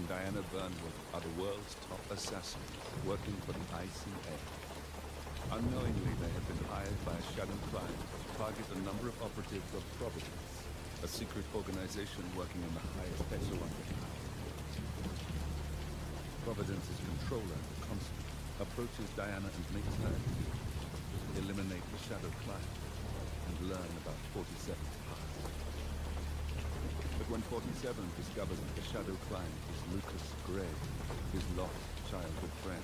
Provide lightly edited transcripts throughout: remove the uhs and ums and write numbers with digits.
Diana Burnwood are the world's top assassins working for the ICA. Unknowingly, they have been hired by a shadow client to target a number of operatives of Providence, a secret organization working in the highest echelon of power. Providence's controller, Constant, approaches Diana and makes her a deal. Eliminate the shadow client and learn about 47's past. But when 47 discovers that the shadow client is Lucas Gray, his lost childhood friend,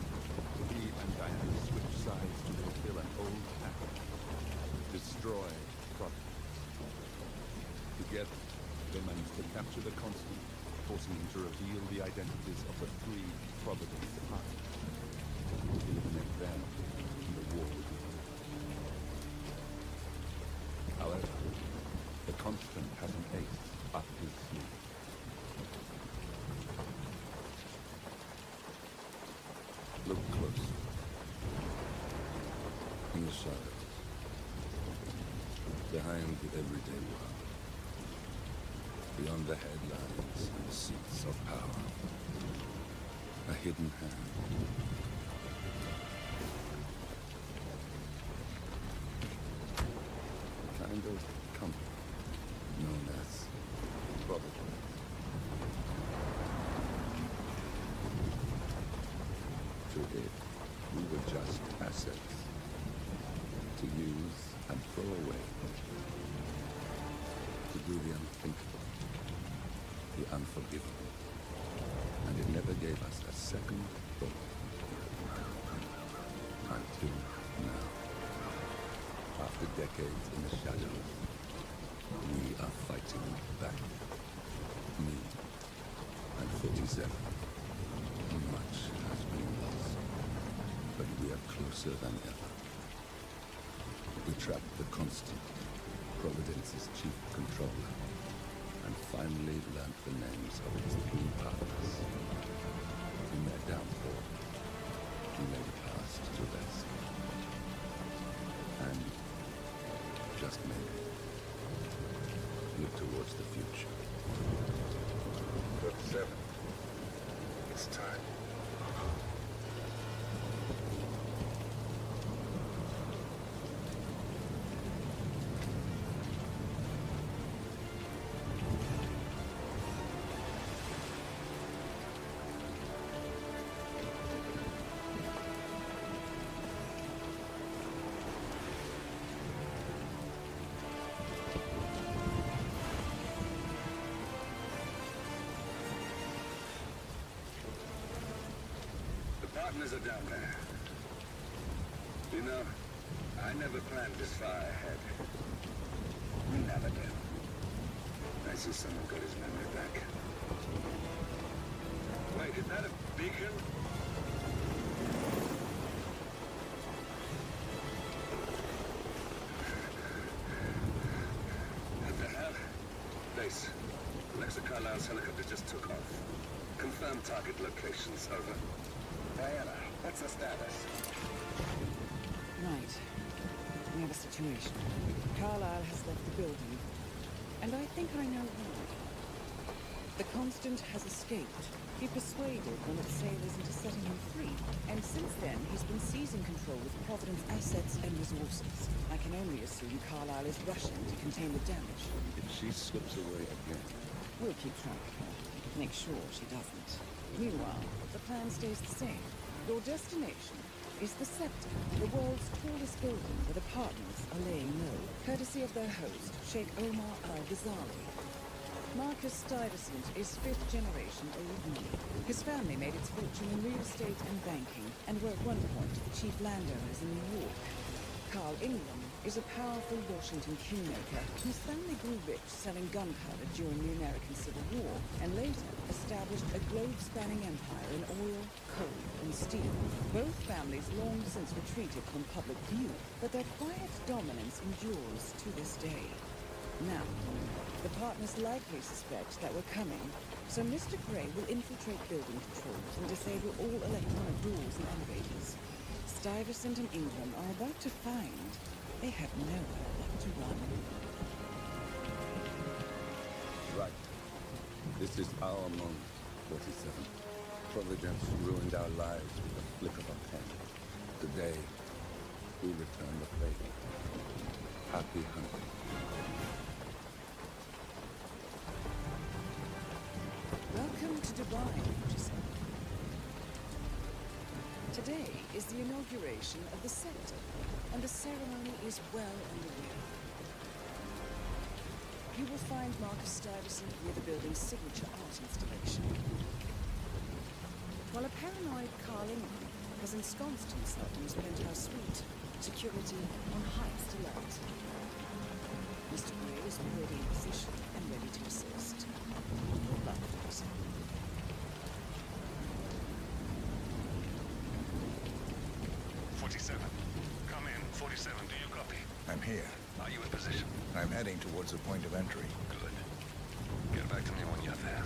he and Diana switch sides to fulfill an old pact: destroy Providence. Together, they manage to capture the Constant, forcing him to reveal the identities of the 3 Providence partners. Eliminate them in the war with evil. However, the Constant has an ace up his sleeve. Look close. In the shadows, behind the everyday world, beyond the headlines and the seats of power, a hidden hand. A kind of company known as Providence. To it, we were just assets to use and throw away, to do the unthinkable, the unforgivable, and it never gave us a second thought. Until now, after decades in the shadows, we are fighting back. Me and 47. Much has been lost, but we are closer than ever. We trapped the Constant, Providence's chief controller, and finally learned the names of its 3 partners. In their downfall, we laid past to rest. And, just maybe, look towards the future. 47. It's time. Partners are down there. You know, I never planned this far ahead. We never do. I see someone got his memory back. Wait, is that a beacon? What the hell? Base. Alexa Carlisle's helicopter just took off. Confirm target locations, over. Diana, what's the status? Right. We have a situation. Carlisle has left the building. And I think I know why. The Constant has escaped. He persuaded one of the sailors into setting him free. And since then, he's been seizing control of Providence assets and resources. I can only assume Carlisle is rushing to contain the damage. If she slips away again, We'll keep track of her. Make sure she doesn't. Meanwhile, the plan stays the same. Your destination is the Scepter, the world's tallest building where the partners are laying low, courtesy of their host, Sheikh Omar al-Ghazali. Marcus Stuyvesant is 5th generation old money. His family made its fortune in real estate and banking, and were at one point the chief landowners in New York. Carl Ingram is a powerful Washington kingmaker whose family grew rich selling gunpowder during the American Civil War, and later established a globe-spanning empire in oil, coal, and steel. Both families long since retreated from public view, but their quiet dominance endures to this day. Now, the partners likely suspect that we're coming, so Mr. Gray will infiltrate building controls and disable all electronic doors and elevators. Stuyvesant and Ingram are about to find they have nowhere left to run. right. This is our moment, 47. Providence ruined our lives with a flick of a pen. Today, we return the favor. Happy hunting. Welcome to Dubai, 47. Today is the inauguration of the sector, and the ceremony is well underway. You will find Marcus Stuyvesant near the building's signature art installation. While a paranoid Carl Ingram has ensconced himself in his penthouse suite, security on highest alert. Mr. Gray is already in position and ready to assist. Good luck, Jason. 47. Come in. 47, do you copy? I'm here. Are you in position? I'm heading towards the point of entry. Good. Get back to me when you're there.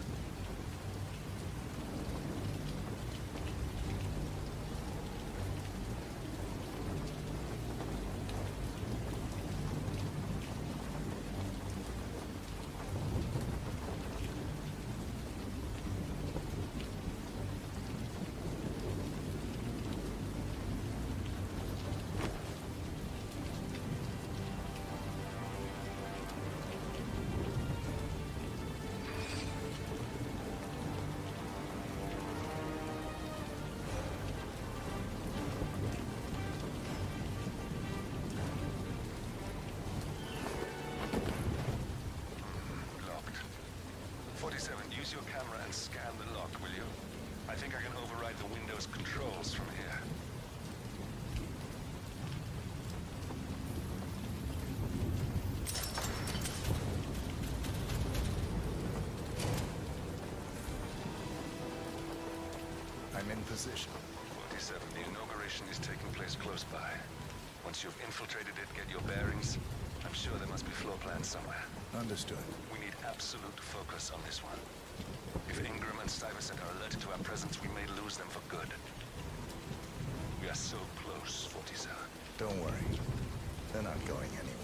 Locked. 47, use your camera and scan the lock, will you? I think I can override the Windows controls from here. I'm in position. 47, the inauguration is taking place close by. Once you've infiltrated it, get your bearings. I'm sure there must be floor plans somewhere. Understood. We need absolute focus on this one. If Ingram and Stuyvesant are alerted to our presence, we may lose them for good. We are so close, 47. Don't worry. They're not going anywhere.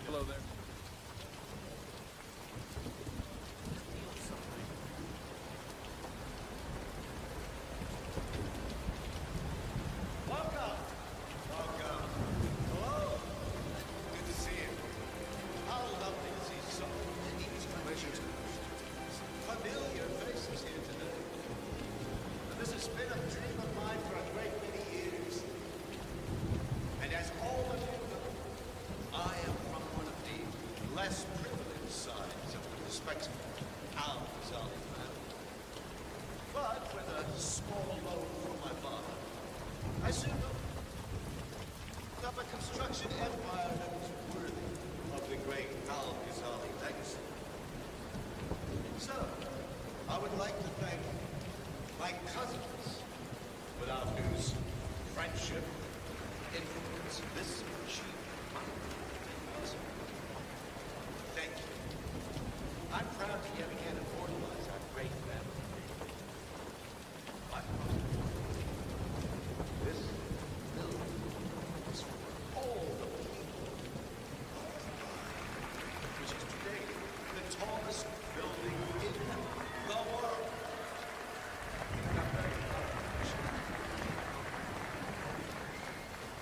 Hello there. less privileged sides of the respectable Al-Ghazali family. But with a small loan from my father, I soon built up a construction empire that was worthy of the great Al-Ghazali legacy. So, I would like to thank my cousins, without whose friendship, influence, this achievement might be possible. Thank you. I'm proud to yet again immortalize our great family. My this building is for all the people, which is today the tallest building in the world.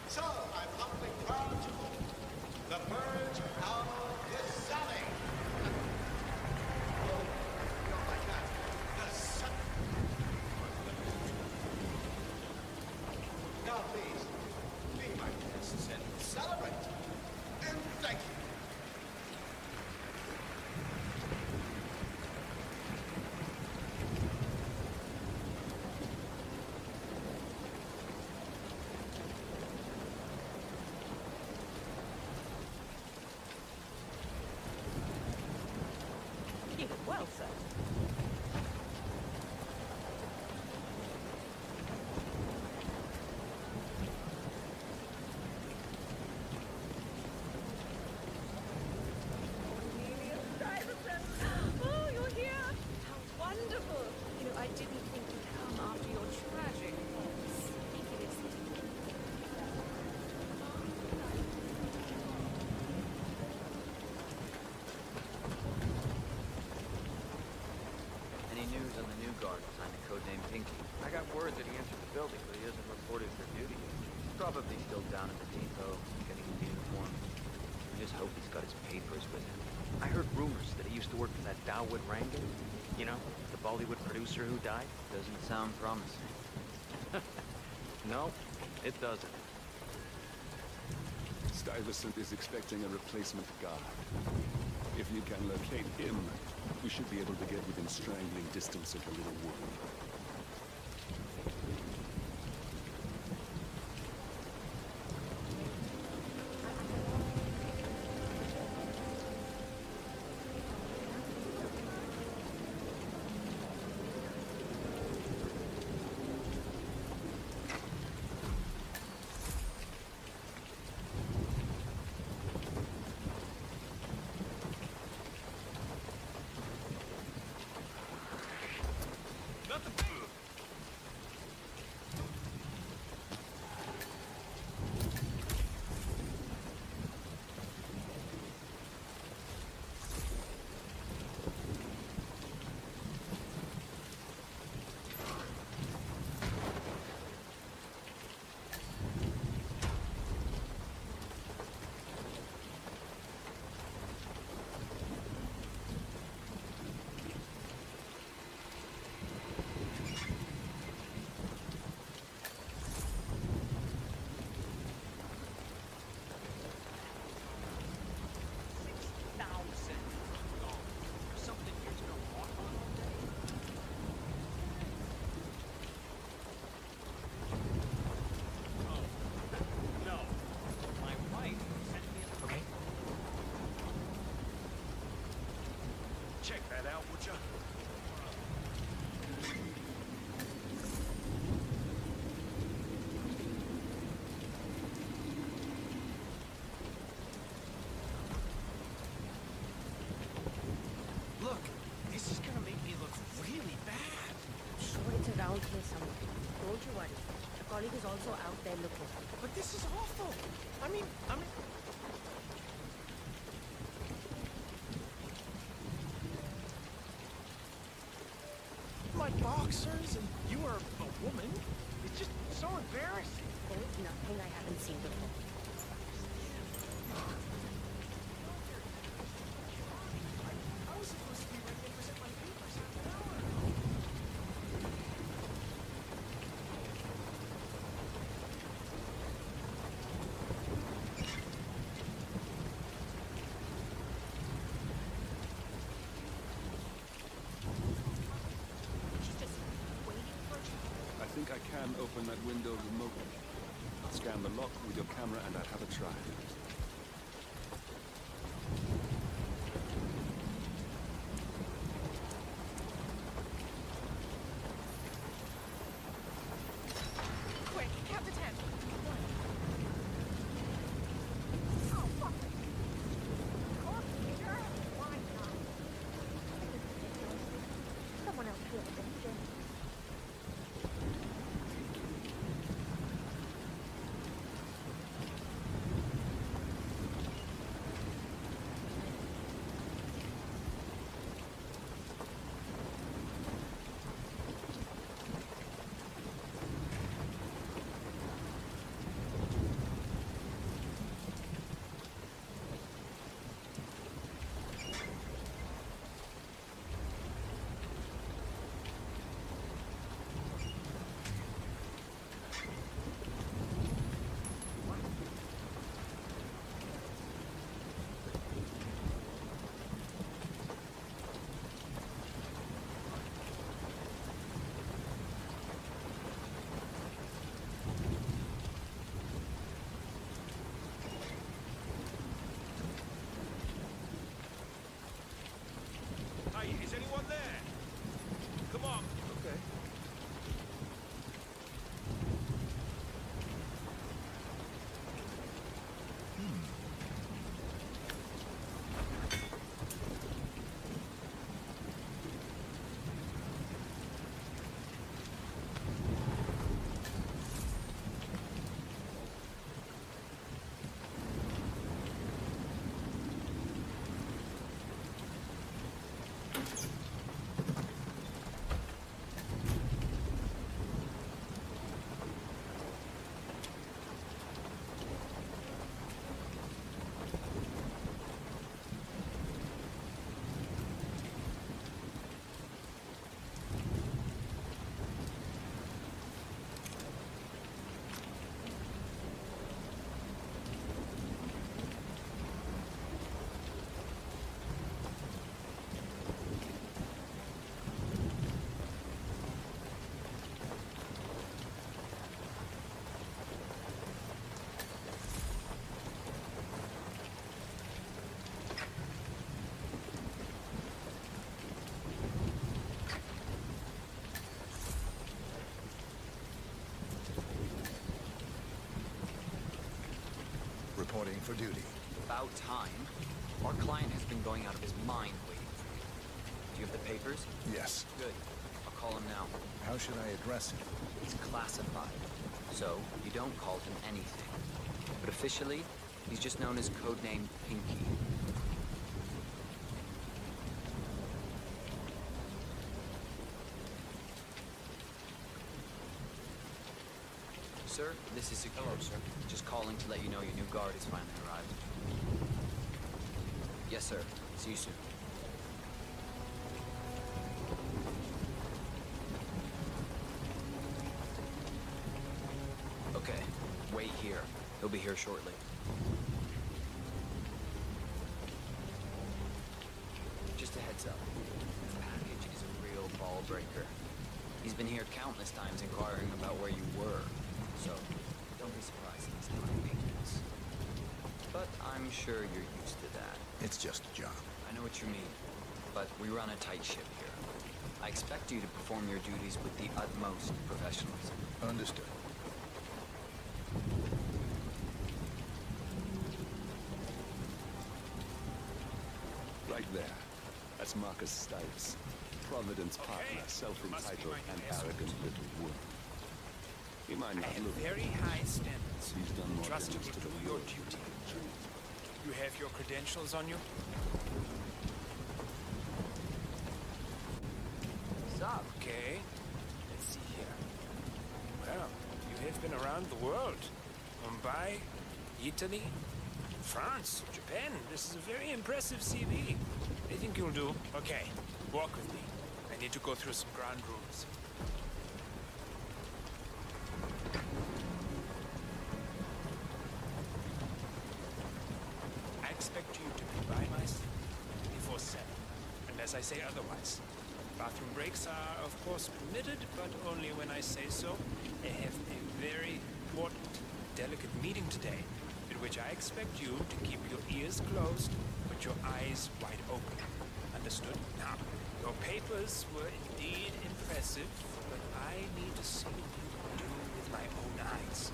So, I'm humbly proud to open the Burj Al-Ghazali. Oh, not like that. The sun. Now, please, be my guests and celebrate. And thank you. reported for duty. He's probably still down at the depot, getting his uniform. I just hope he's got his papers with him. I heard rumors that he used to work for that Dawood Rangan. You know, the Bollywood producer who died. Doesn't sound promising. No, it doesn't. Stuyvesant is expecting a replacement guard. If you can locate him, we should be able to get within strangling distance of the little woman. Check that out, would ya? Look, this is gonna make me look really bad. Sure, it's around here somewhere. Don't you worry. A colleague is also out there looking. But this is awful. I mean... My boxers and you are a woman? It's just so embarrassing. There's nothing I haven't seen before. I was supposed to be ready to present my papers half an hour ago. She's just waiting for you. I think I can open that window remotely. Scan the lock with your camera and I'll have a try. Quick, count to 10. One. Oh, fuck. Why not? Someone else feel the danger. Reporting for duty. About time. Our client has been going out of his mind waiting for you. Do you have the papers? Yes. Good. I'll call him now. How should I address him? He's classified, so you don't call him anything. But officially, he's just known as codename Pinky. Sir, this is secure. Hello, sir. Just calling to let you know your new guard has finally arrived. Yes, sir. See you soon. Okay, wait here. He'll be here shortly. Just a heads up. This package is a real ball breaker. He's been here countless times inquiring about where you were. So, don't be surprised if he's not maintenance. But I'm sure you're used to that. It's just a job. I know what you mean, but we run a tight ship here. I expect you to perform your duties with the utmost professionalism. Understood. Right there. That's Marcus Stives. Providence partner, self-entitled and arrogant little woman. He might I not have look. very high standards. He's done more Trust you damage will to do the your world. duty. You have your credentials on you? Sup? Okay. Let's see here. Well, you have been around the world. Mumbai, Italy, France, Japan. This is a very impressive CV. I think you'll do. Okay, walk with me. I need to go through some ground rules. I expect you to be by my side 24/7, unless I say otherwise. Bathroom breaks are, of course, permitted, but only when I say so. I have a very important, delicate meeting today, in which I expect you to keep your ears closed, but your eyes wide open. Understood? Now, your papers were indeed impressive, but I need to see what you can do with my own eyes.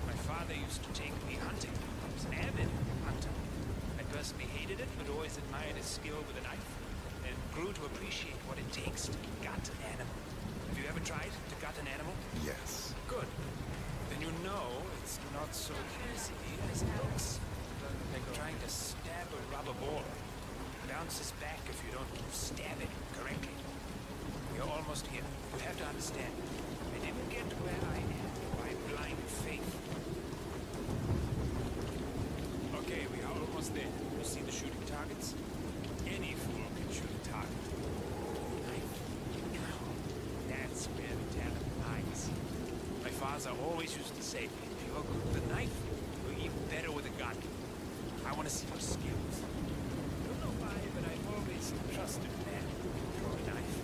My father used to take me hunting. He was an avid hunter. I personally hated it, but always admired his skill with a knife, and grew to appreciate what it takes to gut an animal. Have you ever tried to gut an animal? Yes. Good. Then you know it's not so easy as it looks. Like trying to stab a rubber ball. It bounces back if you don't stab it correctly. We're almost here. You have to understand. I didn't get where I am by blind faith. Okay, we are almost there. You see the shooting targets? Any fool can shoot a target. Knife. Now, that's where the talent lies. My father always used to say, if you're good with a knife, you're even better with a gun. I want to see your skills. I don't know why, but I've always trusted men for a knife.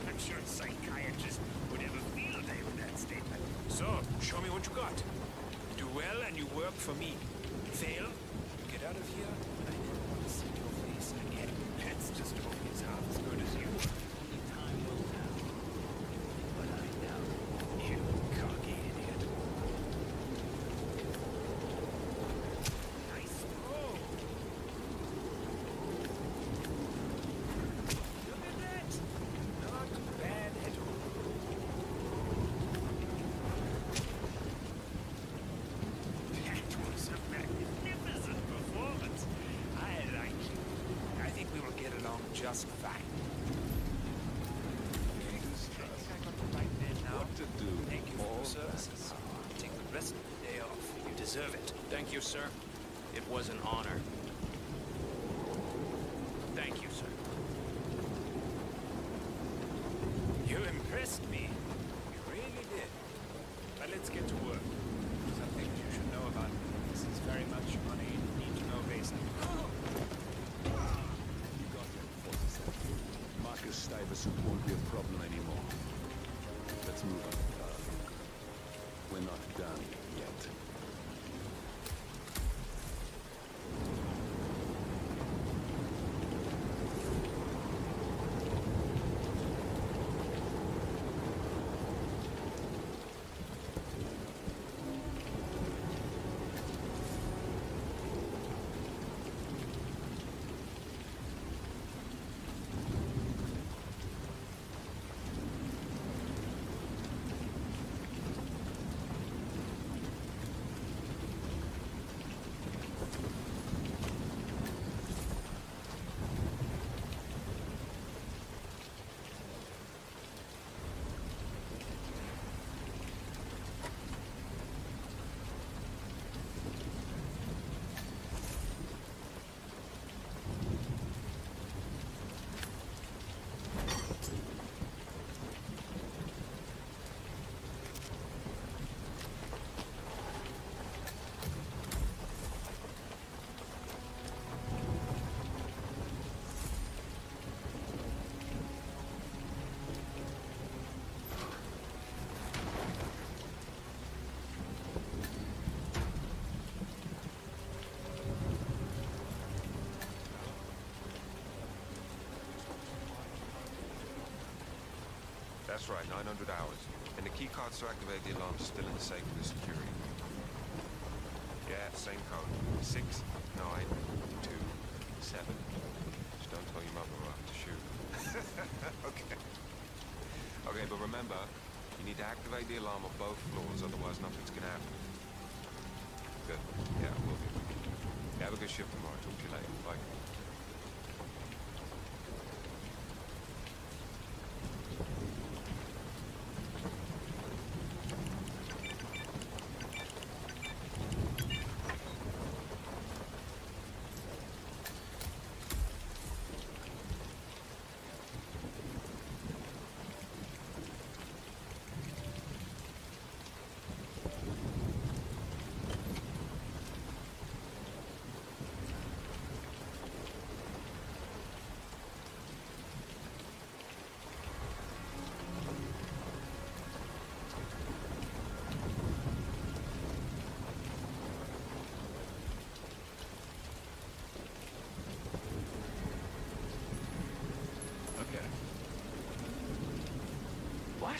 I'm sure a psychiatrist would have a field day with that statement. So, show me what you got. Do well and you work for me. Fail, get out of here, and I never want to see your face again. That's just always half as good as you. Only time will tell. But I doubt it. You cocky idiot. Nice throw. Look at that. Not bad at all. That was a magnificent performance. I like you. I think we will get along just fine. Okay, I think I got the right man now. What to do? Thank you for All your services. Take the rest of the day off. You deserve it. Thank you, sir. It was an honor. Thank you, sir. You impressed me. You really did. But let's get to work. Some things you should know about me. This is very much on a need-to-know basis. You got him, 47. Marcus Stuyvesant won't be a problem anymore. Let's move on. We're not done yet. That's right, 900 hours. And the key cards to activate the alarm are still in the safe with the security. Yeah, same code. 6927. Just don't tell your mother we'll have to shoot. Okay. Okay, but remember, you need to activate the alarm on both floors, otherwise nothing's gonna happen. Good. Yeah, we'll do. Have a good shift tomorrow. Talk to you later. Bye. Okay. What?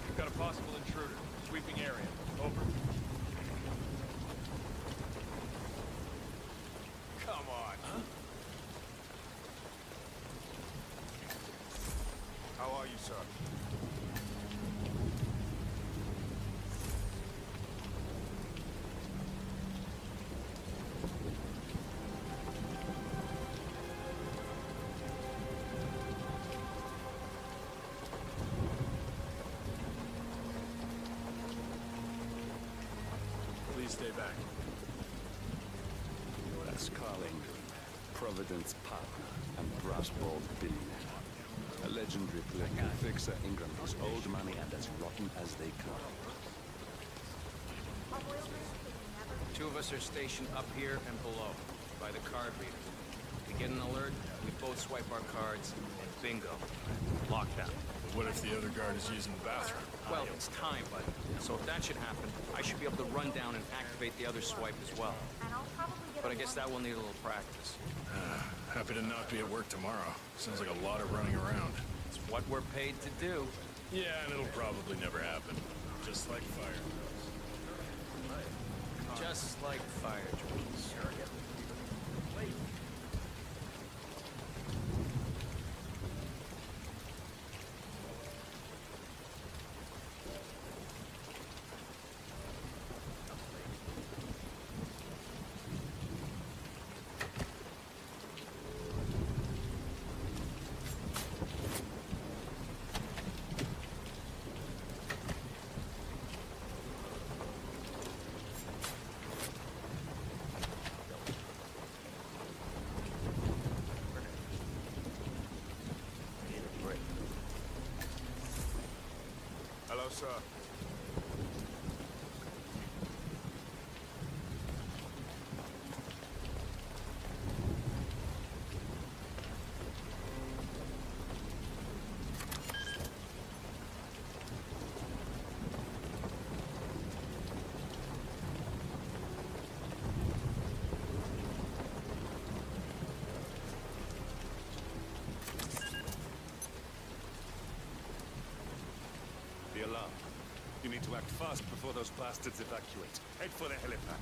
We've got a possible intruder. Sweeping area. Over. Come on. Huh? How are you, sir? Please stay back. That's Carl Ingram, Providence partner and brass-balled billionaire. A legendary political fixer, Ingram is old money and as rotten as they come. Two of us are stationed up here and below, by the card reader. We get an alert, we both swipe our cards, and bingo. Lockdown. But what if the other guard is using the bathroom? Well, it's time, bud. So if that should happen, I should be able to run down and activate the other swipe as well. But I guess that will need a little practice. Happy to not be at work tomorrow. Sounds like a lot of running around. It's what we're paid to do. Yeah, and it'll probably never happen. Just like fire drills. Just like fire drills. Hello, sir. The alarm. You need to act fast before those bastards evacuate. Head for the helipad.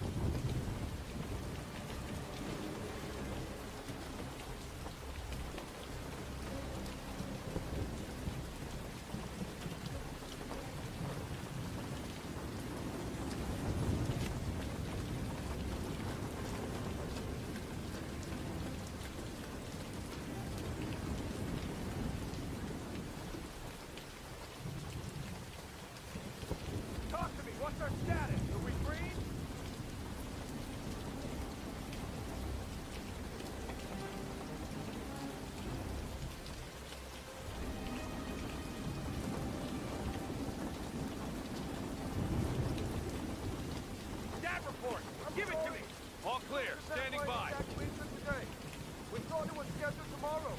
Talk to me. What's our status? Are we free? Stat report. Give it to me. All clear. Standing by. We thought it was scheduled tomorrow.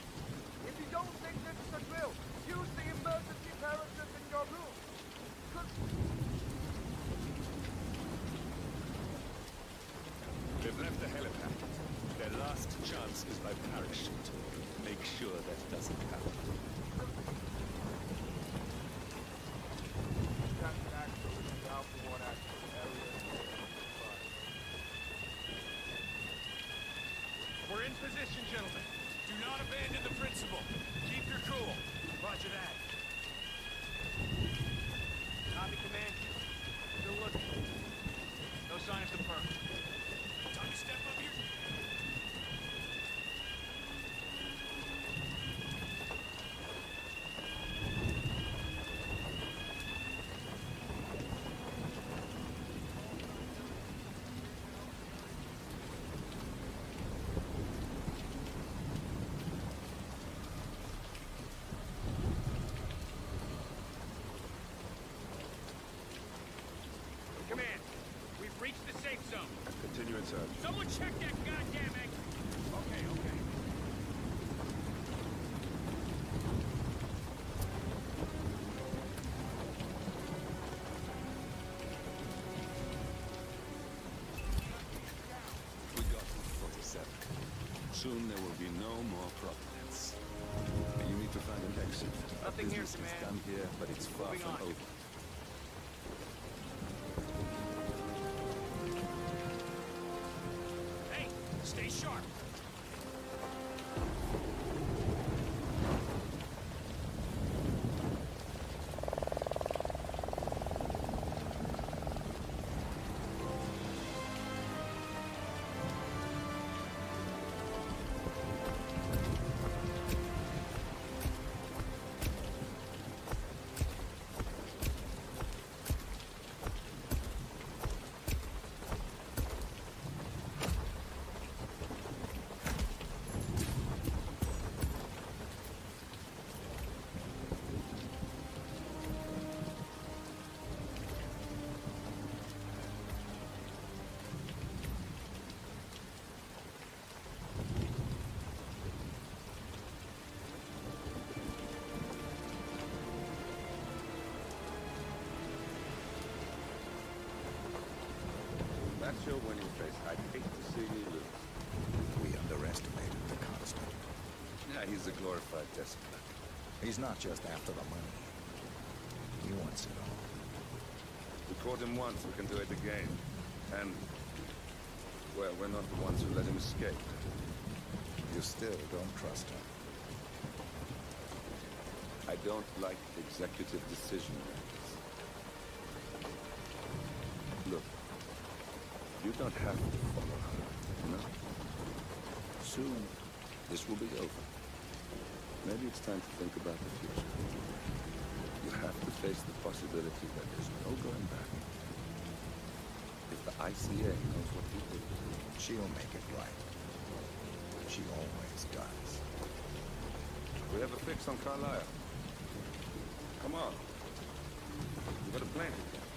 If you don't think this is a drill, use the emergency parachute in your room. last chance is by parachute. Make sure that doesn't happen. We're in position, gentlemen. Do not abandon the principle. Keep your cool. Roger that. Copy, Command. Still looking. No sign of the perk. Time to step up your... Command, we've reached the safe zone. Continue in search. Someone check that goddamn exit. Okay, okay. We got to 47. Soon there will be no more Providence. You need to find an exit. Nothing here, Business is Command. done here, but it's far Moving from on. over. Hey, stay sharp. That's your winning face. I'd hate to see you lose. We underestimated the constant. Yeah, he's a glorified despot. He's not just after the money. He wants it all. We caught him once, we can do it again. And, well, we're not the ones who let him escape. You still don't trust him. I don't like executive decision makers. Look, you don't have to follow her, you know? Soon, this will be over. Maybe it's time to think about the future. You have to face the possibility that there's no going back. If the ICA knows what you did, She'll make it right. She always does. we have a fix on Carlisle. Come on. We've got a plane to catch.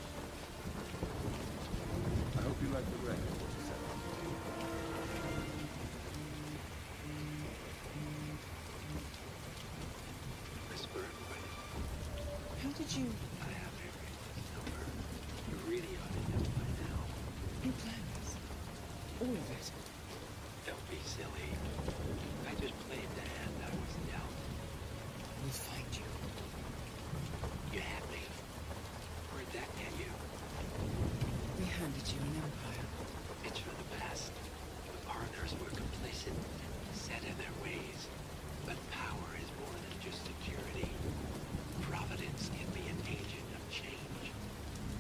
I hope you like the rain. Whisper. How did you... I have every number. You really ought to know by now. You planned this? All of it? Don't be silly. I just played the hand I was dealt. We'll find you. You had me. Where'd that get you? We handed you an empire. It's for the best. The partners were complacent, set in their ways. But power is more than just security. Providence can be an agent of change.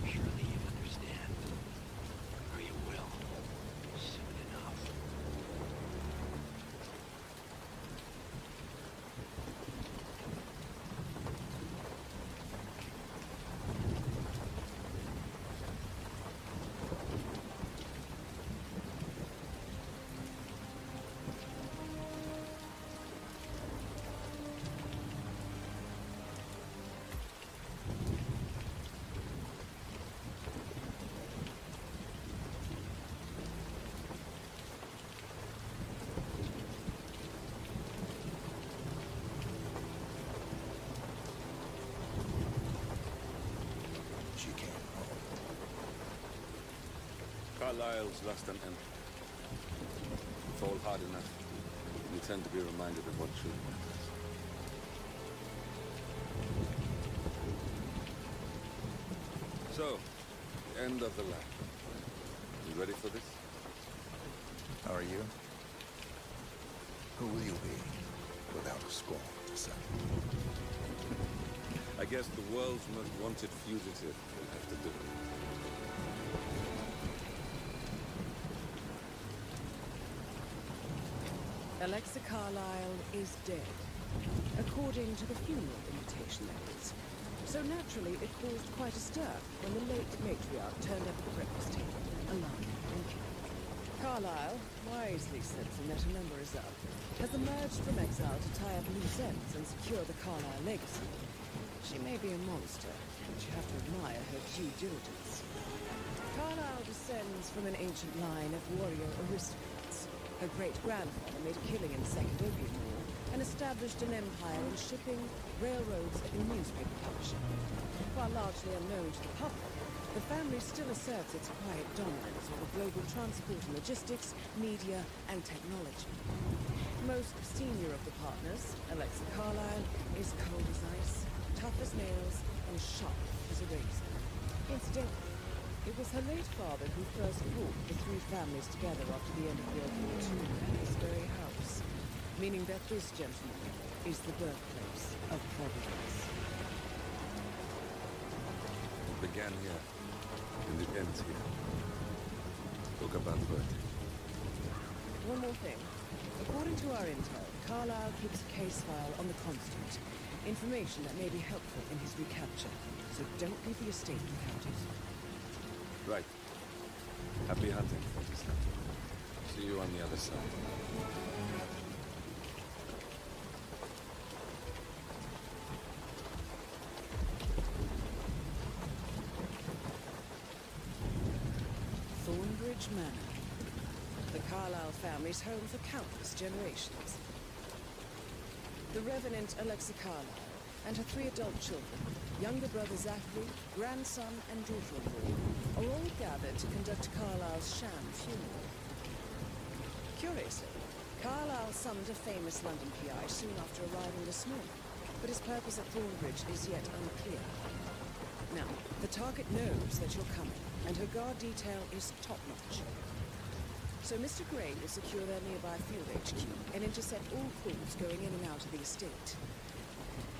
Surely you understand. Or you will. Soon enough. She came home. Carlisle's lost an empire. Fall hard enough, you tend to be reminded of what truly matters. So, the end of the line. You ready for this? Are you? Who will you be without a score to settle? I guess the world's most wanted fugitive will have to do it. Alexa Carlyle is dead, according to the funeral invitation, that is. So naturally, it caused quite a stir when the late matriarch turned up at the breakfast table, alive and killed. Carlyle, wisely sensing that her number is up, has emerged from exile to tie up loose ends and secure the Carlyle legacy. She may be a monster, but you have to admire her due diligence. Carlyle descends from an ancient line of warrior aristocrats. Her great-grandfather made a killing in the Second Opium War and established an empire in shipping, railroads, and newspaper publishing. While largely unknown to the public, the family still asserts its quiet dominance over global transport and logistics, media, and technology. Most senior of the partners, Alexa Carlyle, is cold as ice, tough as nails, and sharp as a razor. Incidentally, it was her late father who first brought the three families together after the end of World War II at this very house, meaning that this gentleman is the birthplace of Providence. It began here, and it ends here. Talk about Bertie. One more thing. According to our intel, Carlyle keeps a case file on the Constant. Information that may be helpful in his recapture, so don't leave the estate without it. Right. Happy hunting, 47. See you on the other side. Thornbridge Manor. The Carlyle family's home for countless generations. The Revenant Alexa Carlyle and her 3 adult children, younger brother Zachary, grandson and daughter-in-law, are all gathered to conduct Carlyle's sham funeral. Curiously, Carlyle summoned a famous London PI soon after arriving this morning, but his purpose at Thornbridge is yet unclear. Now, the target knows that you're coming, and her guard detail is top-notch. So Mr. Gray will secure their nearby field HQ and intercept all calls going in and out of the estate.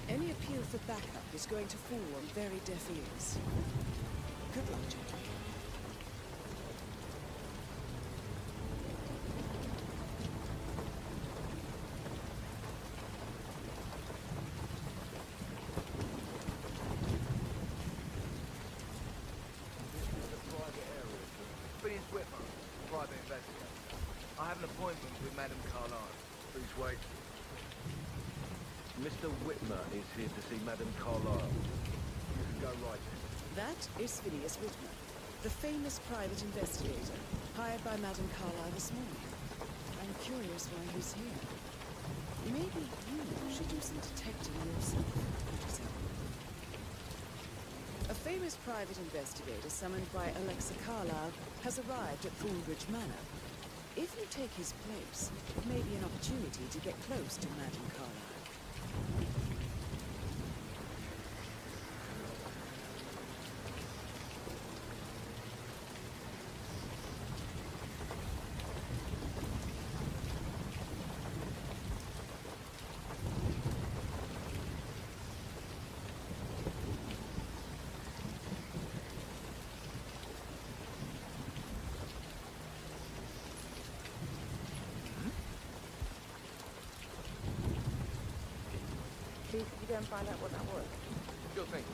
Any appeal for backup is going to fall on very deaf ears. Good luck, gentlemen. Phineas Whitman, private investigator. I have an appointment with Madame Carlyle. Please wait. Mr. Whitmer is here to see Madame Carlyle. You can go right in. That is Phineas Whitman, the famous private investigator hired by Madame Carlyle this morning. I'm curious why he's here. Maybe you should do some detecting yourself, Giselle. A famous private investigator summoned by Alexa Carlyle has arrived at Thornbridge Manor. If you take his place, it may be an opportunity to get close to Madame Carlyle. Please, could you go and find out what that was? Sure thing.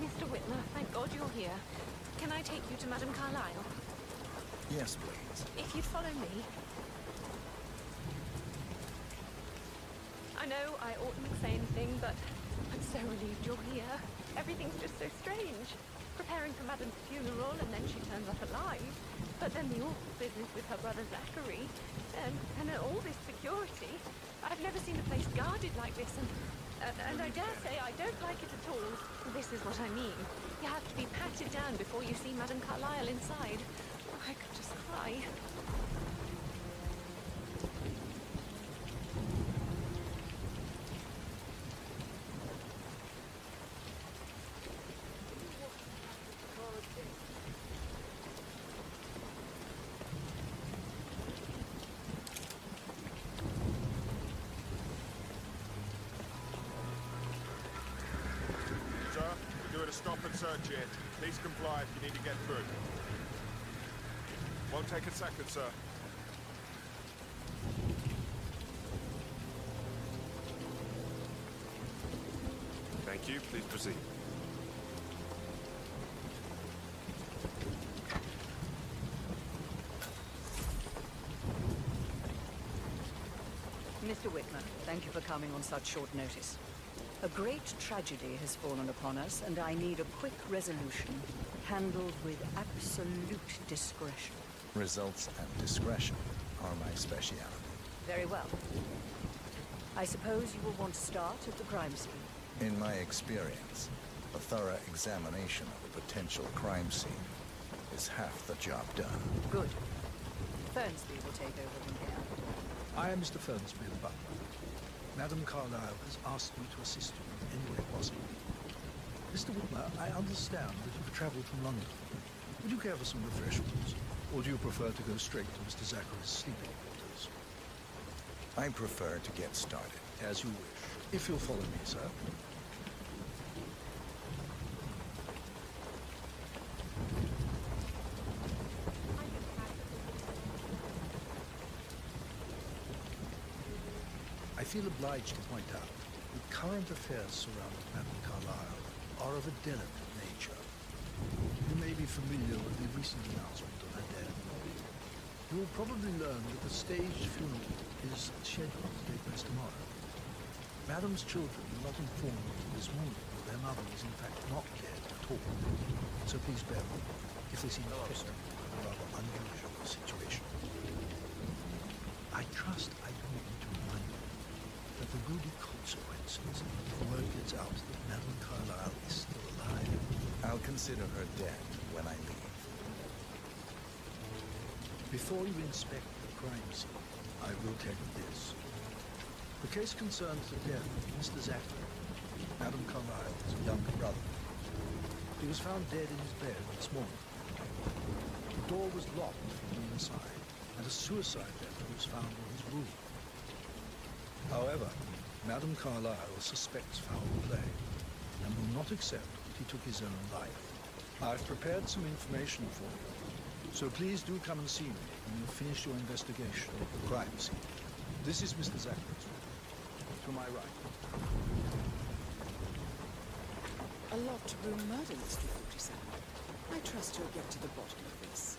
Mr. Whitmer, thank God you're here. Can I take you to Madame Carlyle? Yes, please. If you'd follow me. I know I oughtn't say anything, but I'm so relieved you're here. Everything's just so strange. Preparing for Madame's funeral, and then she turns up alive. But then the awful business with her brother Zachary, and all this security. I've never seen a place guarded like this, and I dare say I don't like it at all. This is what I mean. You have to be patted down before you see Madame Carlyle inside. I could just cry. Stop and search here. Please comply if you need to get through. Won't take a second, sir. Thank you. Please proceed. Mr. Whitman, thank you for coming on such short notice. A great tragedy has fallen upon us, and I need a quick resolution, handled with absolute discretion. Results and discretion are my speciality. Very well. I suppose you will want to start at the crime scene. In my experience, a thorough examination of a potential crime scene is half the job done. Good. Fernsby will take over from here. I am Mr. Fernsby, the butler. Madame Carlyle has asked me to assist you in any way possible. Mr. Whitmer, I understand that you've travelled from London. Would you care for some refreshments? Or do you prefer to go straight to Mr. Zachary's sleeping quarters? I prefer to get started. As you wish. If you'll follow me, sir. I feel obliged to point out that current affairs surrounding Madame Carlyle are of a delicate nature. You may be familiar with the recent announcement of her death. You will probably learn that the staged funeral is scheduled to take place tomorrow. Madame's children were not informed this morning that their mother is in fact not dead at all. So please bear with me if they seem testimony of a rather unusual situation. I trust I don't need to remind you that there will be consequences if word gets out that Madame Carlyle is still alive. I'll consider her dead when I leave. Before you inspect the crime scene, I will tell you this. The case concerns the death of Mr. Zachary, Madame Carlyle's younger brother. He was found dead in his bed this morning. The door was locked from the inside, and a suicide letter was found in his room. However, Madame Carlyle suspects foul play and will not accept that he took his own life. I've prepared some information for you, so please do come and see me when you've finished your investigation of the crime scene. This is Mr. Zachary's room. To my right. A locked room murder mystery, 47. I trust you'll get to the bottom of this.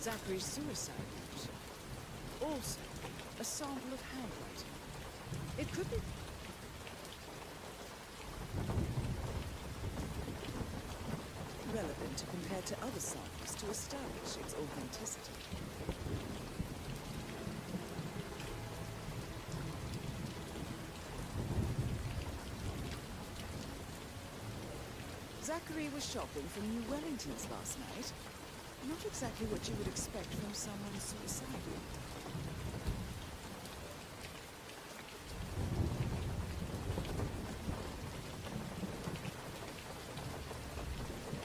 Zachary's suicide note. Also, a sample of handwriting. It could be... relevant to compare to other samples to establish its authenticity. Zachary was shopping for New Wellingtons last night. Not exactly what you would expect from someone suicidal.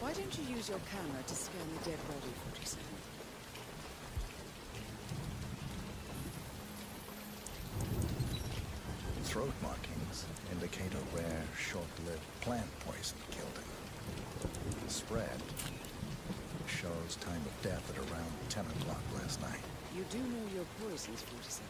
Why don't you use your camera to scan the dead body, 47? Throat markings indicate a rare, short-lived plant poison killed him. The spread shows time of death at around 10 o'clock last night. You do know your poisons, 47.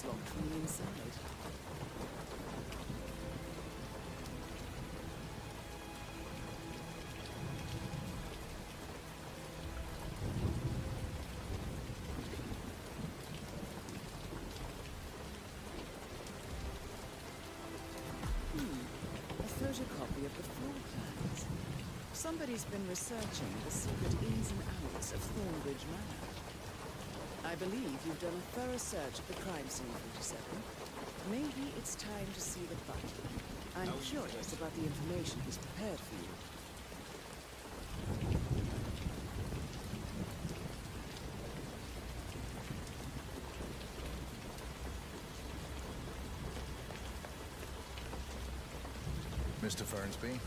is locked from the inside. A photocopy of the floor plans. Somebody's been researching the secret ins and outs of Thornbridge Manor. I believe you've done a thorough search of the crime scene, 47. Maybe it's time to see the butler. I'm curious about the information he's prepared for you. Mr. Fernsby,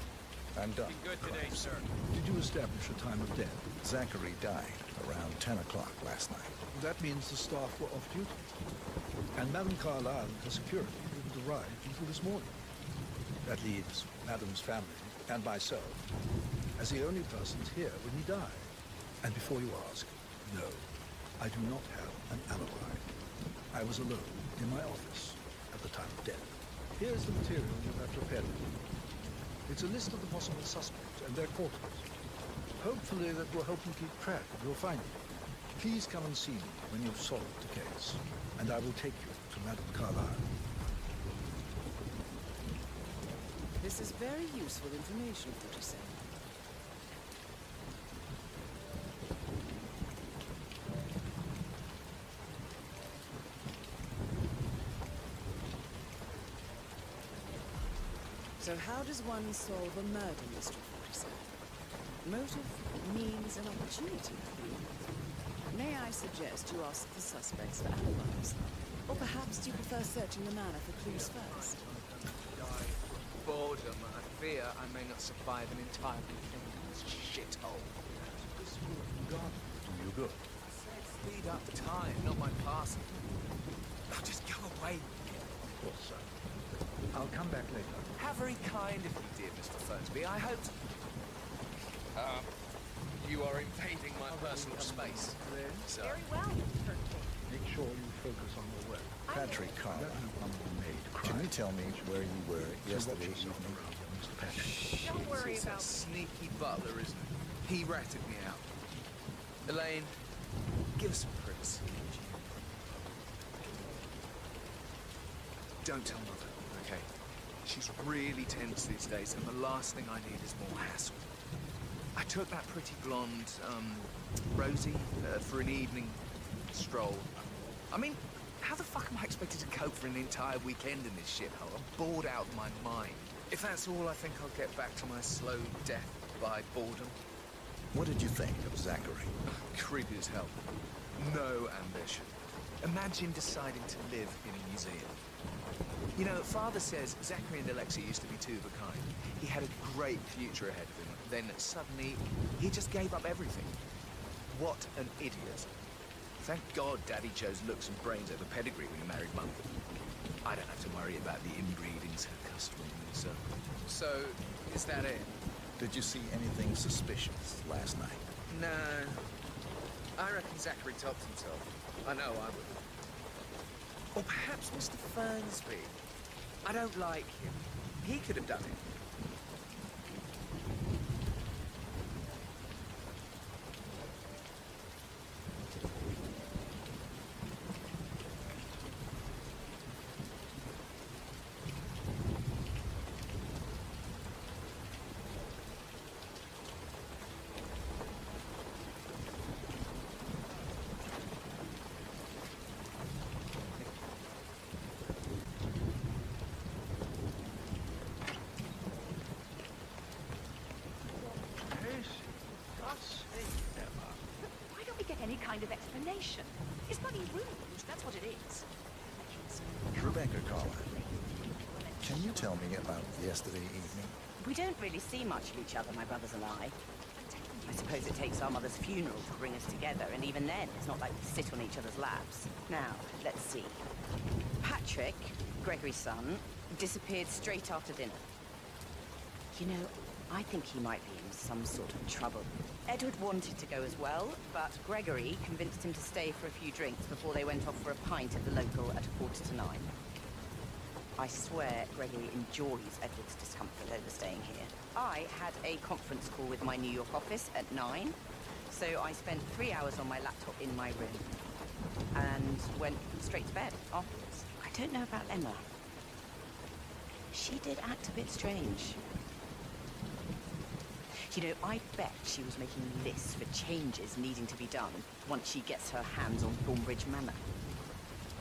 I'm done. Good today, sir. Did you establish a time of death? Zachary died around 10 o'clock last night. That means the staff were off duty. And Madame Carlyle and her security didn't arrive until this morning. That leaves Madame's family and myself as the only persons here when he died. And before you ask, no, I do not have an alibi. I was alone in my office at the time of death. Here's the material you have prepared for me. It's a list of the possible suspects and their quarters. Hopefully that will help you keep track of your findings. Please come and see me when you've solved the case, and I will take you to Madame Carlyle. This is very useful information, 47. So how does one solve a murder mystery, 47? Motive, means, and opportunity. May I suggest you ask the suspects for alibis? Or perhaps do you prefer searching the manor for clues first? Boredom. I fear I may not survive an entire weekend in this shithole. This will God do you good. I said speed up time, not my passing. Now just go away. Of course, sir. I'll come back later. How very kind of you, dear Mr. Fernsby. I hoped... you are invading my personal space. So... Very well, Mr. Fernsby. Make sure you focus on your work. Patrick Carlyle, can you tell me where you were yesterday evening? Mr. Patrick. Don't worry He's about a sneaky butler, isn't he? He ratted me out. Elaine, give us some privacy. Don't tell Mother, okay? She's really tense these days, and the last thing I need is more hassle. I took that pretty blonde, Rosie, for an evening stroll. I mean, how the fuck am I expected to cope for an entire weekend in this shithole? I'm bored out of my mind. If that's all, I think I'll get back to my slow death by boredom. What did you think of Zachary? Creepy as hell. No ambition. Imagine deciding to live in a museum. You know, Father says Zachary and Alexia used to be two of a kind. He had a great future ahead of him. Then suddenly, he just gave up everything. What an idiot. Thank God Daddy chose looks and brains over pedigree when he married Mum. I don't have to worry about the inbreeding custom and so. So, is that it? Did you see anything suspicious last night? No. I reckon Zachary topped himself. I know I would. Or perhaps Mr. Fernsby. I don't like him. He could have done it. Why don't we get any kind of explanation? It's bloody rude, that's what it is. Rebecca Carlyle, can you tell me about yesterday evening? We don't really see much of each other, my brothers and I. I suppose it takes our mother's funeral to bring us together, and even then, it's not like we sit on each other's laps. Now, let's see. Patrick, Gregory's son, disappeared straight after dinner. You know, I think he might be in some sort of trouble. Edward wanted to go as well, but Gregory convinced him to stay for a few drinks before they went off for a pint at the local at 9:45. I swear Gregory enjoys Edward's discomfort over staying here. I had a conference call with my New York office at 9, so I spent 3 hours on my laptop in my room and went straight to bed afterwards. I don't know about Emma. She did act a bit strange. You know, I bet she was making lists for changes needing to be done once she gets her hands on Thornbridge Manor.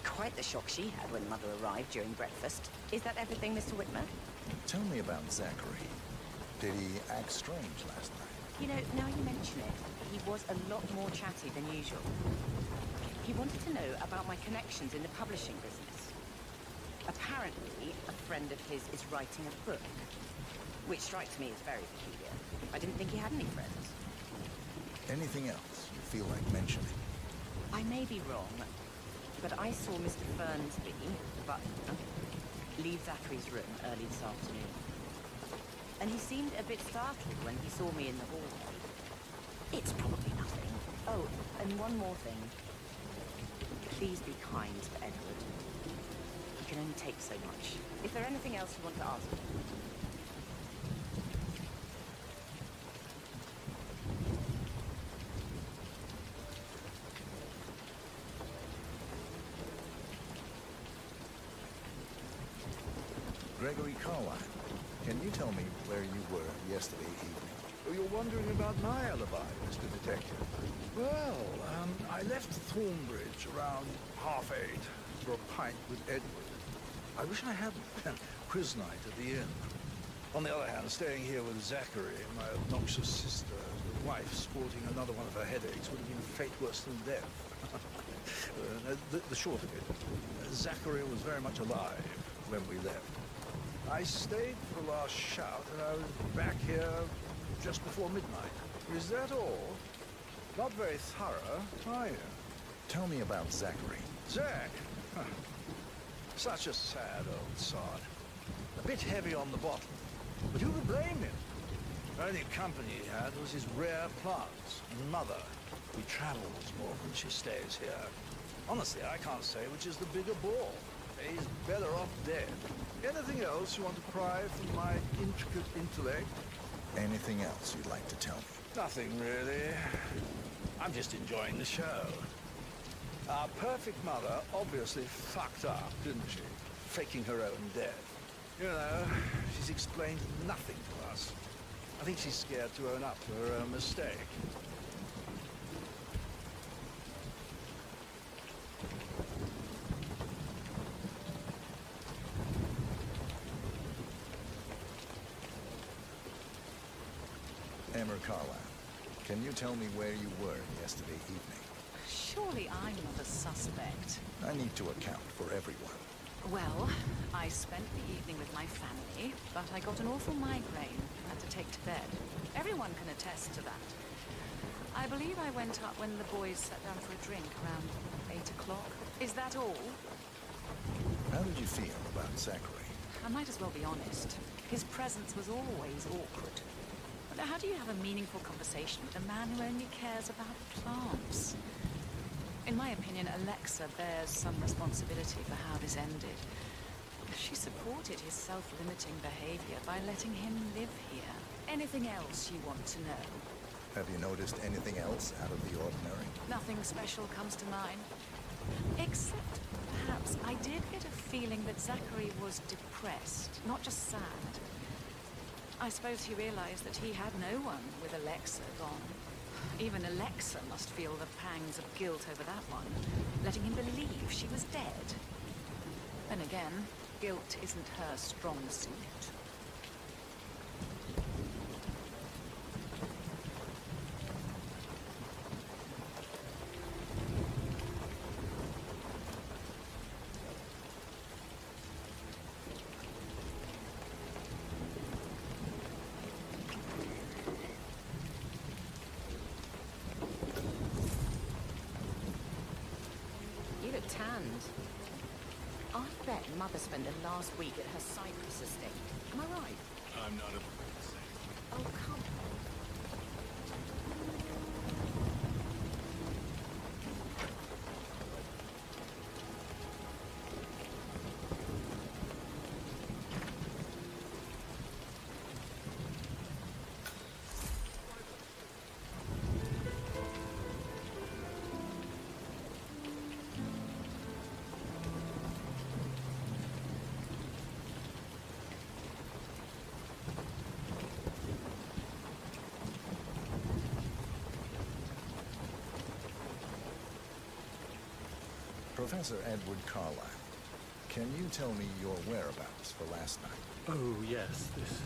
Quite the shock she had when Mother arrived during breakfast. Is that everything, Mr. Whitmer? Tell me about Zachary. Did he act strange last night? You know, now you mention it, he was a lot more chatty than usual. He wanted to know about my connections in the publishing business. Apparently, a friend of his is writing a book, which strikes me as very peculiar. I didn't think he had any friends. Anything else you feel like mentioning? I may be wrong, but I saw Mr. Fernsby, the butler, leave Zachary's room early this afternoon. And he seemed a bit startled when he saw me in the hallway. It's probably nothing. Oh, and one more thing. Please be kind to Edward. He can only take so much. Is there anything else you want to ask me? Gregory Carlyle, can you tell me where you were yesterday evening? Oh, you're wondering about my alibi, Mr. Detective. Well, I left Thornbridge around 8:30 for a pint with Edward. I wish I hadn't. Quiz night at the inn. On the other hand, staying here with Zachary, my obnoxious sister, wife sporting another one of her headaches, would have been a fate worse than death. The short of it, Zachary was very much alive when we left. I stayed for the last shout, and I was back here just before midnight. Is that all? Not very thorough, are you? Tell me about Zachary. Zach? Huh. Such a sad old sod. A bit heavy on the bottle. But who could blame him? The only company he had was his rare plants and Mother, who travels more than she stays here. Honestly, I can't say which is the bigger ball. He's better off dead. Anything else you want to pry from my intricate intellect? Anything else you'd like to tell me? Nothing, really. I'm just enjoying the show. Our perfect mother obviously fucked up, didn't she? Faking her own death. You know, she's explained nothing to us. I think she's scared to own up to her own mistake. Emma Carlyle, can you tell me where you were yesterday evening? Surely I'm not a suspect. I need to account for everyone. Well, I spent the evening with my family, but I got an awful migraine and had to take to bed. Everyone can attest to that. I believe I went up when the boys sat down for a drink around 8 o'clock. Is that all? How did you feel about Zachary? I might as well be honest. His presence was always awkward. But how do you have a meaningful conversation with a man who only cares about plants? In my opinion, Alexa bears some responsibility for how this ended. She supported his self-limiting behavior by letting him live here. Anything else you want to know? Have you noticed anything else out of the ordinary? Nothing special comes to mind. Except, perhaps, I did get a feeling that Zachary was depressed, not just sad. I suppose he realized that he had no one with Alexa gone. Even Alexa must feel the pangs of guilt over that one, letting him believe she was dead. Then again, guilt isn't her strong suit. Tanned. I bet Mother spent the last week at her Cyprus estate. Am I right? I'm not a say. Oh, come on. Professor Edward Carlyle, can you tell me your whereabouts for last night? Oh, yes, this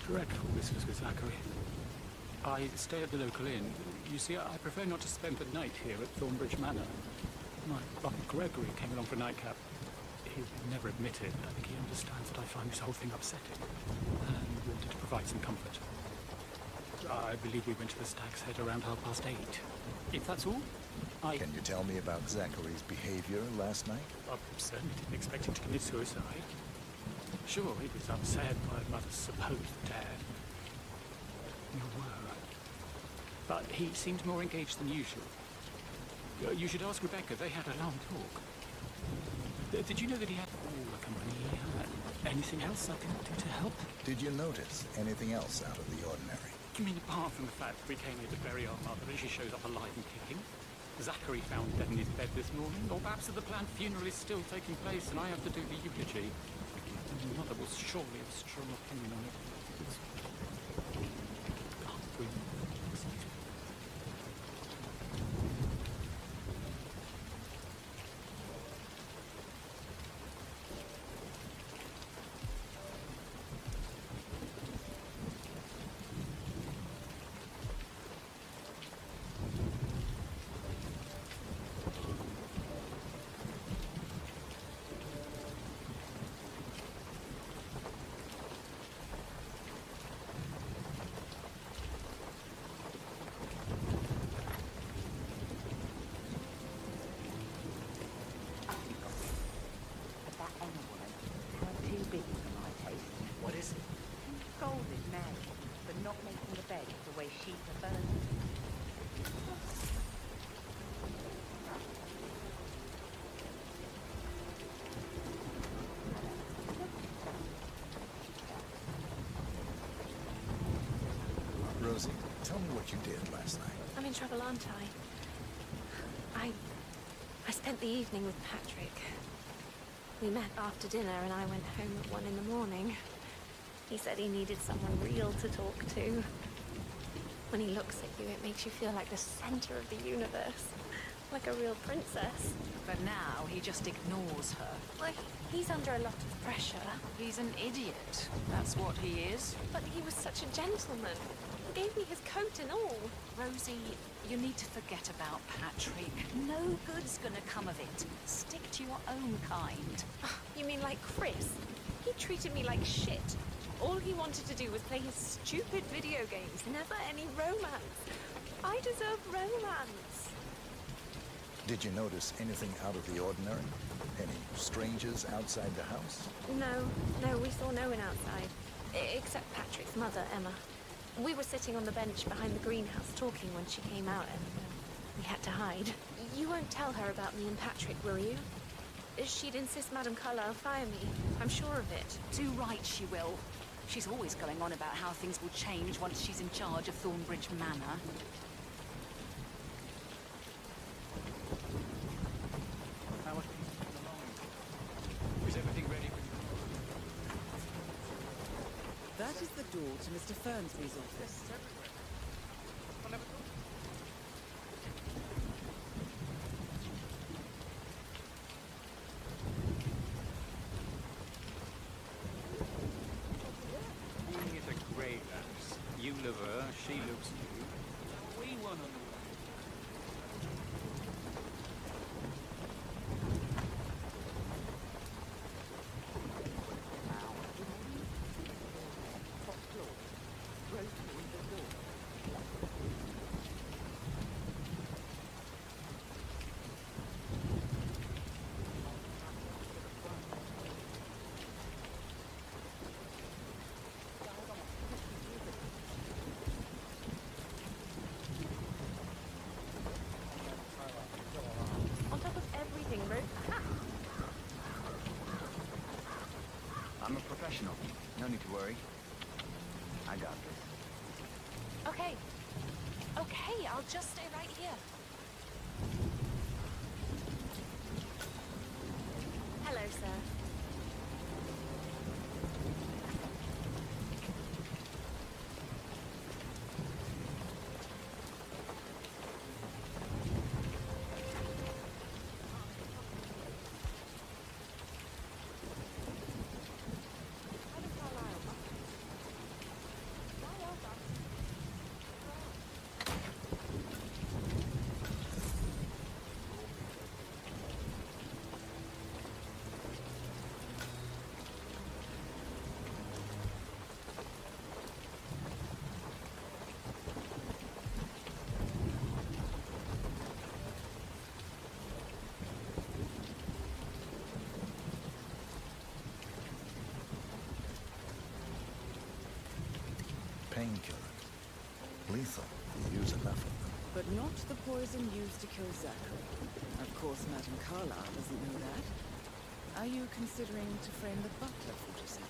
dreadful business with Zachary. I stay at the local inn. You see, I prefer not to spend the night here at Thornbridge Manor. My brother Gregory came along for a nightcap. He would never admit it, but I think he understands that I find this whole thing upsetting, and wanted to provide some comfort. I believe we went to the Stag's Head around 8:30. If that's all, Can you tell me about Zachary's behavior last night? I certainly didn't expect him to commit suicide. Sure, he was upset by Mother's supposed death. You were. But he seemed more engaged than usual. You should ask Rebecca. They had a long talk. Did you know that he had all the company he had? Anything else I can do to help? Did you notice anything else out of the ordinary? You mean apart from the fact that we came here to bury our mother and she shows up alive and kicking? Zachary found dead in his bed this morning, or perhaps that the planned funeral is still taking place and I have to do the eulogy. My mother will surely have a strong opinion on it. What is it? Scolded Mary for not making the bed the way she prefers it. Rosie, tell me what you did last night. I'm in trouble, aren't I? I spent the evening with Patrick. We met after dinner and I went home at 1 in the morning. He said he needed someone real to talk to. When he looks at you, it makes you feel like the center of the universe. Like a real princess. But now he just ignores her. Well, he's under a lot of pressure. He's an idiot. That's what he is. But he was such a gentleman. He gave me his coat and all. Rosie, you need to forget about Patrick. No good's gonna come of it. Stick to your own kind. You mean like Chris? He treated me like shit. All he wanted to do was play his stupid video games. Never any romance. I deserve romance. Did you notice anything out of the ordinary? Any strangers outside the house? No, we saw no one outside. Except Patrick's mother, Emma. We were sitting on the bench behind the greenhouse talking when she came out and we had to hide. You won't tell her about me and Patrick, will you? She'd insist Madame Carlyle fire me. I'm sure of it. Do right, she will. She's always going on about how things will change once she's in charge of Thornbridge Manor. Is everything ready? That is the door to Mr. Fernsby's office. It's a great house. You love her, she loves you. We one on the way. professional. No need to worry. I got this. Okay. Okay, I'll just stay right here. Hello, sir. Painkiller. Lethal. You use enough of them. But not the poison used to kill Zachary. Of course, Madame Carlyle doesn't know that. Are you considering to frame the butler, 47?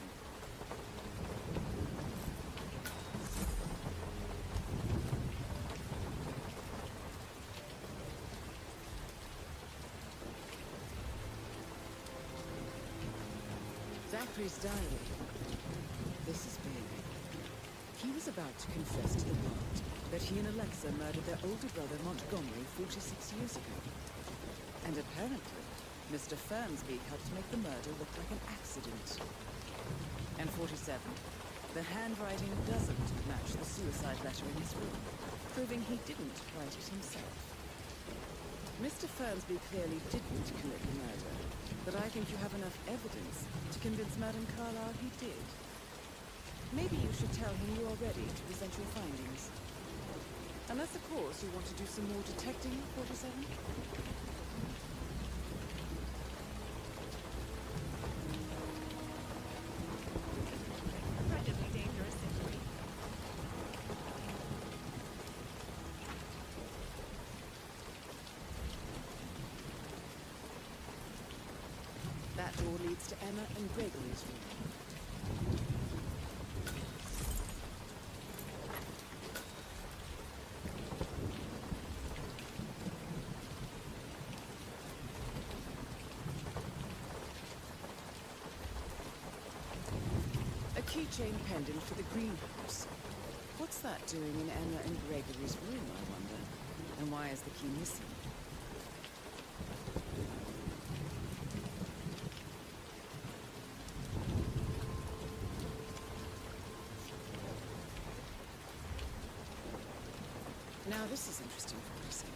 Zachary's diary. This is big. He was about to confess to the world that he and Alexa murdered their older brother Montgomery 46 years ago. And apparently, Mr. Fernsby helped make the murder look like an accident. And 47, the handwriting doesn't match the suicide letter in his room, proving he didn't write it himself. Mr. Fernsby clearly didn't commit the murder, but I think you have enough evidence to convince Madame Carlyle he did. Maybe you should tell him you are ready to present your findings. Unless, of course, you want to do some more detecting, 47? Incredibly dangerous situation. That door leads to Emma and Gregory's room. A keychain pendant for the greenhouse. What's that doing in Emma and Gregory's room, I wonder? And why is the key missing? Now this is interesting for what I say.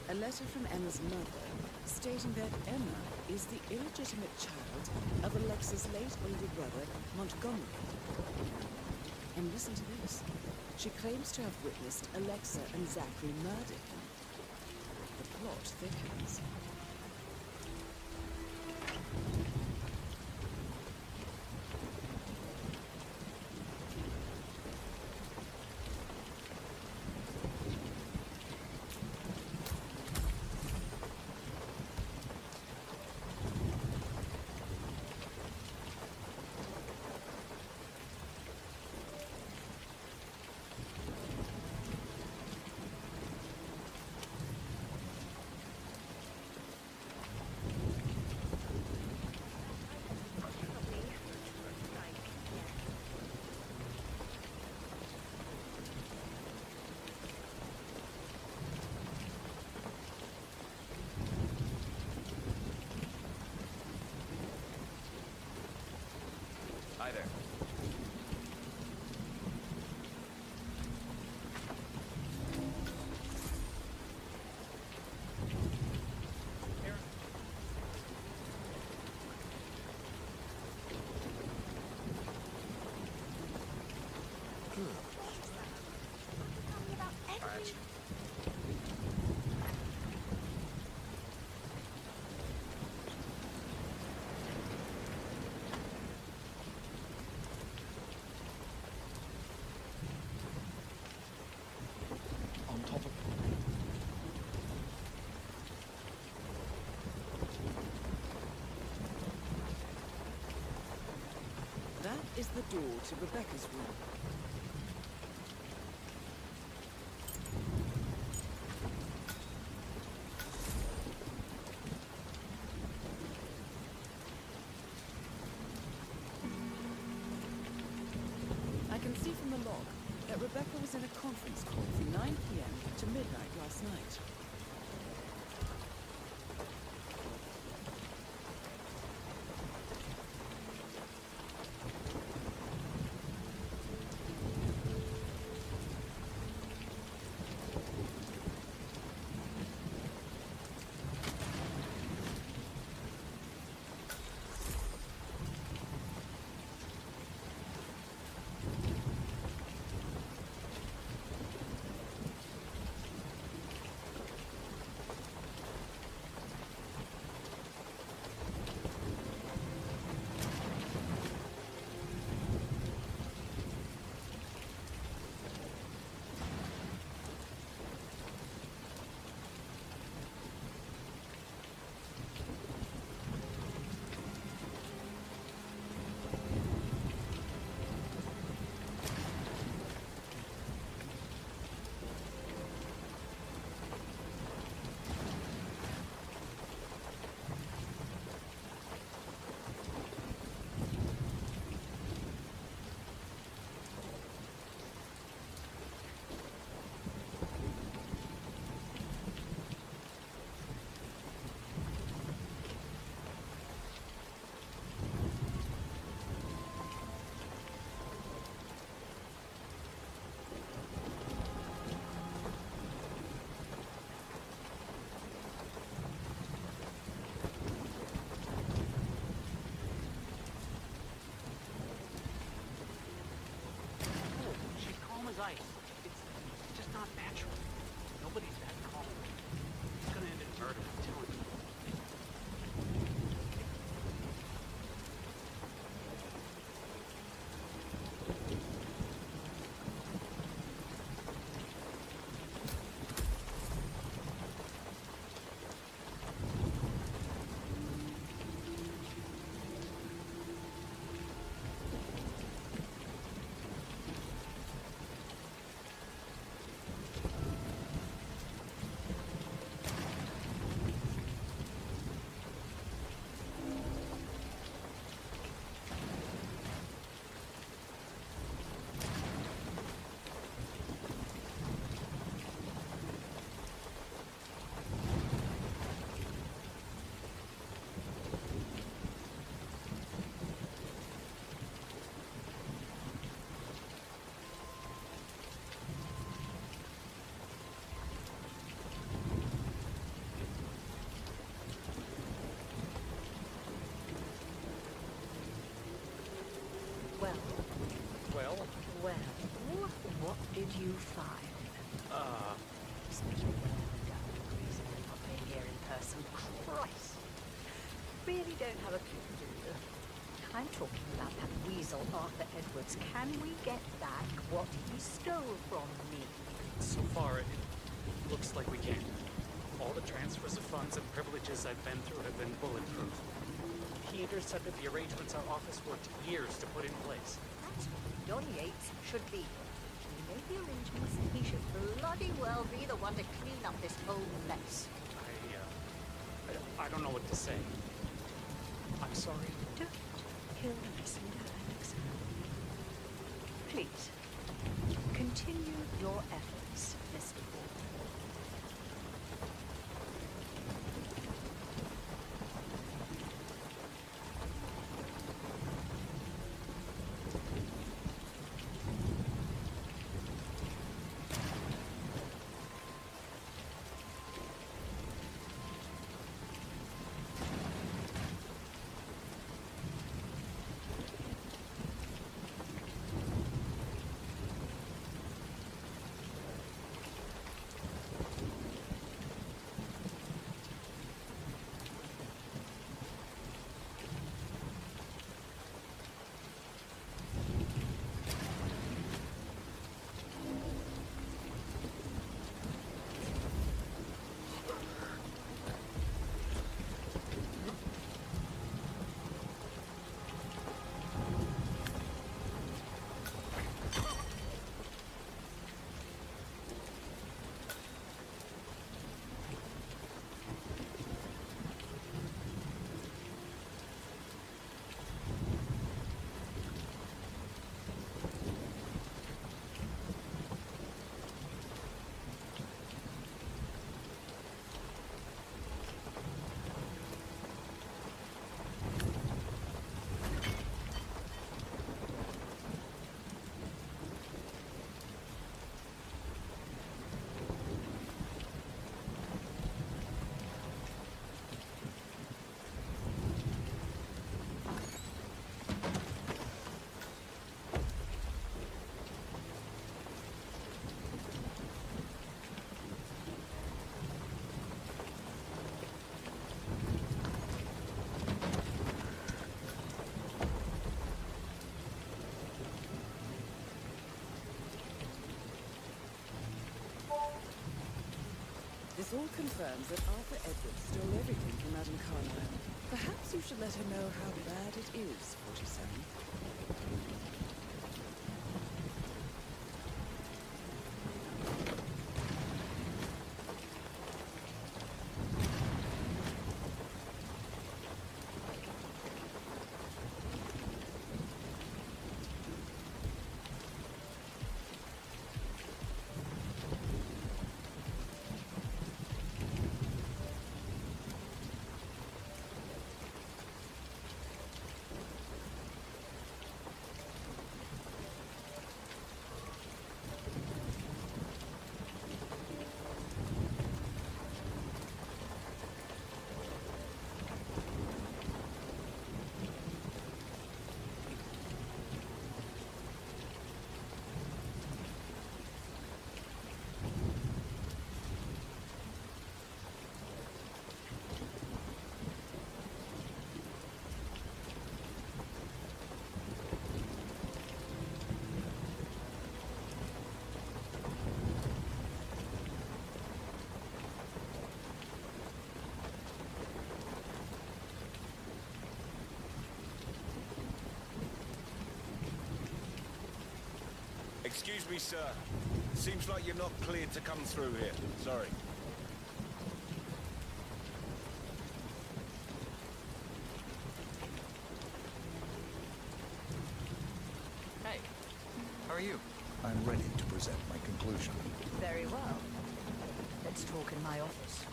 A letter from Emma's mother stating that Emma is the illegitimate child of Alexa's late older brother, Montgomery. And listen to this. She claims to have witnessed Alexa and Zachary murder him. The plot thickens. Hi there. That is the door to Rebecca's room. I can see from the log that Rebecca was in a conference call from 9 p.m. to midnight last night. Ice. It's just not natural. Nobody's that calm. It's gonna end in murder, I'm telling you. Well, what did you find? Especially when the reason we're not being here in person. Christ! Really don't have a clue, do you? I'm talking about that weasel Arthur Edwards. Can we get back what he stole from me? So far, it looks like we can. All the transfers of funds and privileges I've been through have been bulletproof. He intercepted the arrangements our office worked years to put in place. That's what Don Yates should be. He made the arrangements, and he should bloody well be the one to clean up this whole mess. I don't know what to say. I'm sorry. Don't kill the messenger, Alex. Please, continue your efforts, Mr. Ford. all confirms that Arthur Edwards stole everything from Madame Carlyle. Perhaps you should let her know how bad it is, 47. Excuse me, sir. Seems like you're not cleared to come through here. Sorry. Hey, how are you? I'm ready to present my conclusion. Very well. Let's talk in my office.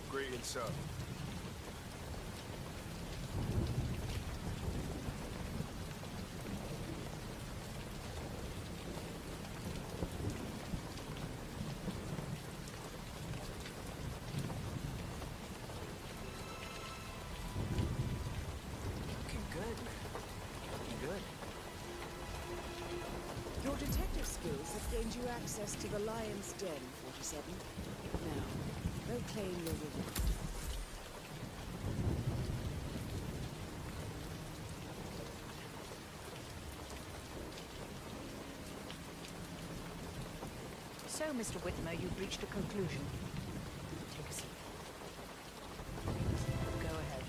Greetings, sir. Looking good. Looking good. Your detective skills have gained you access to the Lion's Den, 47. Now, go claim your reward. So, Mr. Whitmer, you've reached a conclusion. Take a seat. Go ahead.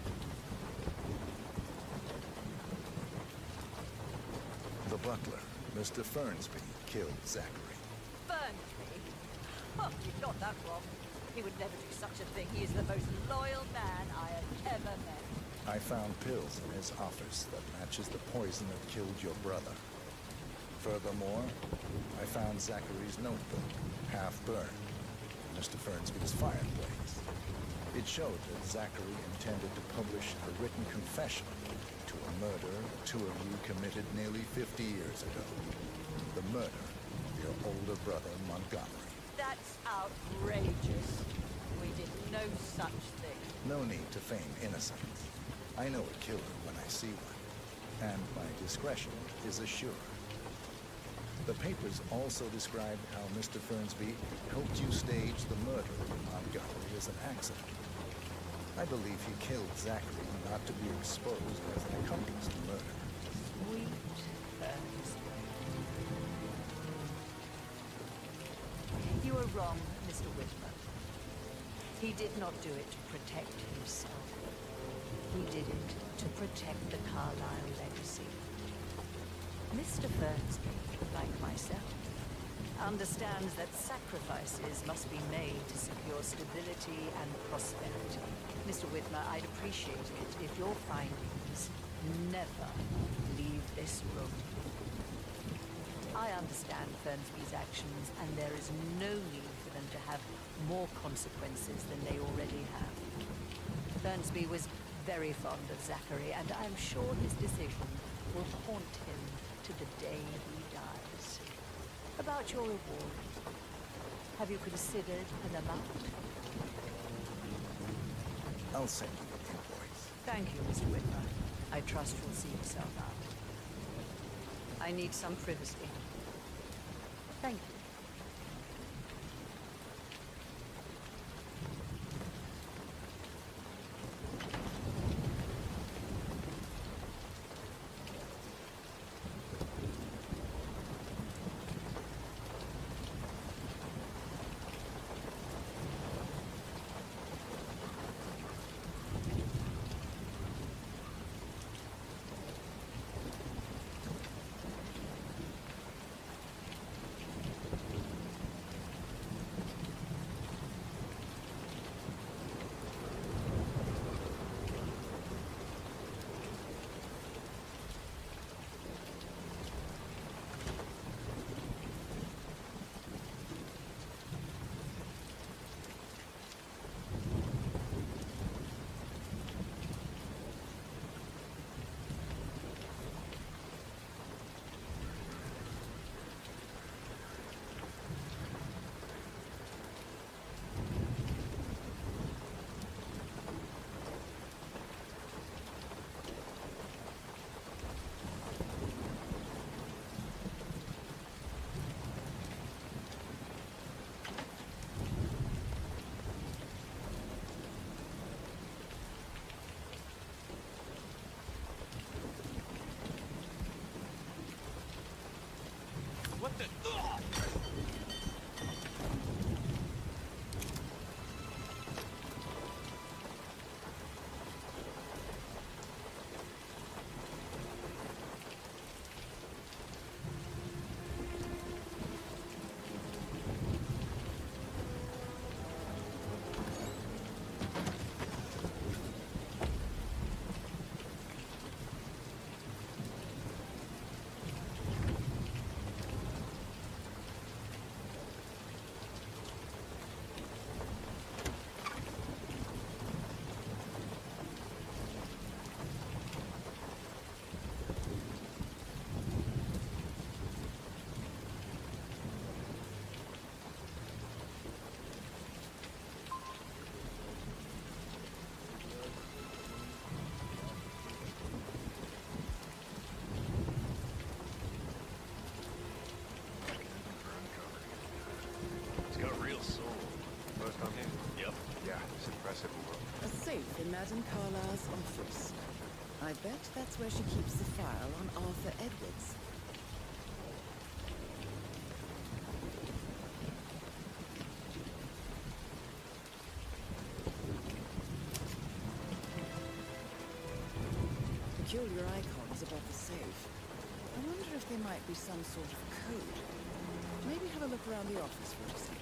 The butler, Mr. Fernsby, killed Zachary. Fernsby? Oh, you've got that wrong. He would never do such a thing. He is the most loyal man I have ever met. I found pills in his office that matches the poison that killed your brother. Furthermore, I found Zachary's notebook, half burned, in Mr. Fernsby's fireplace. It showed that Zachary intended to publish a written confession to a murder the two of you committed nearly 50 years ago. The murder of your older brother, Montgomery. That's outrageous. We did no such thing. No need to feign innocence. I know a killer when I see one, and my discretion is assured. The papers also described how Mr. Fernsby helped you stage the murder of Montgomery as an accident. I believe he killed Zachary not to be exposed as an accomplice to murder. Sweet Fernsby. You are wrong, Mr. Whitmer. He did not do it to protect himself. He did it to protect the Carlyle legacy. Mr. Fernsby, like myself, understands that sacrifices must be made to secure stability and prosperity. Mr. Whitmer, I'd appreciate it if your findings never leave this room. I understand Fernsby's actions, and there is no need for them to have more consequences than they already have. Fernsby was very fond of Zachary, and I'm sure his decision will haunt him to the day he dies. About your reward. Have you considered an amount? I'll send you the invoice. Thank you, Mr. Whitmer. I trust you'll see yourself out. I need some privacy. Thank you. What the? It's got real soul. First time here? Yep. Yeah, it's impressive. A safe in Madame Carlyle's office. I bet that's where she keeps the file on Arthur Edwards. Peculiar icons above the safe. I wonder if there might be some sort of code. Maybe have a look around the office for a second.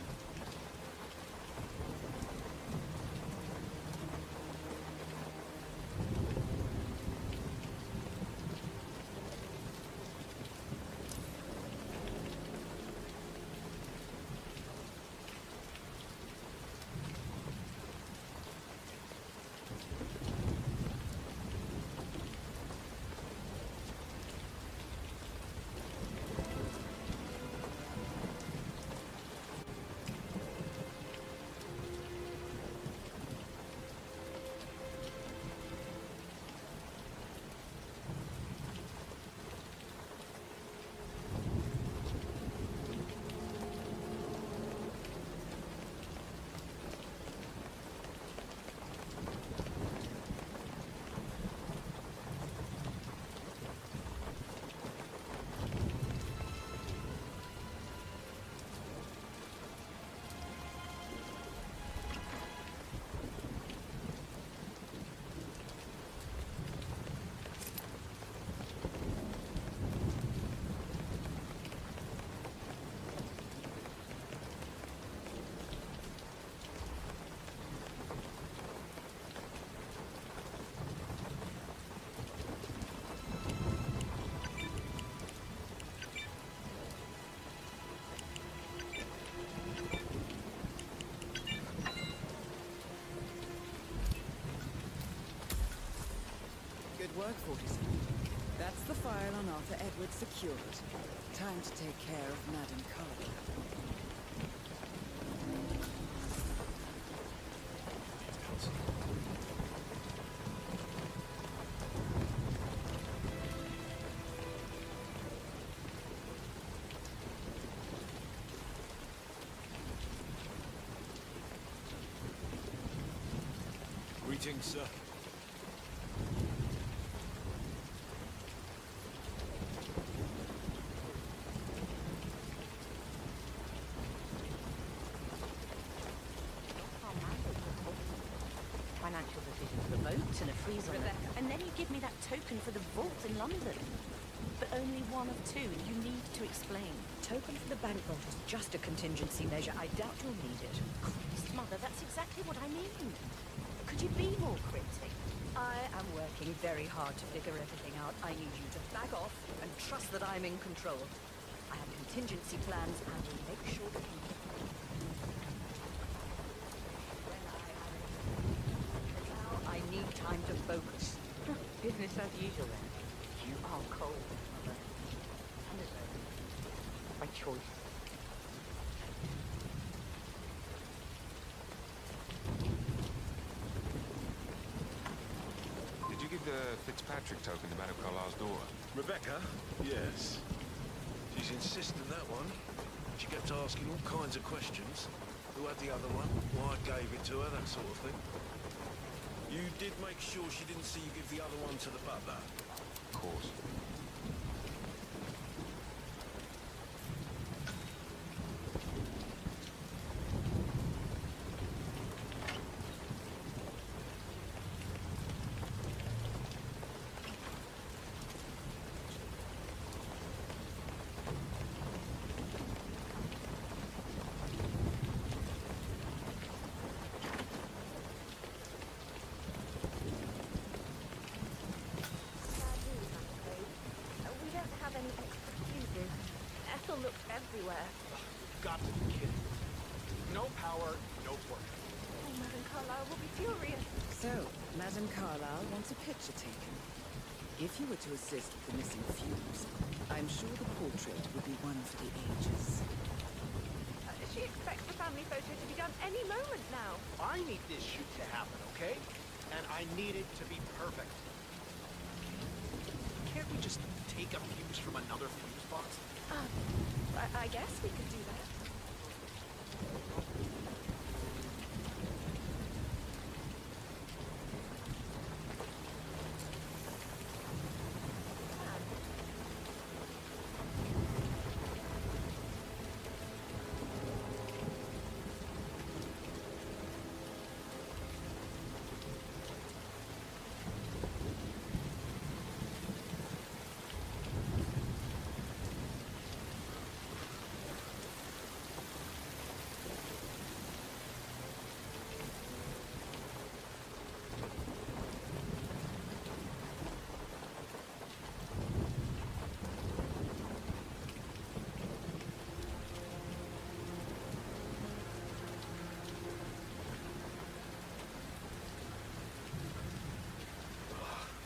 Good work, 47. That's the file on Arthur Edwards secured. Time to take care of Madame Carlisle. Greetings, sir. Financial decision for the boat and a freeze on Rebecca. And then you give me that token for the vault in London. But only one of two. You need to explain. Token for the bank vault is just a contingency measure. I doubt you'll need it. Christ, Mother, that's exactly what I mean. Could you be more cryptic? I am working very hard to figure everything out. I need you to back off and trust that I'm in control. I have contingency plans and will make sure that you... I need time to focus. Business as usual then. You are cold, Mother. Undeserved. By choice. Did you give the Fitzpatrick token to Madame Carlyle's daughter? Rebecca? Yes. She's insisting that one. She kept asking all kinds of questions. Who had the other one? Why I gave it to her, that sort of thing. You did make sure she didn't see you give the other one to the butler? Of course. We don't have any extra fuses. Ethel looked everywhere. Got to be kidding. No power, no work. Oh, Madame Carlyle will be furious. So, Madame Carlyle wants a picture taken. If you were to assist with the missing fuse, I'm sure the portrait would be one for the ages. She expects the family photo to be done any moment now. I need this shoot to happen, okay? And I need it to be perfect. Can't we just take a fuse from another fuse box? I guess we could do that.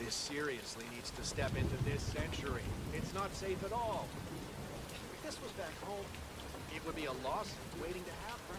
This seriously needs to step into this century. It's not safe at all. If this was back home, it would be a lawsuit waiting to happen.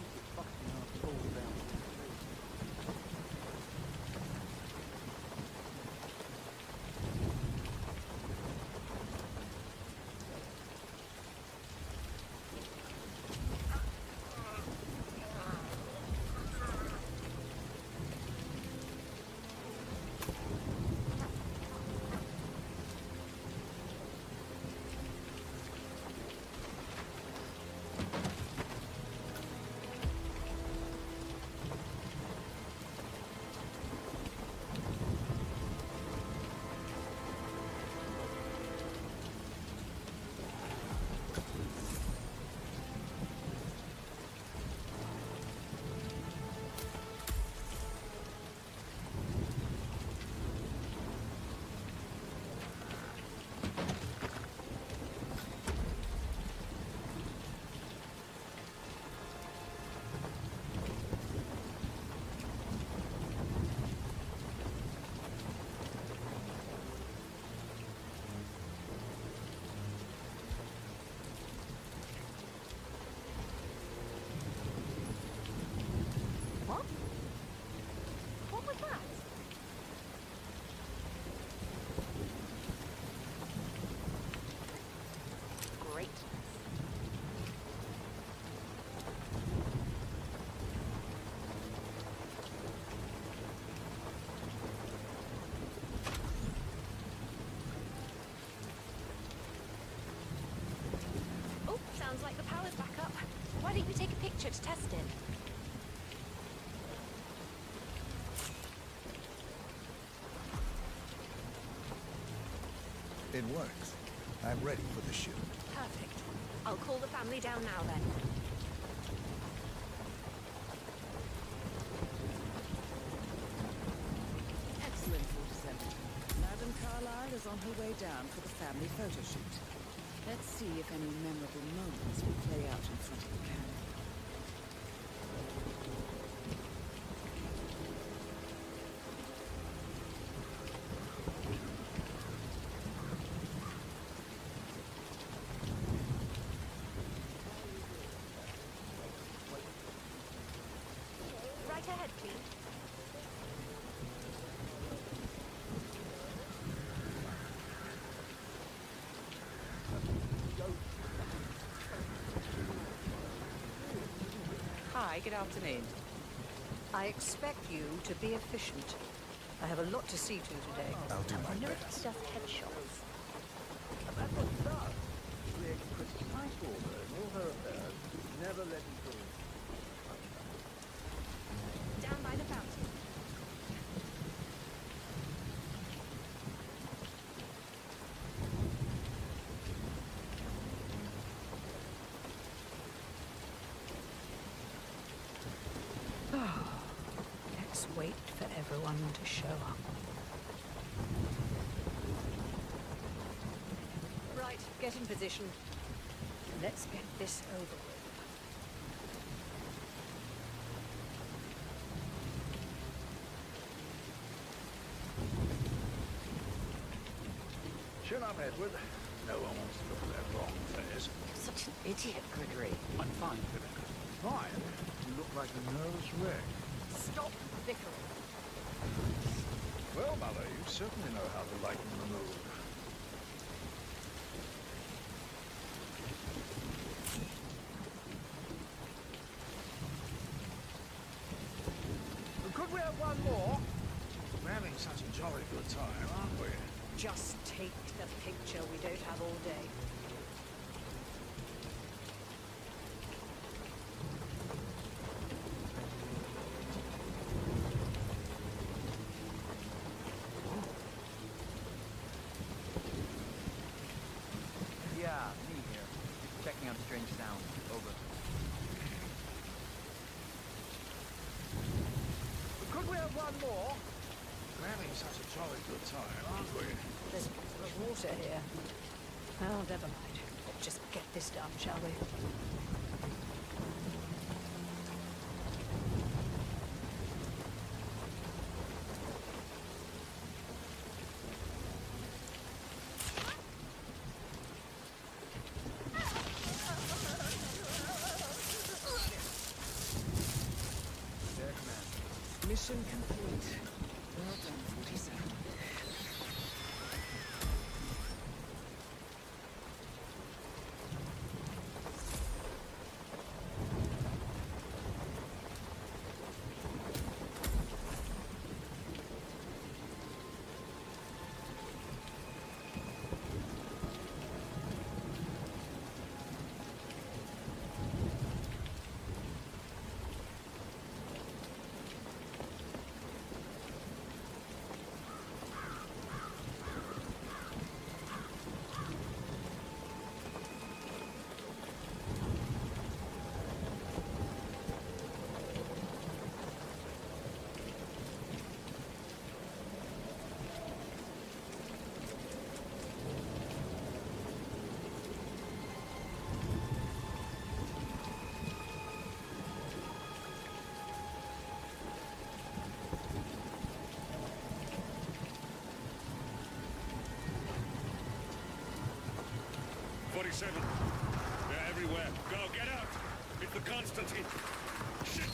think we take a picture to test it? It works. I'm ready for the shoot. Perfect. I'll call the family down now then. Excellent, 47. Madame Carlyle is on her way down for the family photo shoot. Let's see if any memorable moments will play out in front of the camera. Right ahead, please. Hi, good afternoon. I expect you to be efficient. I have a lot to see to today. I'll do my I know best. he does headshots. That's what he does. Creates precise order in all her affairs. Never let him go. Down by the fountain. Let's wait for everyone to show up. Right, get in position. Let's get this over with. Chin up, Edward. No one wants to look at that wrong face. Such an idiot, Gregory. I'm fine, Rebecca. Fine. You look like a nervous wreck. Stop bickering. Well, Mother, you certainly know how to lighten the mood. Could we have one more? We're having such a jolly good time, aren't we? Just take the picture. We don't have all day. Yeah, me here. Checking out strange sounds. Over. Could we have one more? We're having such a jolly good time, aren't we? There's water here. Oh, never mind. Let's just get this done, shall we? Mission complete. Well done, 47. They're everywhere. Go, get out! It's the Constantine! Shit!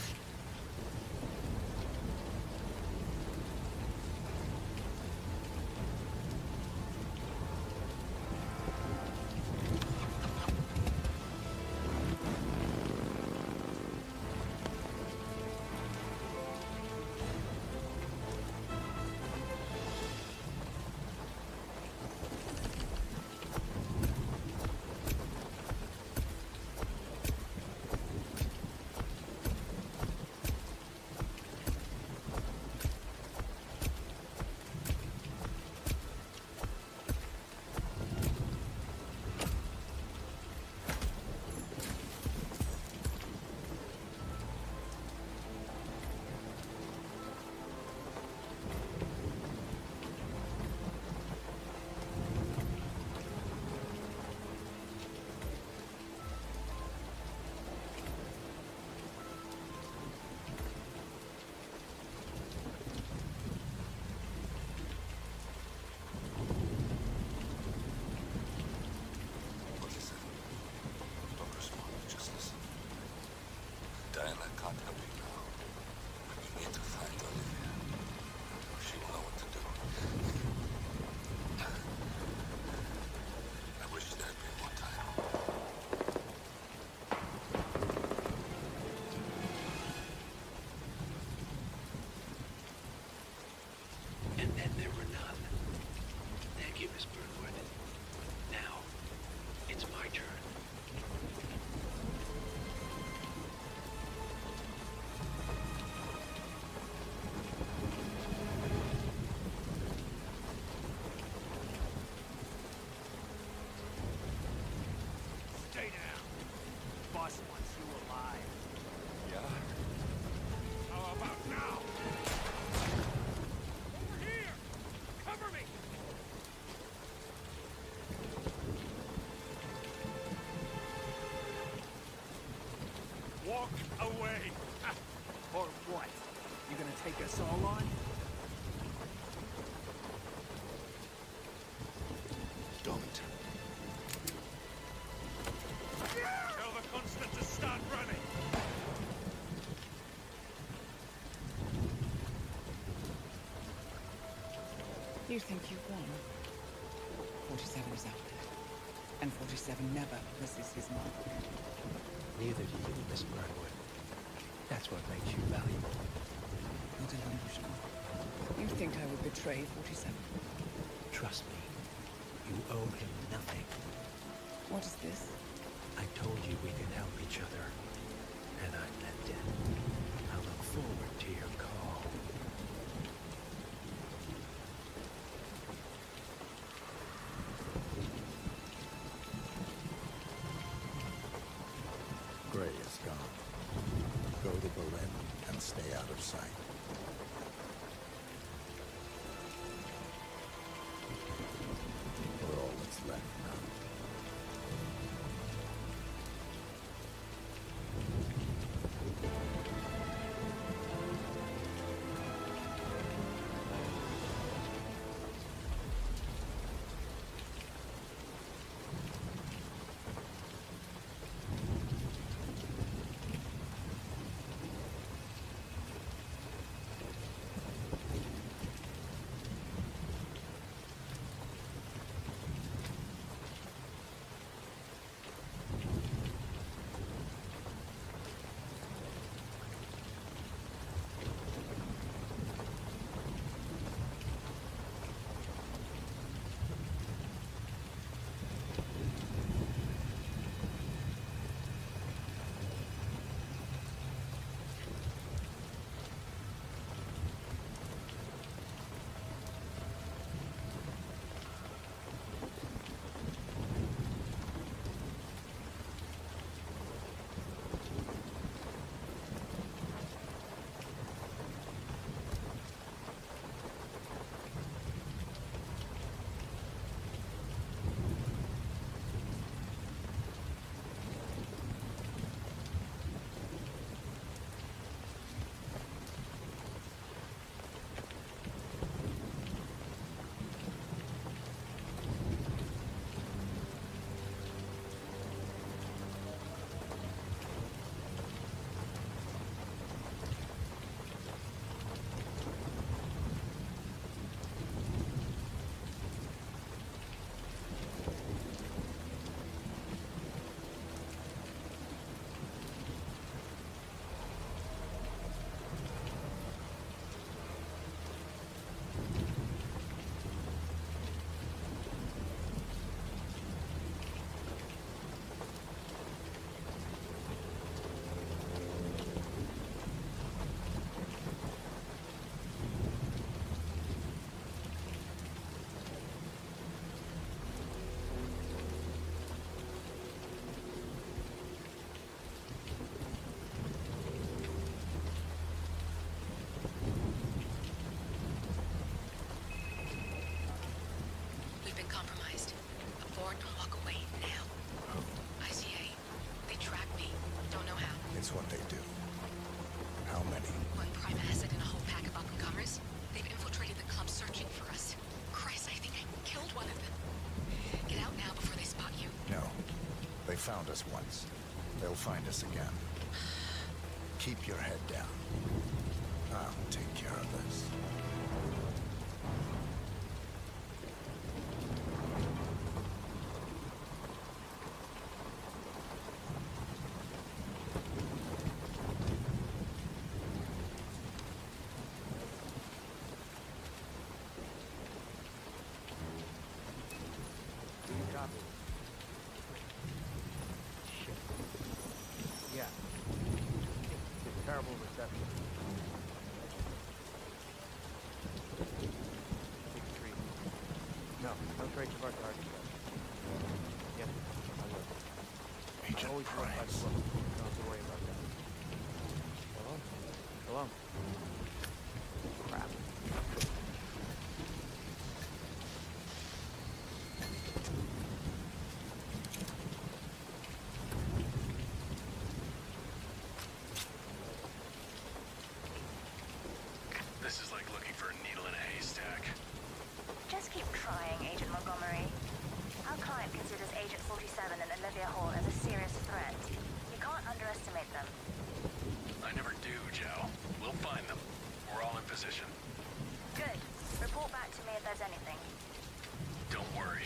boss wants you alive. Yeah? How about now? Over here! Cover me! Walk away! Or what? You gonna take us all on? Don't. Tell the Constant to start running! You think you've won? 47 is out there. And 47 never misses his mark. Neither do you, Miss Broadwood. That's what makes you valuable. Not delusional. You think I would betray 47? Trust me, you owe him nothing. What is this? I told you we could help each other, and I meant it. I look forward to your call. Gray is gone. Go to Berlin and stay out of sight. We're all that's left now. It's what they do. How many? One prime asset and a whole pack of up-and-comers. They've infiltrated the club searching for us. Christ, I think I killed one of them. Get out now before they spot you. No. They found us once. They'll find us again. Keep your head down. I'll take care of this. Copy. Shit. Yeah. It's terrible reception. Big tree. No trace of our target yet. Yep, I will. Agent Always look like Price. one. Don't have to worry about that. Hello? Hello? Crap. This is like looking for a needle in a haystack. Just keep trying, Agent Montgomery. Our client considers Agent 47 and Olivia Hall as a serious threat. You can't underestimate them. I never do, Joe. We'll find them. We're all in position. Good. Report back to me if there's anything. Don't worry.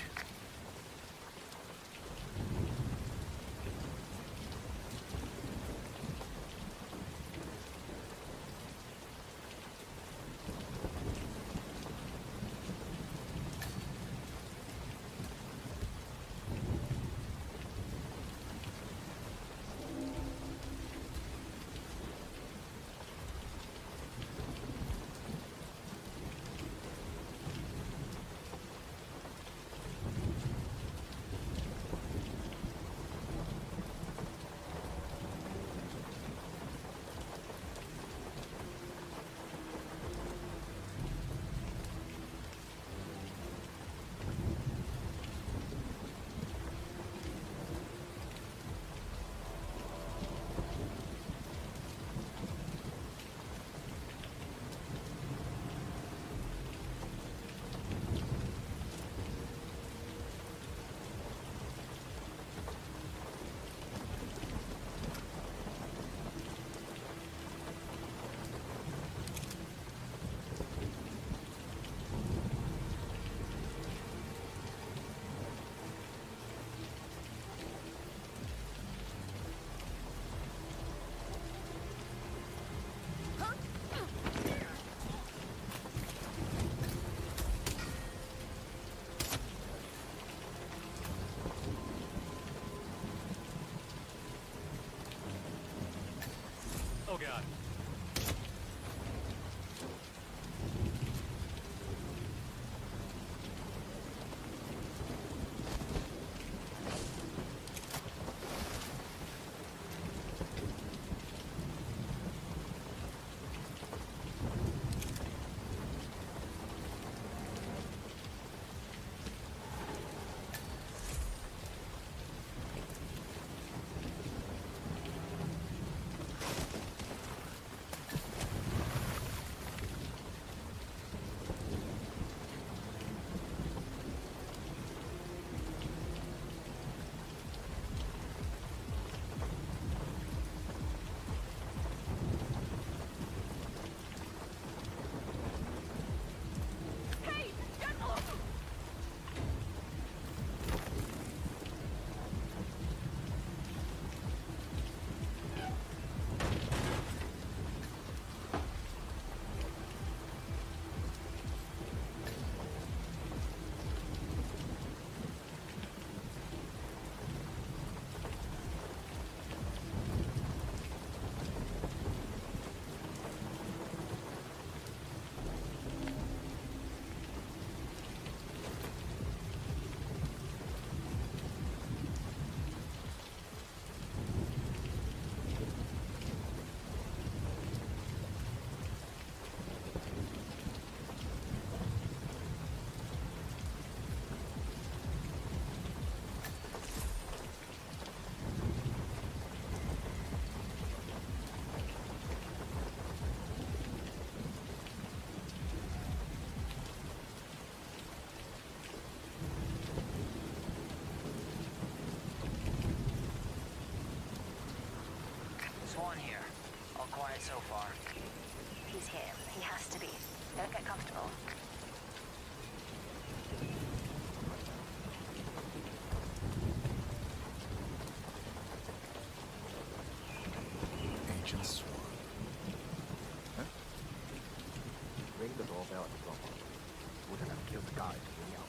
Oh, God. Swan here. All quiet so far. He's here. He has to be. Don't get comfortable. Agent Swan. Huh? Ring the doorbell at the drop off. Wouldn't have killed the guy to bring out.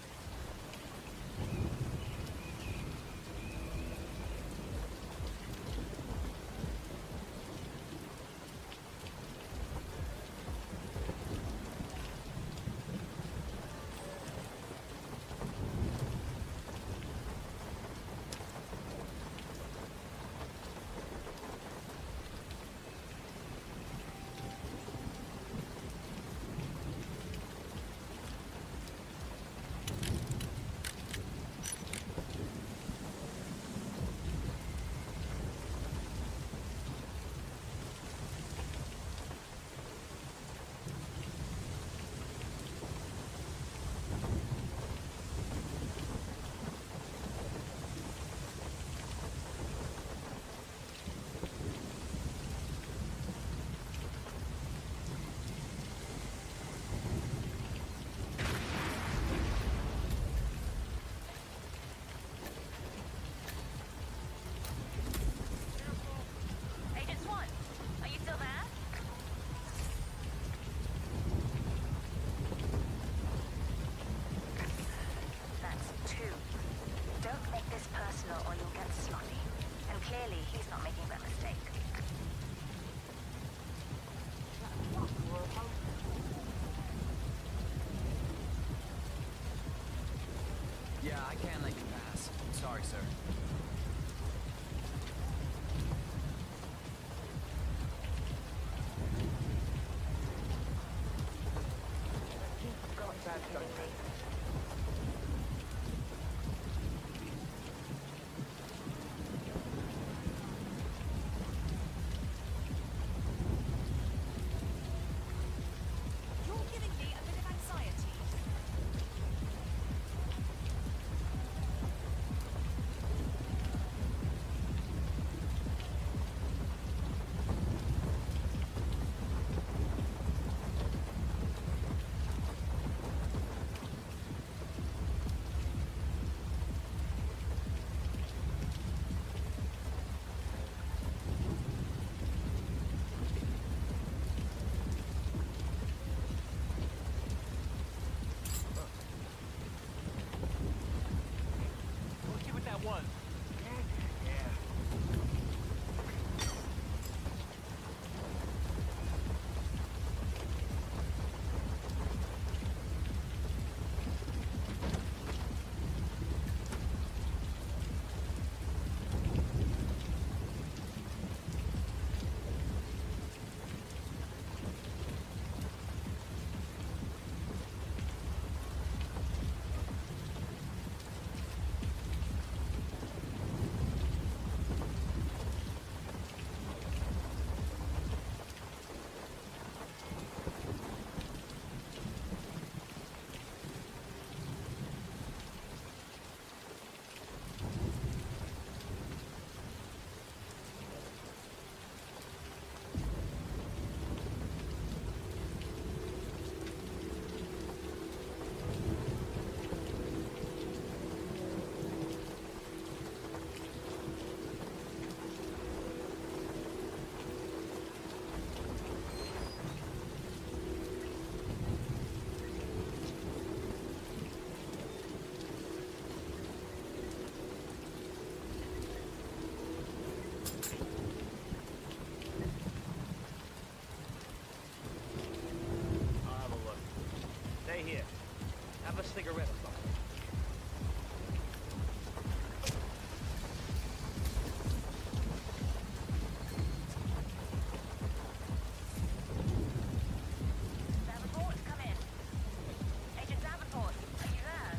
Clearly, he's not making that mistake. Yeah, I can't let you pass. Sorry, sir. You're giving me a bit of anxiety. We'll give it that one. I'll have a look. Stay here. Have a cigarette or something. Davenport, come in. Agent Davenport, are you there?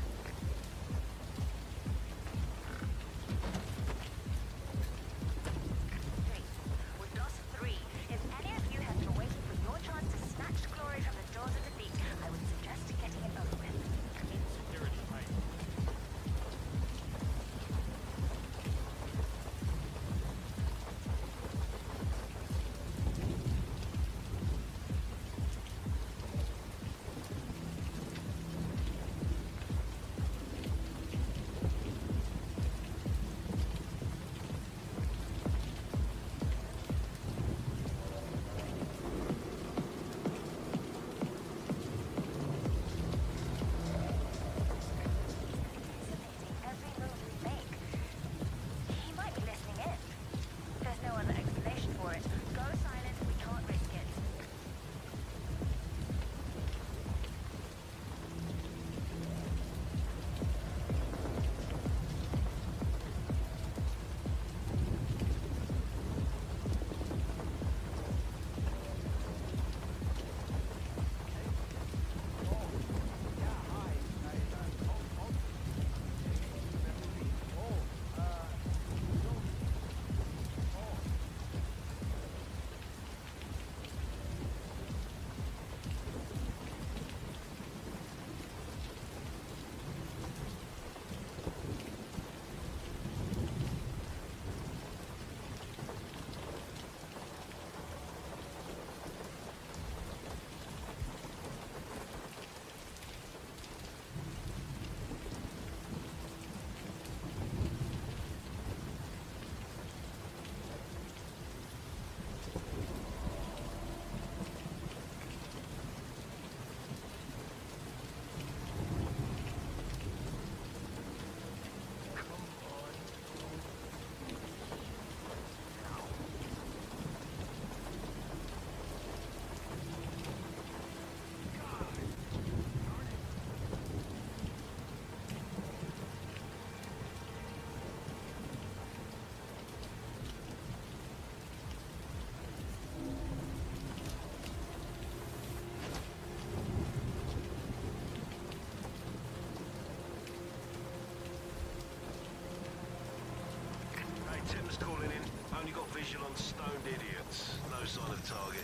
Tim's calling in. Only got visual on stoned idiots. No sign of target.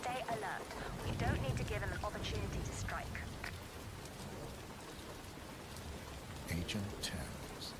Stay alert. We don't need to give him an opportunity to strike. Agent Thames.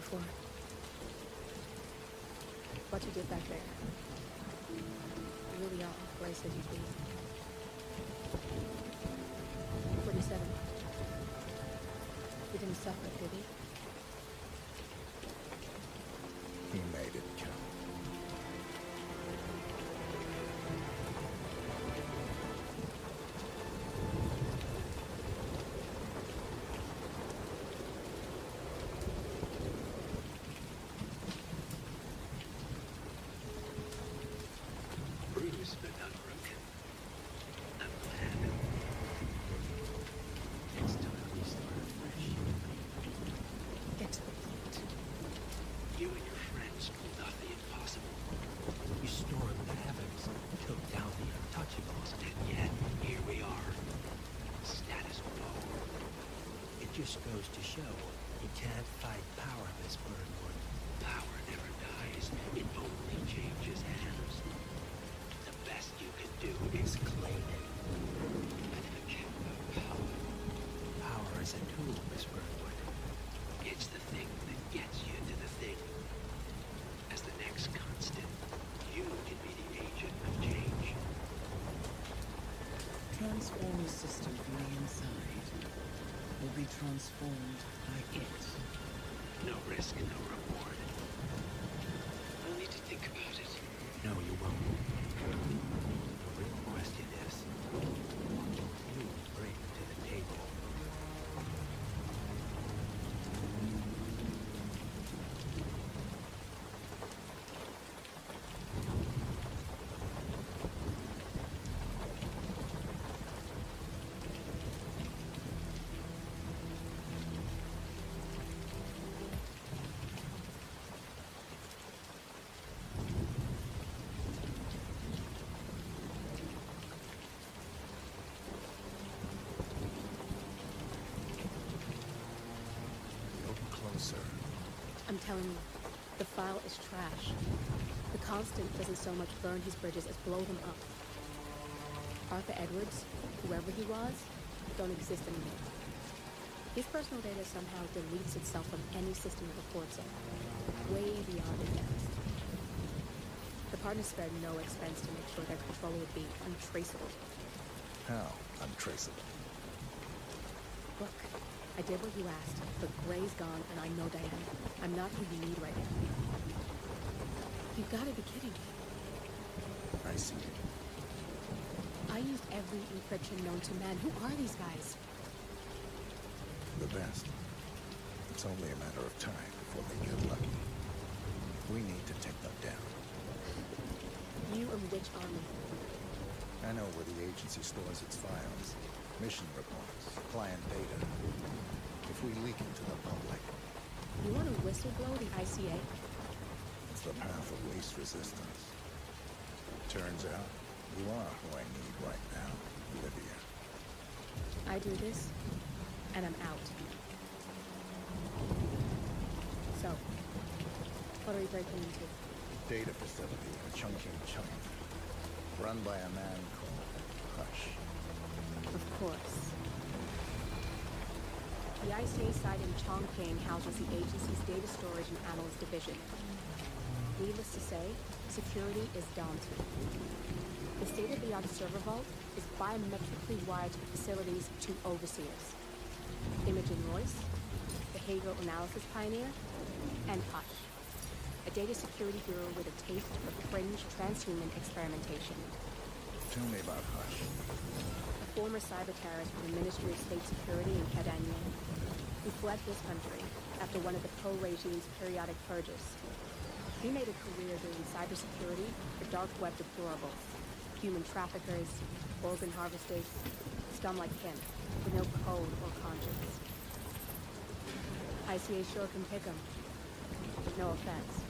before. What you did back there. You really are where I said you'd be. 47. He didn't suffer, did he? He made it count. Bruised but not broken. I'm glad. Next time we start afresh. Get to the point. You and your friends pulled off the impossible. You stormed the heavens, took down the untouchables, and yet here we are. Status quo. It just goes to show you can't fight power, Miss Burnwood. Power never dies. It only changes hands. The best you can do is claim it. And forget about power. Power is a tool, Miss Burnwood. It's the thing that gets you to the thing. As the next constant, you can be the agent of change. Transform the system from the inside, or be transformed by it. No risk, no reward. I'll need to think about it. No, you won't. The real question is, what will you bring to the table? Closer. I'm telling you, the file is trash. The Constant doesn't so much burn his bridges as blow them up. Arthur Edwards, whoever he was, don't exist anymore. His personal data somehow deletes itself from any system it reports in, way beyond advanced. The partners spared no expense to make sure their control would be untraceable. How untraceable? Look, I did what you asked, but Gray's gone and I know Diana. I'm not who you need right now. You've got to be kidding me. I see. I used every encryption known to man. Who are these guys? The best. It's only a matter of time before they get lucky. We need to take them down. You and which army? I know where the agency stores its files. Mission reports, client data. If we leak into the public... You want to whistleblow the ICA? It's the path of least resistance. Turns out, you are who I need right now, Olivia. I do this, and I'm out. So, what are we breaking into? Data facility in Chongqing, China. Run by a man called Hush. Of course. The ICA site in Chongqing houses the agency's data storage and analyst division. Needless to say, security is daunting. The state-of-the-art server vault is biometrically wired to the facility's two overseers, Imogen Royce, behavioral analysis pioneer, and Hush, a data security hero with a taste for fringe transhuman experimentation. Tell me about Hush. A former cyber terrorist with the Ministry of State Security in Kadanya, who fled this country after one of the pro-regime's periodic purges. He made a career doing cybersecurity for dark web deplorables, human traffickers, organ harvesters, scum like him, with no code or conscience. ICA sure can pick him. No offense.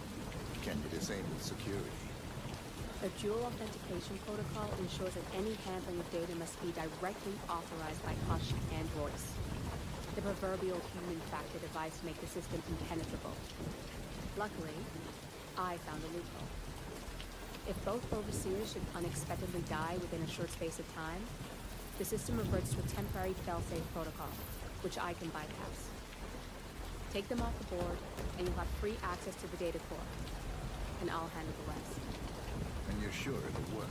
Can you disable security? A dual authentication protocol ensures that any handling of data must be directly authorized by Hush and Royce. The proverbial human factor device to make the system impenetrable. Luckily, I found a loophole. If both overseers should unexpectedly die within a short space of time, the system reverts to a temporary fail-safe protocol, which I can bypass. Take them off the board, and you'll have free access to the data core. And I'll handle the rest. And you're sure it'll work?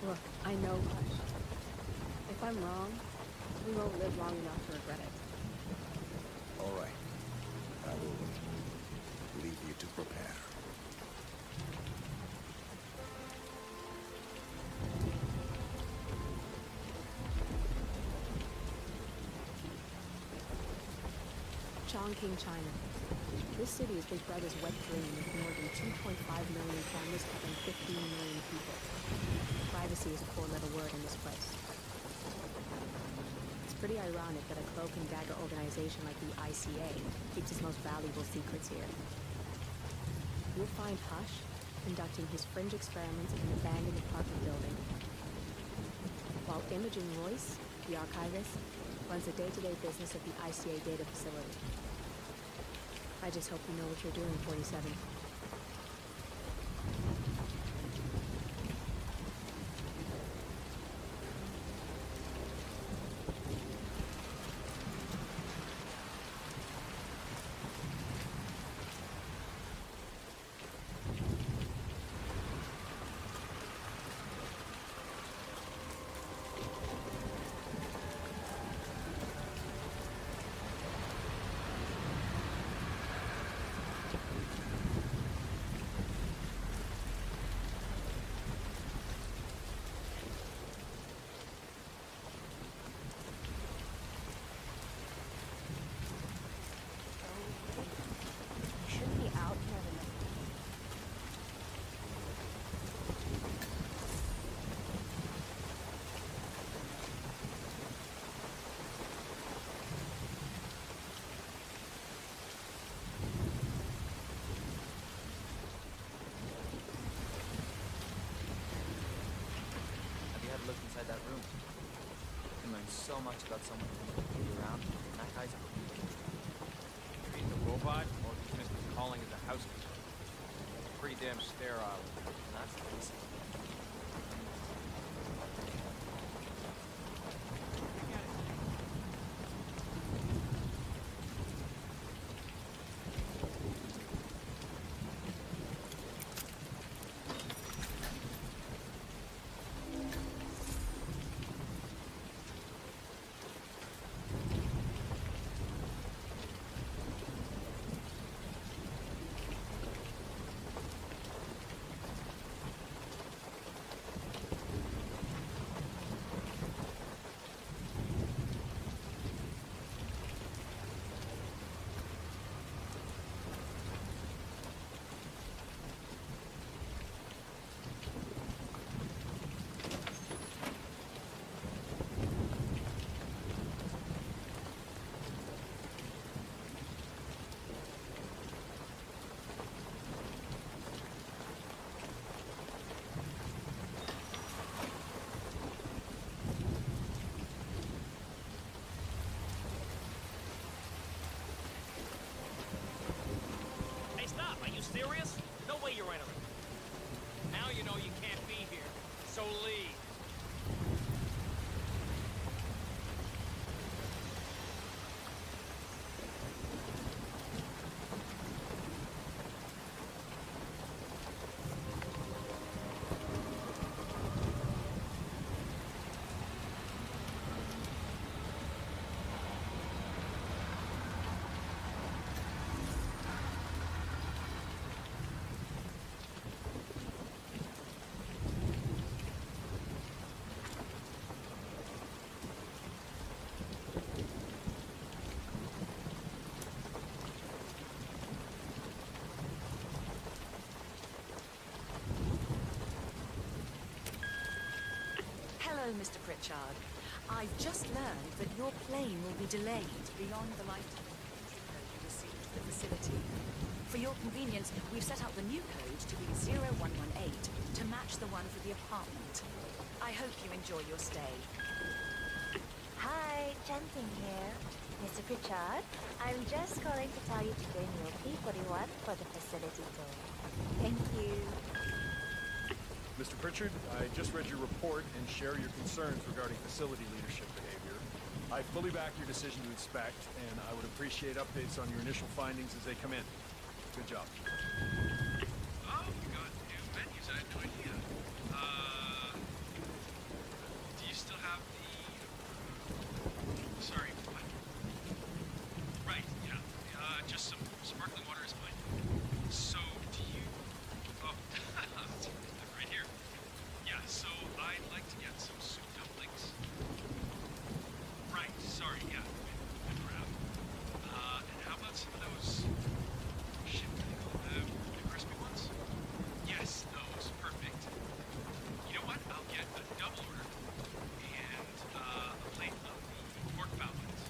Look, I know Hush. If I'm wrong, we won't live long enough to regret it. All right. I will leave you to prepare. Chongqing, China. This city is Big Brother's wet dream with more than 2.5 million cameras covering 15 million people. Privacy is a four-letter word in this place. It's pretty ironic that a cloak and dagger organization like the ICA keeps its most valuable secrets here. You'll find Hush conducting his fringe experiments in an abandoned apartment building, while Imogen Royce, the archivist, runs the day-to-day business of the ICA data facility. I just hope you know what you're doing, 47. Look inside that room. You can learn so much about someone who can be around. And that guy's either he's a robot or he's just calling as a housekeeper. Pretty damn sterile. And that's the reason. Serious? No way you're entering. Now you know you can't be here. So leave. Hello, Mr. Pritchard. I've just learned that your plane will be delayed beyond the lifetime code you received at the facility. For your convenience, we've set up the new code to be 0118 to match the one for the apartment. I hope you enjoy your stay. Hi, Chanting here. Mr. Pritchard, I'm just calling to tell you to bring your P41 for the facility tour. Thank you. Mr. Pritchard, I just read your report and share your concerns regarding facility leadership behavior. I fully back your decision to inspect, and I would appreciate updates on your initial findings as they come in. Good job. Oh, you got new menus. I had no idea. Do you still have the... Sorry, what? Right, yeah. Just some sparkling water is fine. So, do you... Oh, right here. Yeah, so I'd like to get some soup dumplings. Right, sorry, yeah. Good grab. And how about some of those... Shit, what do they call them? The crispy ones? Yes, those. Perfect. You know what? I'll get a double order and a plate of the pork falcons.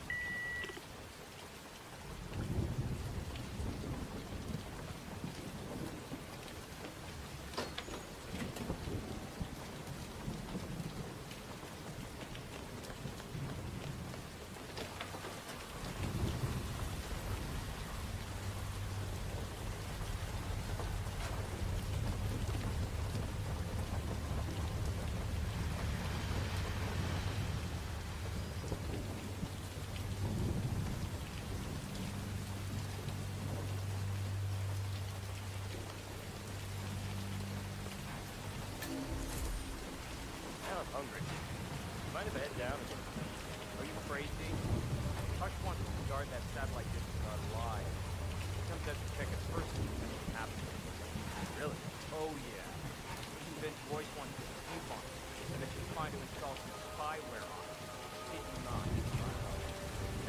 Now I'm hungry. You mind if I head down and get some? Are you crazy? Hush wants to guard that satellite dish with our lives. He comes out to check us first and then what happens. Really? Oh yeah. He's convinced Royce wants to snoop on it, and that she's trying to install some spyware on it. He's not.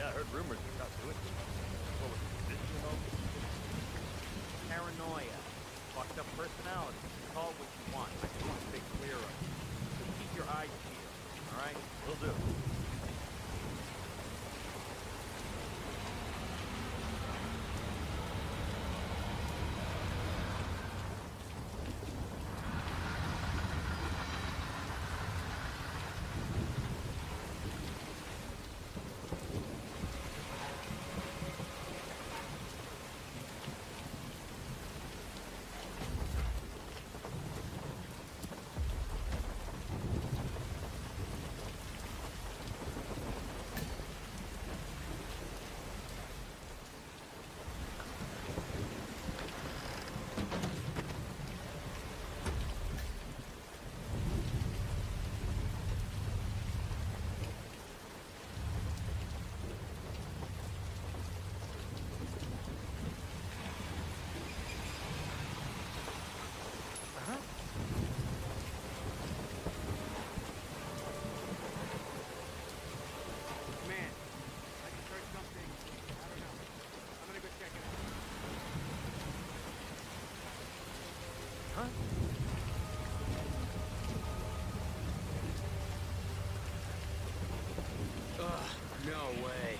Yeah, I heard rumors he's not doing it. What was it, this, you know? Paranoia. Fucked up personality. Call it what you want. I just want to stay clear of it. So keep your eyes peeled, alright? Will do. Man, I just heard something. I don't know. I'm gonna go check it out. Huh? Ugh, no way.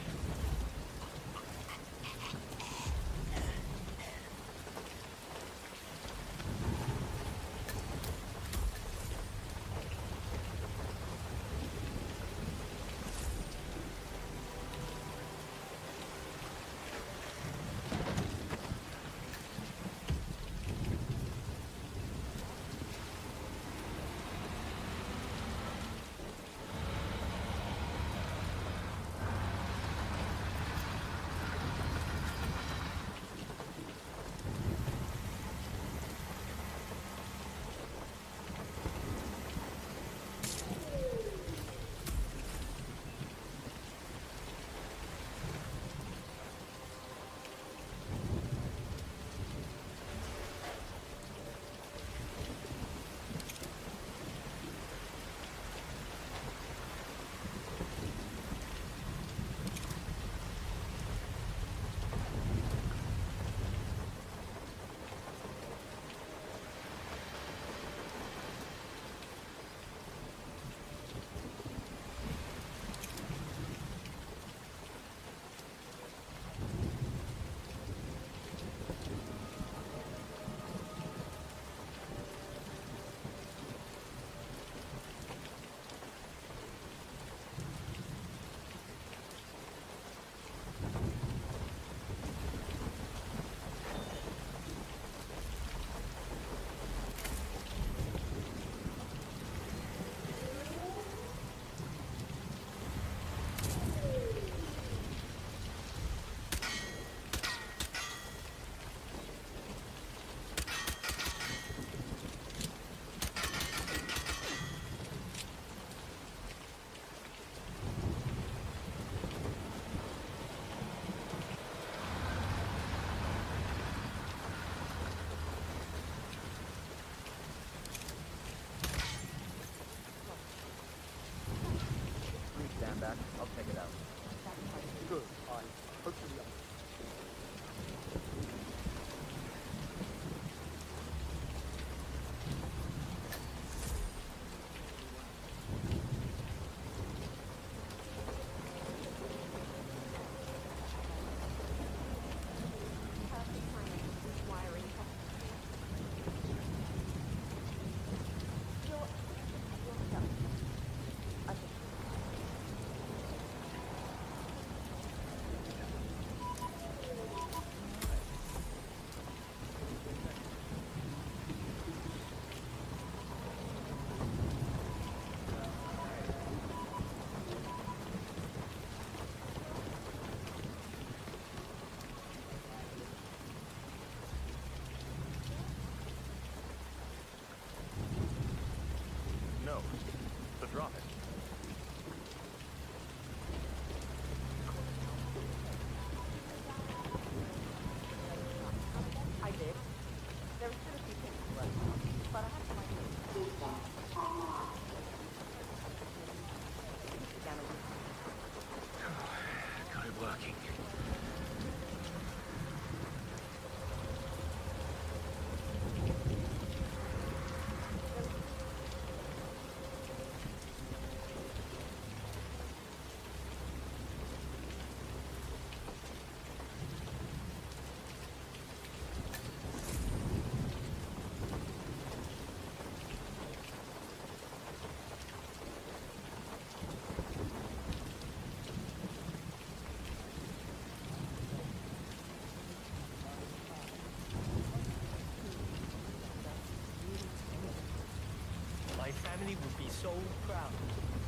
family would be so proud.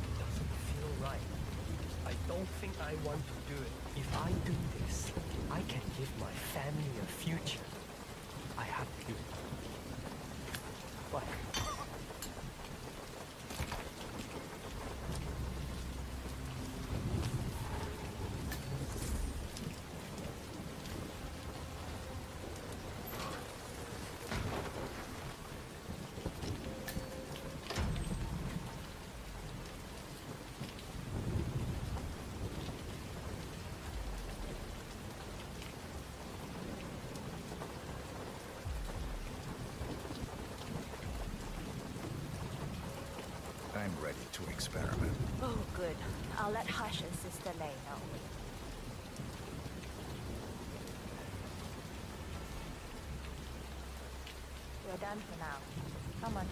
It doesn't feel right. I don't think I want to do it. If I do this, I can give my family a future. I have to do it. But I'm ready to experiment. Oh, good. I'll let Hush and Sister Lay know. We're done for now. Come on.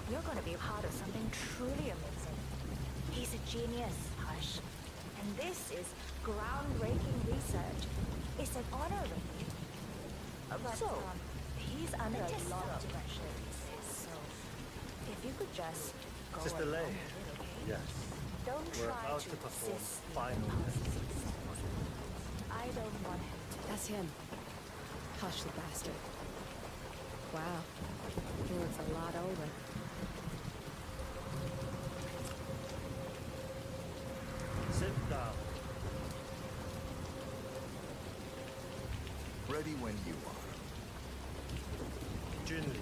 You're going to be a part of something truly amazing. He's a genius, Hush. And this is groundbreaking research. It's an honor, really. But, he's under a lot of pressure these days, so if you could just go Sister along Lay, with it, okay? yes. Don't We're try about to to perform resist the final impulses. I don't want him to. That's him. Hush the bastard. Wow. He looks a lot older. Sit down. Ready when you are. Junli,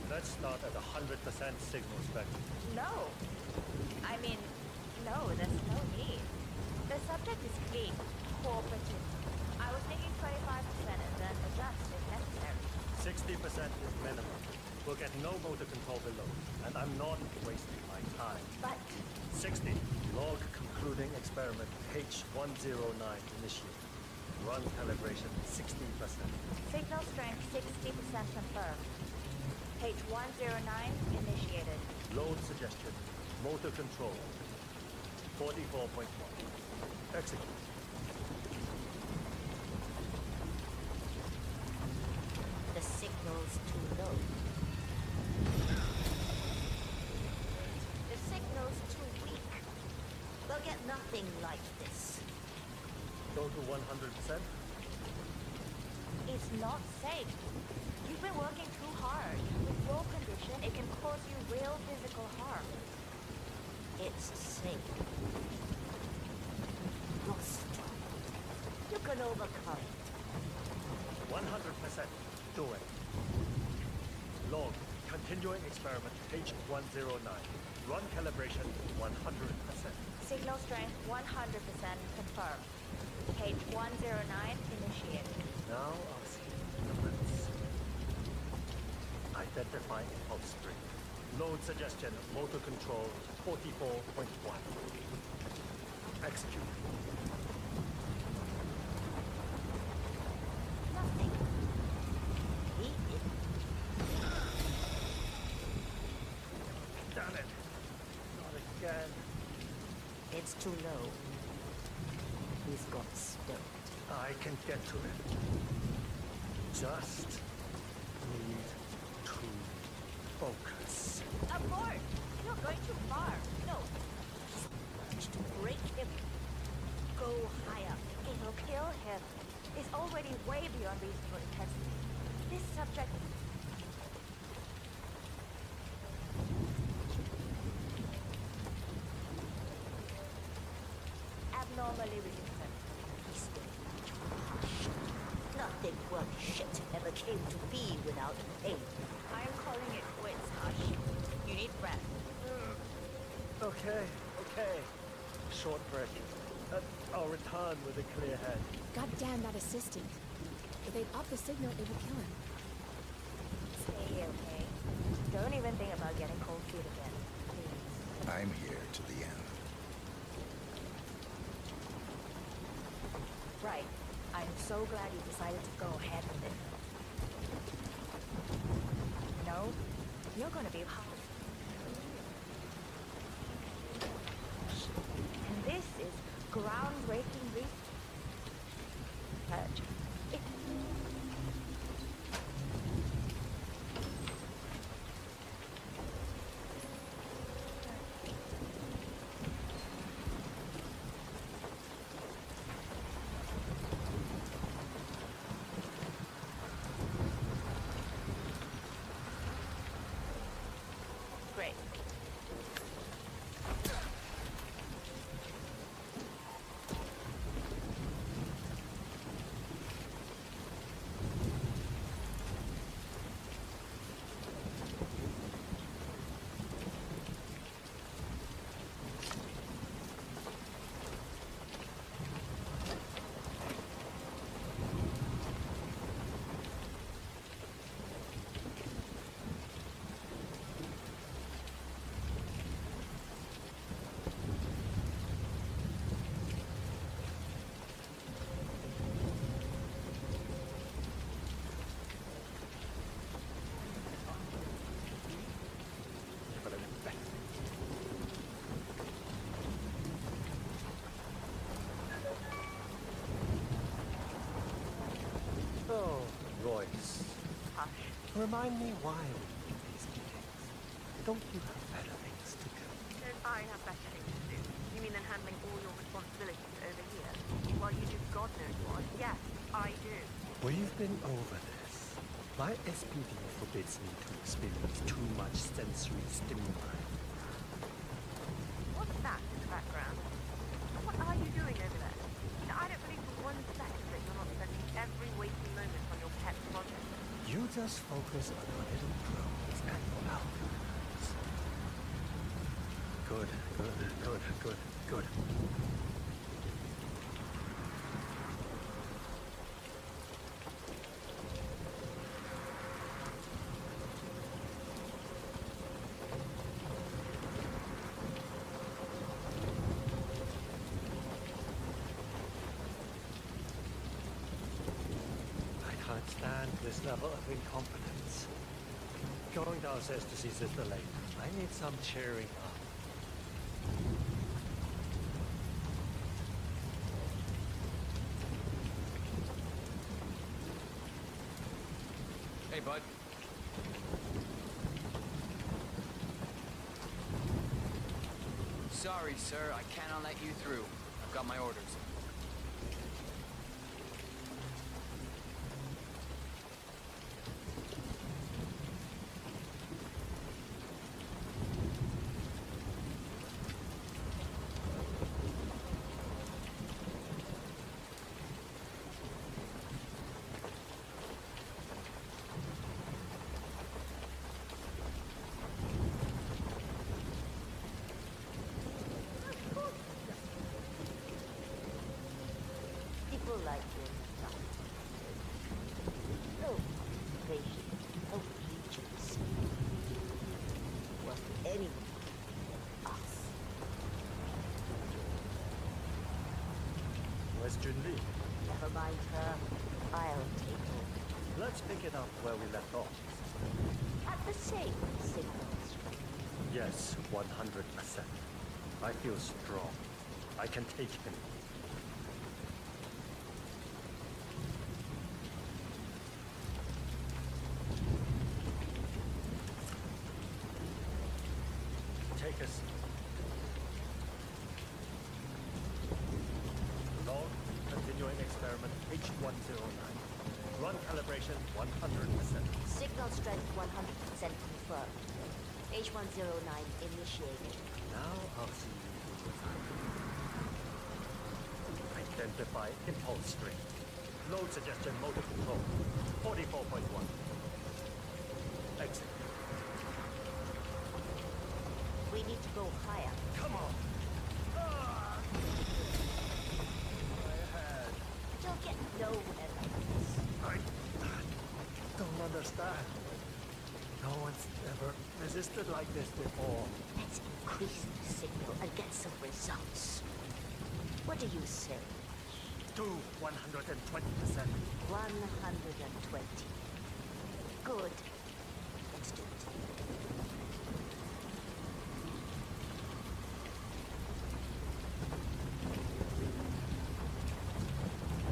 let's start at 100% signal spectrum. No. I mean, no, there's no need. The subject is clean, cooperative. I was thinking 25% and then adjust if necessary. 60% is minimum. We'll get no motor control below, and I'm not wasting my time. But 60. Log concluding experiment H109 initiated. Run calibration 60%. Signal strength 60% confirmed. H109 initiated. Load suggestion. Motor control 44.1. Execute. The signal's too low. The signal's too weak. We'll get nothing like this. Go to 100%. It's not safe. You've been working too hard. With your condition, it can cause you real physical harm. It's safe. You're strong. You can overcome it. 100%. Do it. Log. Continuing experiment H109. Run calibration 100%. Signal strength 100% confirmed. H109 initiated. Now I'll see the limits. Identify impulse spring. Load suggestion, motor control 44.1. Execute. Nothing. Eat it. Damn it. Not again. It's too low. He's got stoked. I can get to it. Just need to focus. Abort! You're going too far. No. Just break him. Go higher. It'll kill him. It's already way beyond reasonable intensity. This subject... abnormally resistant. He's nothing worth shit ever came to be without pain. I'm calling it quits, Hush. You need breath. Okay. Short break. I'll return with a clear head. God damn that assistant. If they up the signal, it will kill him. Stay here, okay? Don't even think about getting cold feet again, please. I'm here to the end. Right. I'm so glad you decided to go ahead with it. No, you're gonna be part of it. And this is groundbreaking research. Great. Oh, Royce. Hush. Remind me why we meet these meetings. Don't you have better things to do? Don't I have better things to do? You mean than handling all your responsibilities over here? While you do God knows what? Yes, I do. We've been over this. My SPD forbids me to experience too much sensory stimuli. What's that in the background? What are you doing over there? I don't believe for 1 second that you're not spending every waking moment on your pet project. You just focus on your little drones and your algorithms. Good, good, good, good, good. I can't stand this level of incompetence. Going downstairs to see Sister Lane. I need some cheering up. Hey, bud. Sorry, sir. I cannot let you through. I've got my orders. People like you. No patience, no allegiance. Was anyone us? Where's Junli? Never mind her. I'll take her. Let's pick it up where we left off. At the same signals. Yes, 100%. I feel strong. I can take him. Take us. Log, continuing experiment H109. Run calibration 100%. Signal strength 100% confirmed. H109 initiated. Now I'll see you. Identify impulse string. Load suggestion motor control. 44.1. Exit. We need to go higher. Come on. resisted like this before. Let's increase the signal and get some results. What do you say? Do 120%. 120. Good. Let's do it.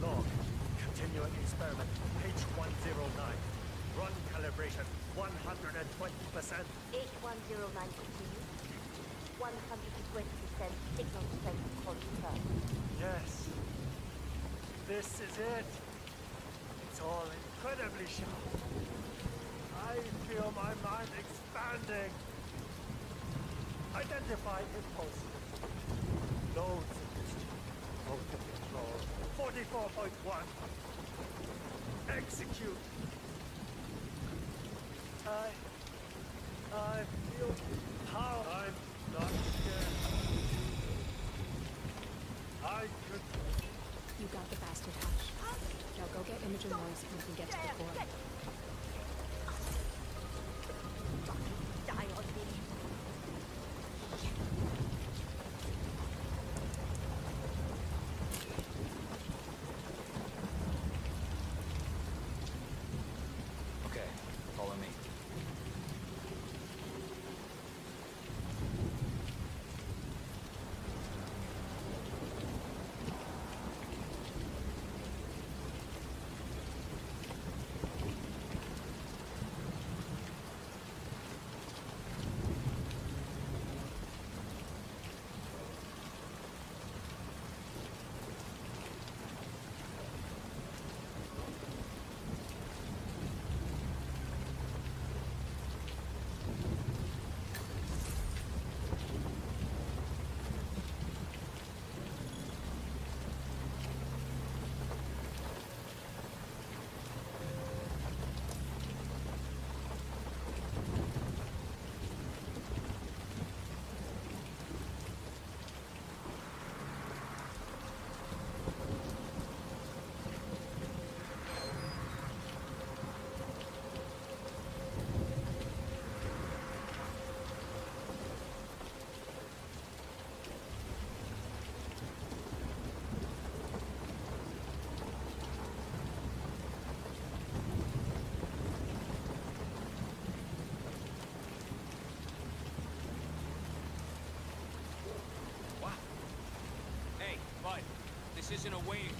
Log. Continuing experiment. Page 109. Run calibration. 120%. 8109 continue. 120% signal strength confirmed. Yes. This is it. It's all incredibly sharp. I feel my mind expanding. Identify impulses. Loads of history. Motor control. 44.1. Execute. I feel power. I'm not scared. I could. You got the bastard, Hush. Now go get Imogen Morris and we can get to the core. Die on me. Okay, follow me. Bud, this isn't a wave.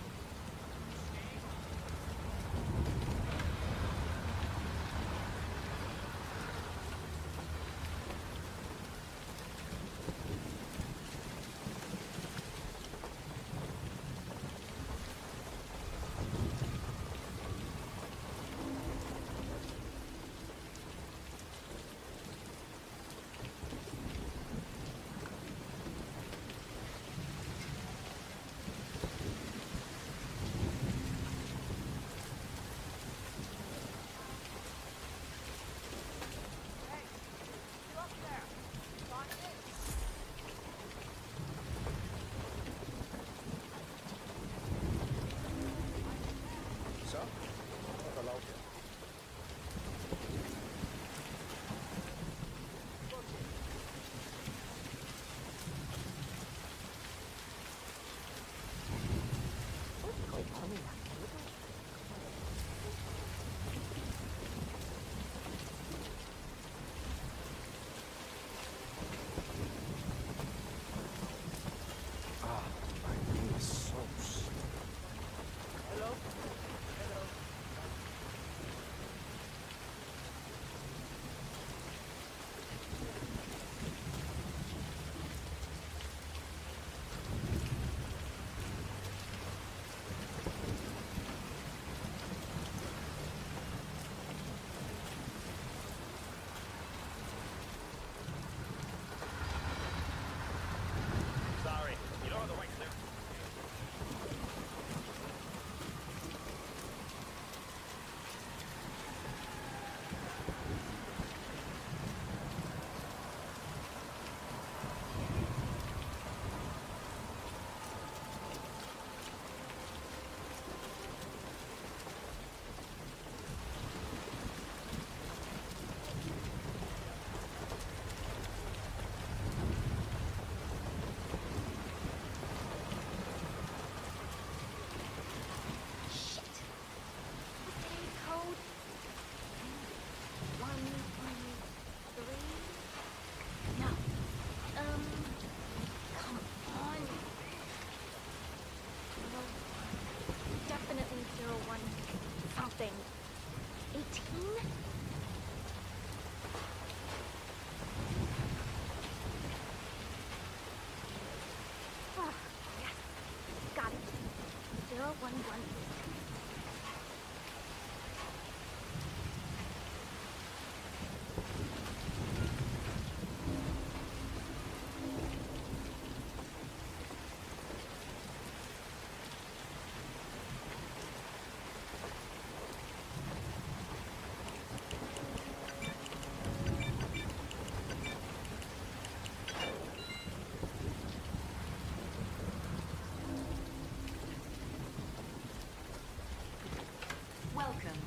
Welcome.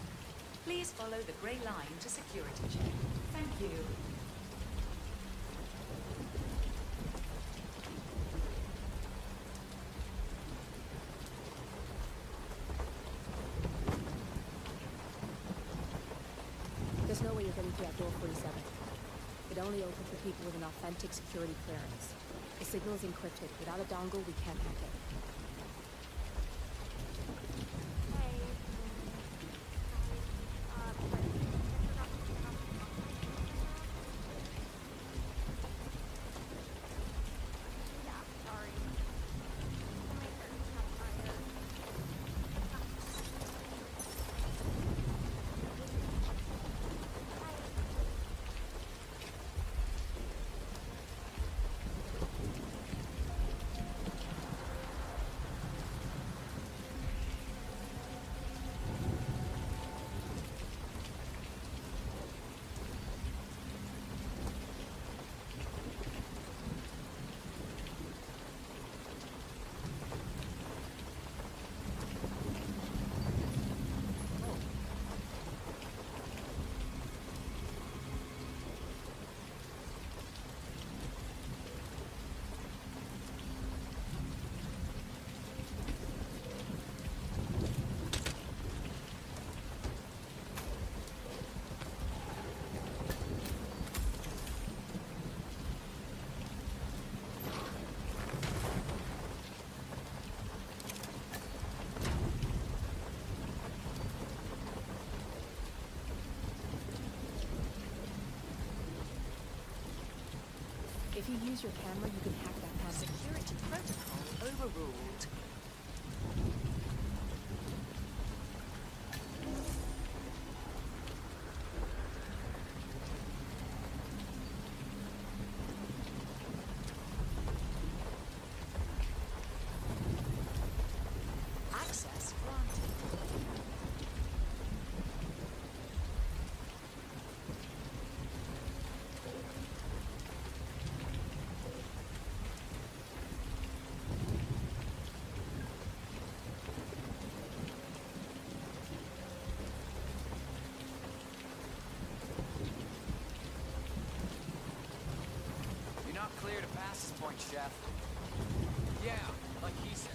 Please follow the grey line to security check. Thank you. There's no way you're getting through that door 47. It only opens for people with an authentic security clearance. The signal is encrypted. Without a dongle, we can't hack it. If you use your camera, you can hack that panel. Security protocol overruled. Access granted. You're not clear to pass this point, Chef. Yeah, like he said.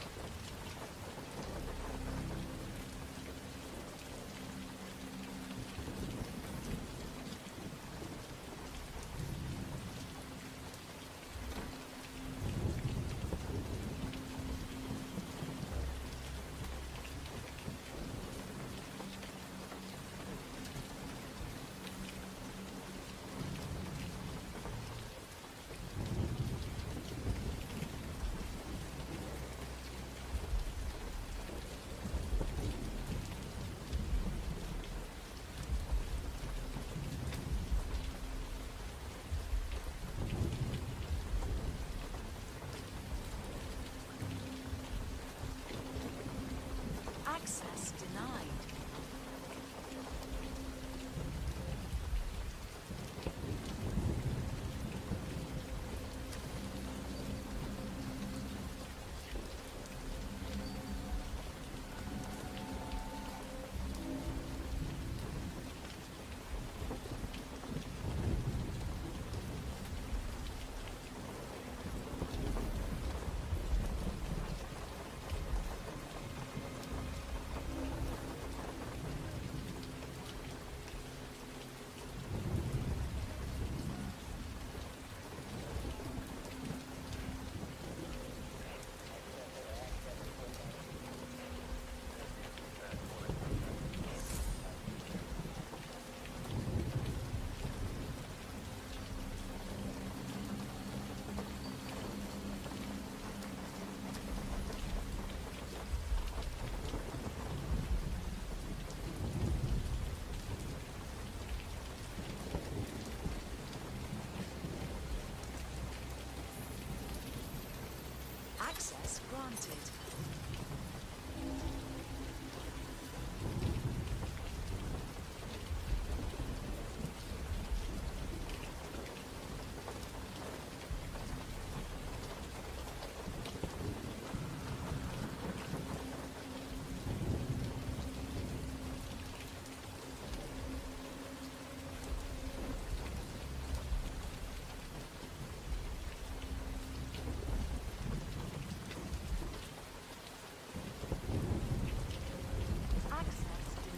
Access granted.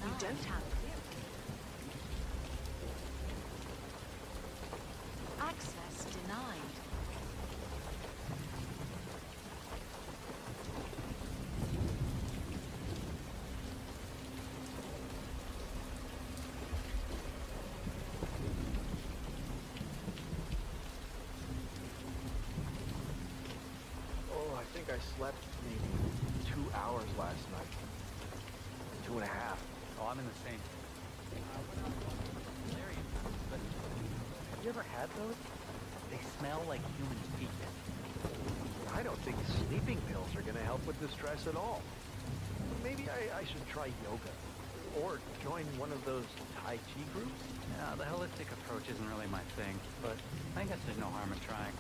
You don't have Access denied. Oh, I think I slept maybe 2 hours last night. 2.5. Oh, I'm in the same. But have you ever had those? They smell like human feet. I don't think sleeping pills are going to help with the stress at all. Maybe I should try yoga. Or join one of those Tai Chi groups. Yeah, the holistic approach isn't really my thing, but I guess there's no harm in trying.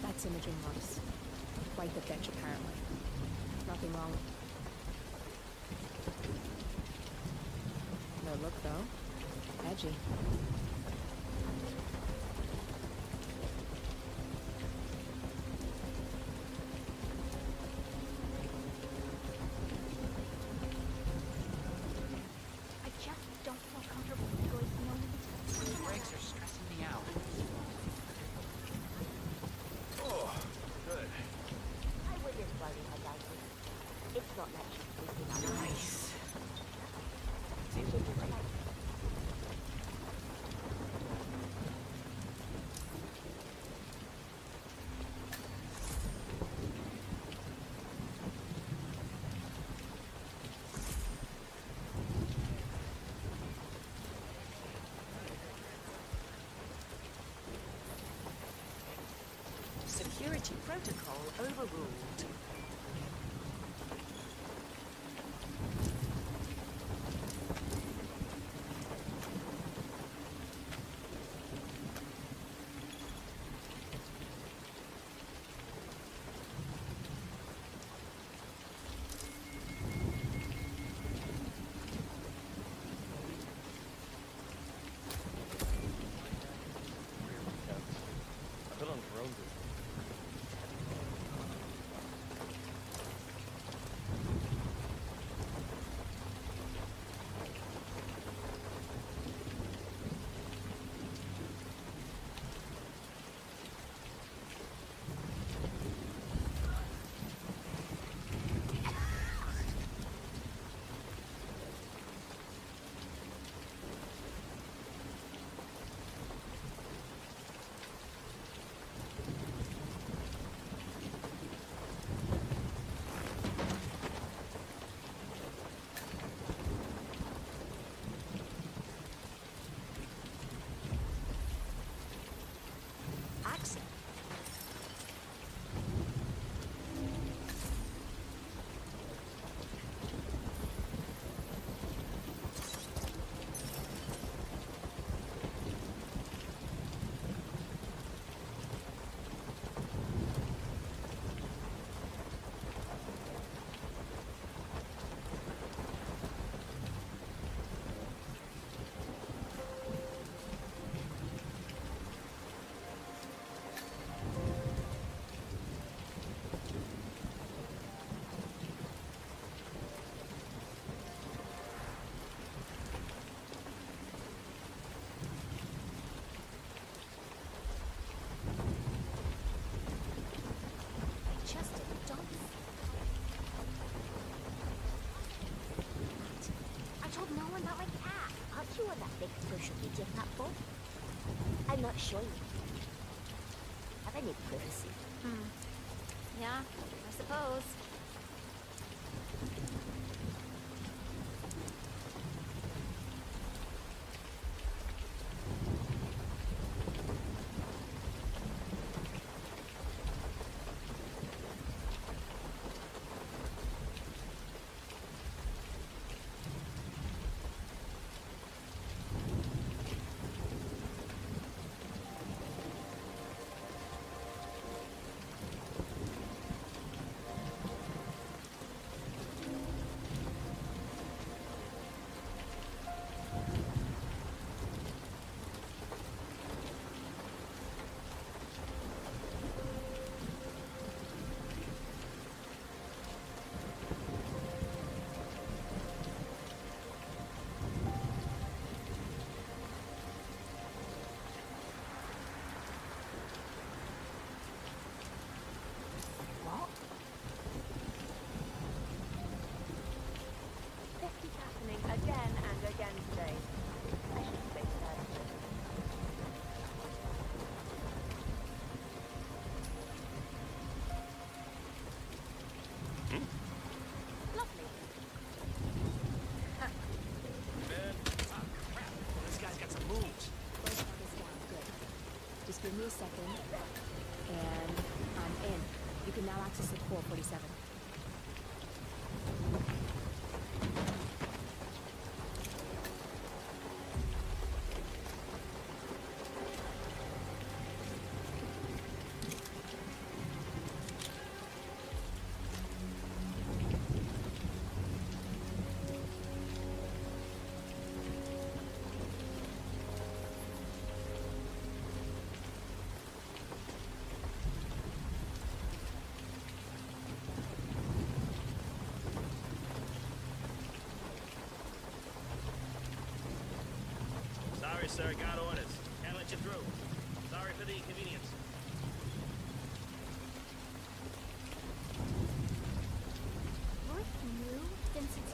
That's imaging Ross. Quite the bitch, apparently. Nothing wrong. No look, though. Edgy. I just don't feel comfortable going beyond The brakes are stressing me out. Oh, good. I wouldn't worry about it. It's not like she's sleeping on Nice. Seems like you're right. security protocol overruled. I put on drones. Access. Just a dump. I told no one about my cat. Aren't you on that big social media platform? I'm not sure you have any privacy. Yeah, I suppose. This keeps happening again and again today. I should fix that. Lovely. Man, crap. This guy's got some moves. Both targets down. Good. Just give me a second, and I'm in. You can now access the core 47. Sorry, sir. Got orders. Can't let you through. Sorry for the inconvenience. What new Vincent?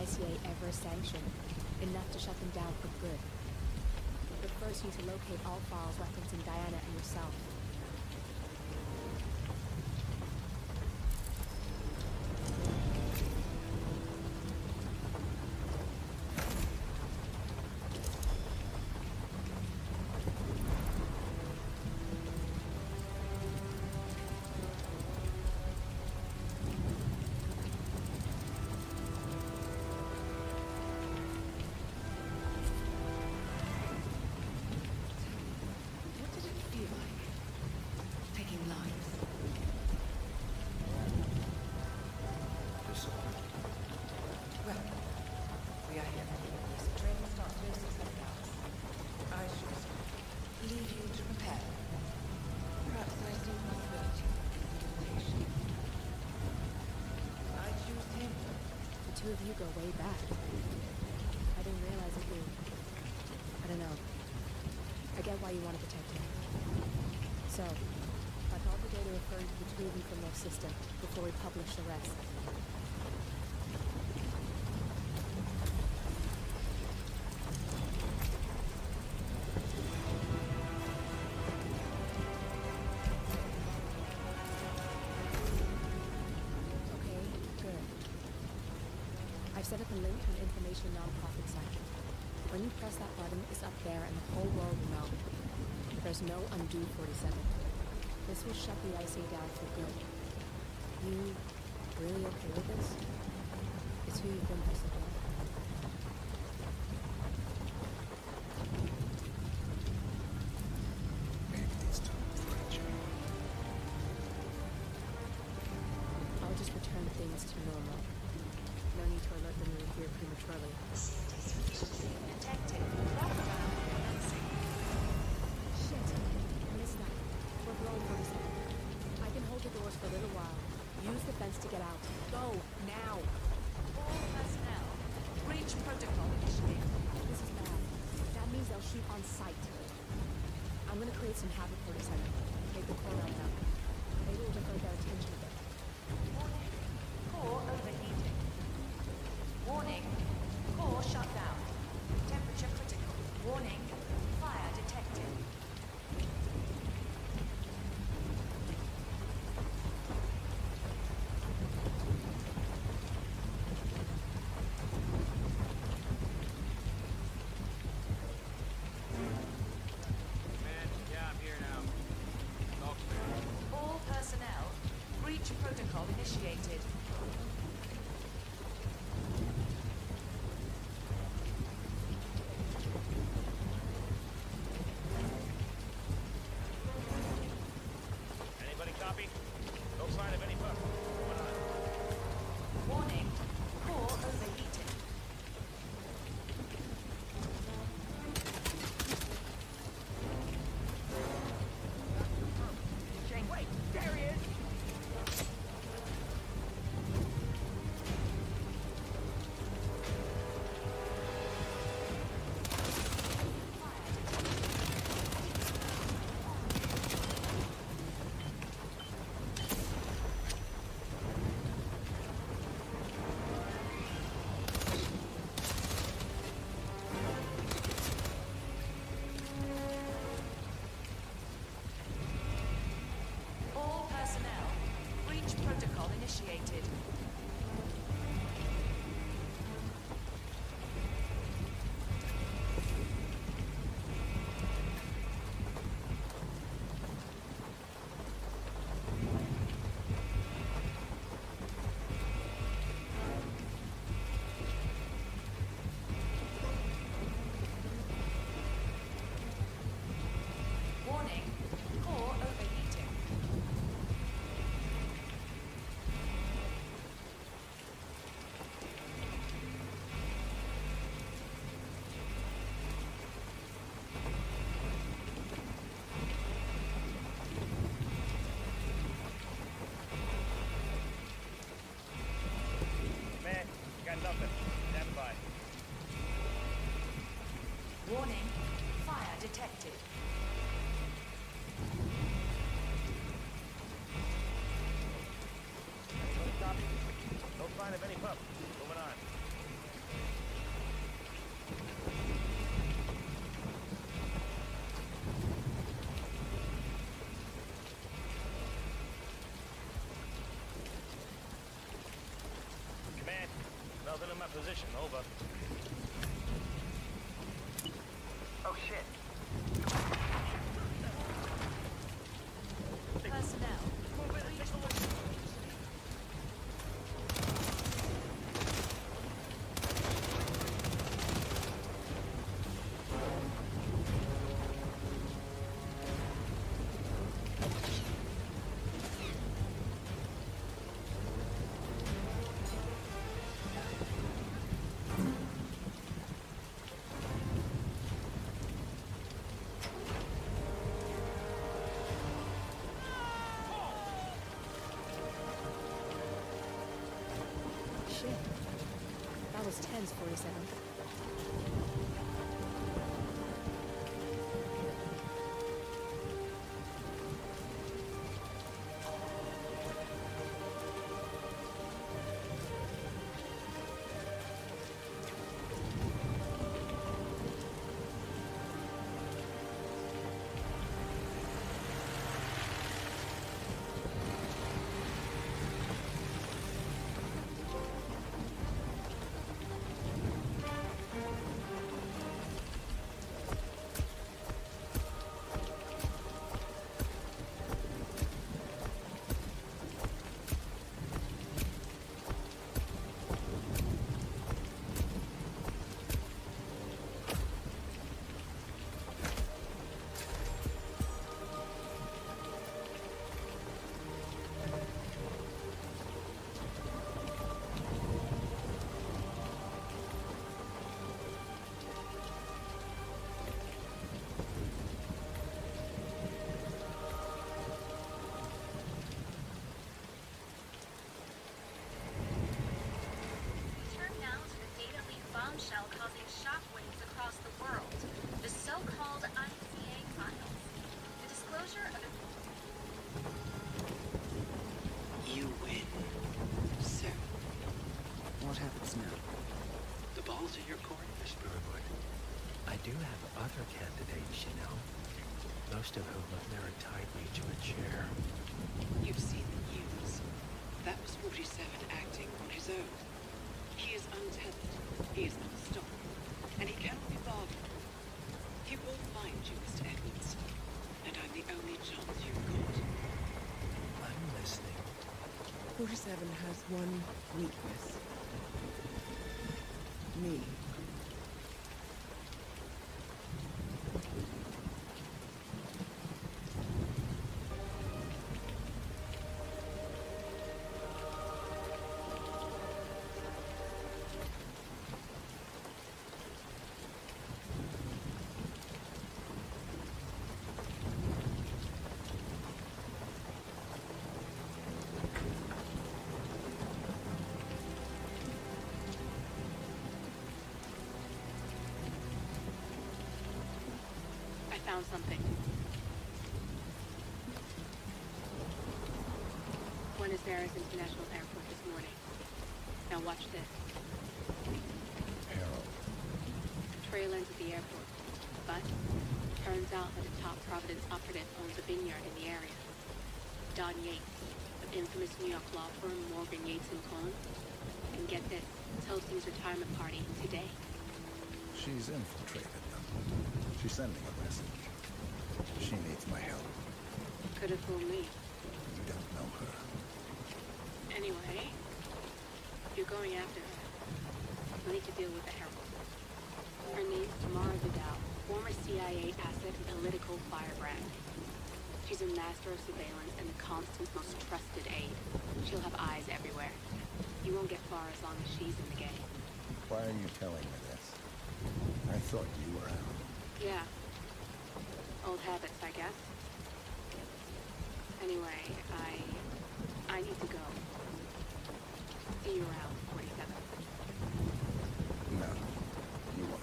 ICA ever sanctioned, enough to shut them down for good. But first you need to locate all files referencing Diana and yourself. What did it feel like? Taking lives. Well, we are here. This train starts in 6 hours. I should leave you to prepare. Perhaps I see possibility of implementation. I choose him. The two of you go way back. I didn't realize that you... I don't know. I get why you want to protect him. So, I thought the data referring to the two of you from their system before we publish the rest. Okay, good. I've set up a link to an information nonprofit site. When you press that button, it's up there and the whole world will know. There's no undo 47. This will shut the ICA down for good. You really okay with this? It's who you've been for so long. Maybe it's time for a change. I'll just return things to normal. No need to alert them you're here prematurely. Detective, lockdown commencing. Shit! I missed that. We're blowing 47. I can hold the doors for a little while. Use the fence to get out. Go! Now! All personnel, breach protocol initiated. This is bad. That means they'll shoot on sight. I'm gonna create some havoc 47. Take the core out now. Maybe we'll divert their attention a bit. Warning, core overheating. Warning, core shut down. Temperature critical. Warning, fire detected. Man, yeah, I'm here now. Talk to me. All personnel, breach protocol initiated. Anybody copy? No sign of any buck. Going on. Warning, core overheating. Wait, there he is! All personnel, breach protocol initiated. Warning, core overheating. Man, got nothing. Stand by. Warning, fire detected. Anybody copy? No sign of any pup. Moving on. to my position, over. Oh shit. Personnel. Shit. That was tense, 47. Turn now to the data leak bombshell causing shockwaves across the world. The so-called ICA files. The disclosure of You win, sir. What happens now? The ball's in your court, Miss Brewerwood. I do have other candidates, you know. Most of whom have never tied me to a chair. You've seen the news. That was 47 acting on his own. He is untethered. He is unstoppable. And he cannot be bargained. He will find you, Mr. Edwards. And I'm the only chance you've got. I'm listening. 47 has one weakness. Me. I found something. Buenos Aires International Airport this morning. Now watch this. Harold. Trail ends at the airport. But turns out that a top Providence operative owns a vineyard in the area. Don Yates, of infamous New York law firm Morgan Yates & Cohn. And get this, it's hosting his retirement party today. She's infiltrated them. She's sending a message. She needs my help. Could have fooled me. You don't know her. Anyway, if you're going after her, you need to deal with the Herald. Her name's Tamara Vidal, former CIA asset and political firebrand. She's a master of surveillance and the constant, most trusted aide. She'll have eyes everywhere. You won't get far as long as she's in the game. Why are you telling me this? I thought you were out. Yeah. Old habits, I guess. Anyway, I need to go. See you around, 47. No, you won't.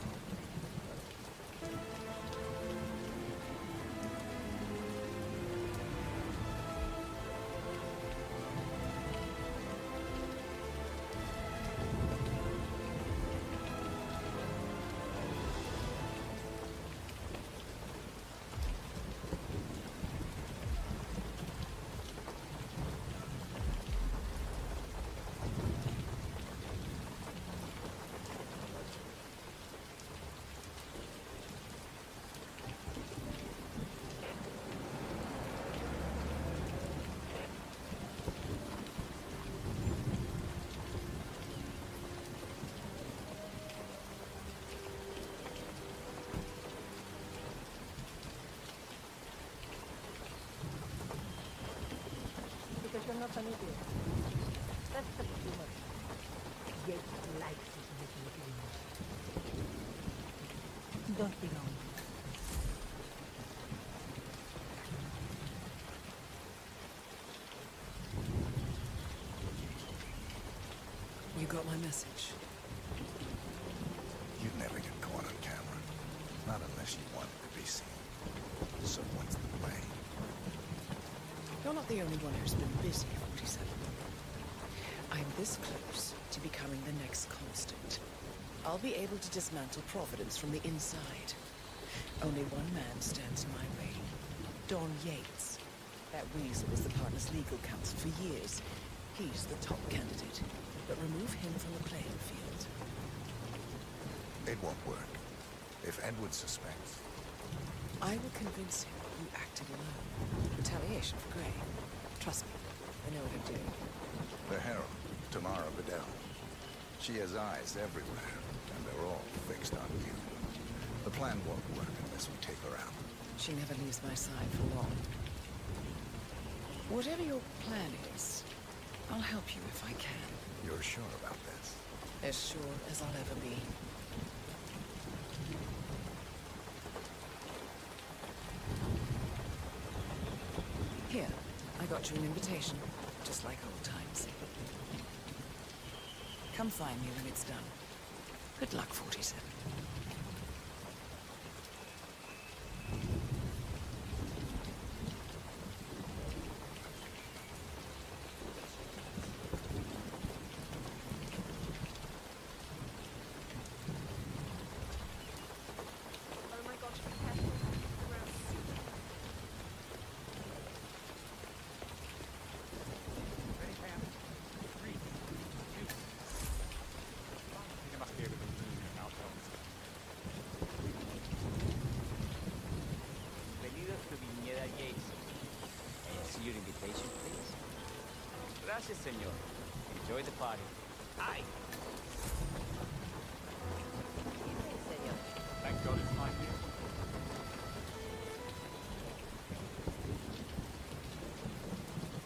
a funny deal. That's the humor. Yates likes his little dreams. Don't be lonely. You got my message. You'd never get caught on camera. Not unless you wanted to be seen. So what's the plan? You're not the only one who's been busy, 47. I'm this close to becoming the next constant. I'll be able to dismantle Providence from the inside. Only one man stands in my way. Don Yates. That weasel was the partner's legal counsel for years. He's the top candidate. But remove him from the playing field. It won't work. If Edward suspects... I will convince him you acted alone. Retaliation for Grey. Trust me, I know what I'm doing. The Herald, Tamara Vidal. She has eyes everywhere, and they're all fixed on you. The plan won't work unless we take her out. She never leaves my side for long. Whatever your plan is, I'll help you if I can. You're sure about this? As sure as I'll ever be. Here, I got you an invitation, just like old times. Come find me when it's done. Good luck, 47. Gracias, señor. Enjoy the party. Aye. Thank God it's my year.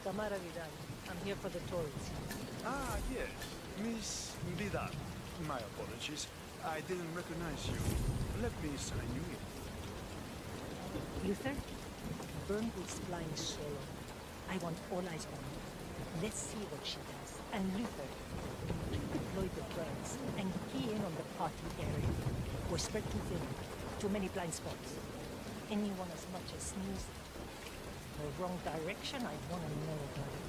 Tamara Vidal. I'm here for the Tories. Ah, yes. Miss Vidal. My apologies. I didn't recognize you. Let me sign you in. Luther, Burnwood's flying solo. I want all eyes on her. Let's see what she does. And Luther, deploy the birds and key in on the party area. We're spread too thin. Too many blind spots. Anyone as much as sneezes the wrong direction, I want to know about it.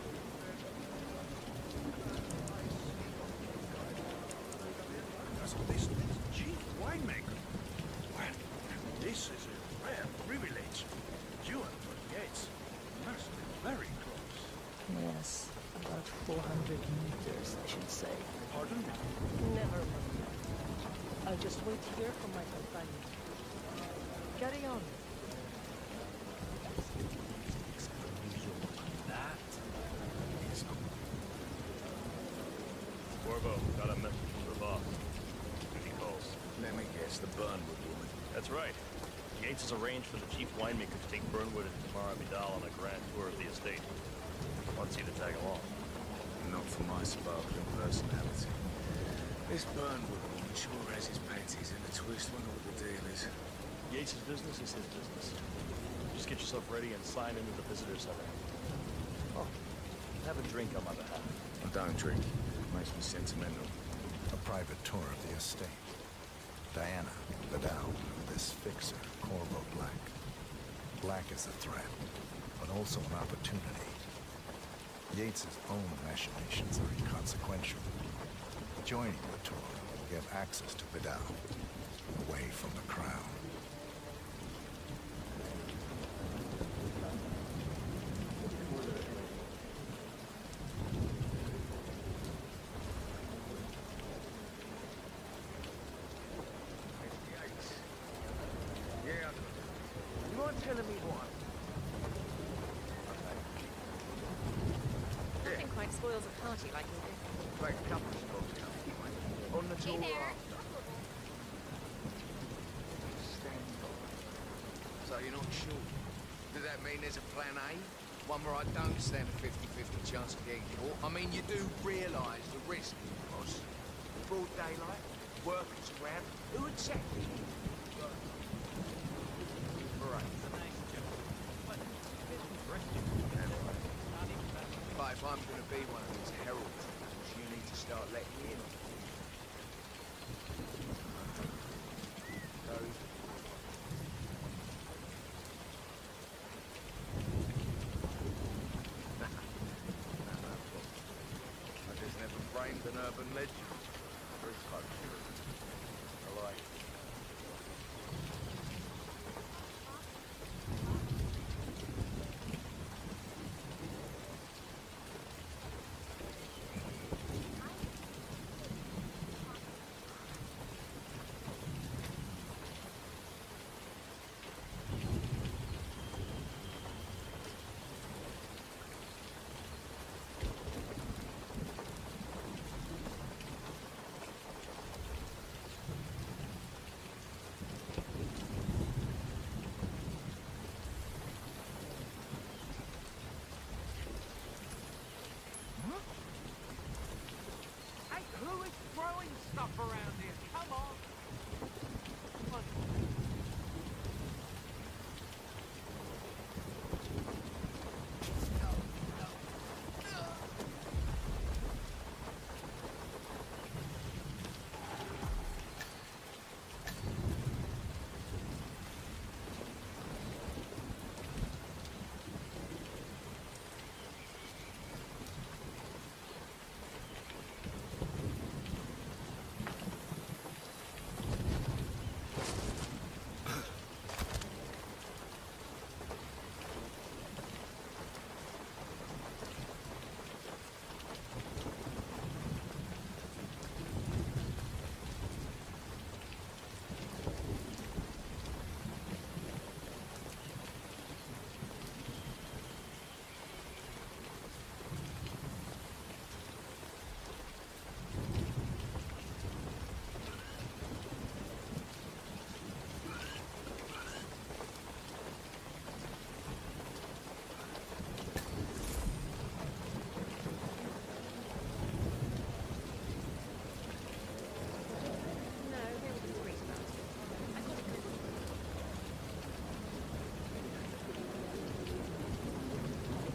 This chief winemaker. Well, this is a rare privilege. You and Don Yates must be very close. Yes, about 400 meters, I should say. Pardon me? Never mind. I'll just wait here for my companion. Carry on. Corvo, got a message from the boss. Any calls? Let me guess, the Burnwood woman. That's right. Yates has arranged for the chief winemaker to take Burnwood and Tamara Vidal on a grand tour of the estate. Wants you to tag along. Not for my sparkling personality. This Burnwood woman sure has his panties in a twist. Wonder what the deal is. Yates' business is his business. Just get yourself ready and sign into the visitor center. Oh, have a drink on my behalf. I don't drink. Makes me sentimental. A private tour of the estate. Diana, Vidal, this fixer, Corvo Black. Black is a threat, but also an opportunity. Yates's own machinations are inconsequential. Joining the tour will give access to Vidal, away from the crown. Telling me what? Nothing quite spoils a party like you do. Like a couple of strokes now. On the tour after. Stand by. So you're not sure? Does that mean there's a plan A? One where I don't stand a 50-50 chance of getting caught. I mean, you do realise the risk, boss. Broad daylight, workers around. Who exactly? Right. But if I'm going to be one of these heralds, you need to start letting me in on it. Those. I just never framed an urban legend. Very close. I like it. Hey, who is throwing stuff around here? Come on! Come on.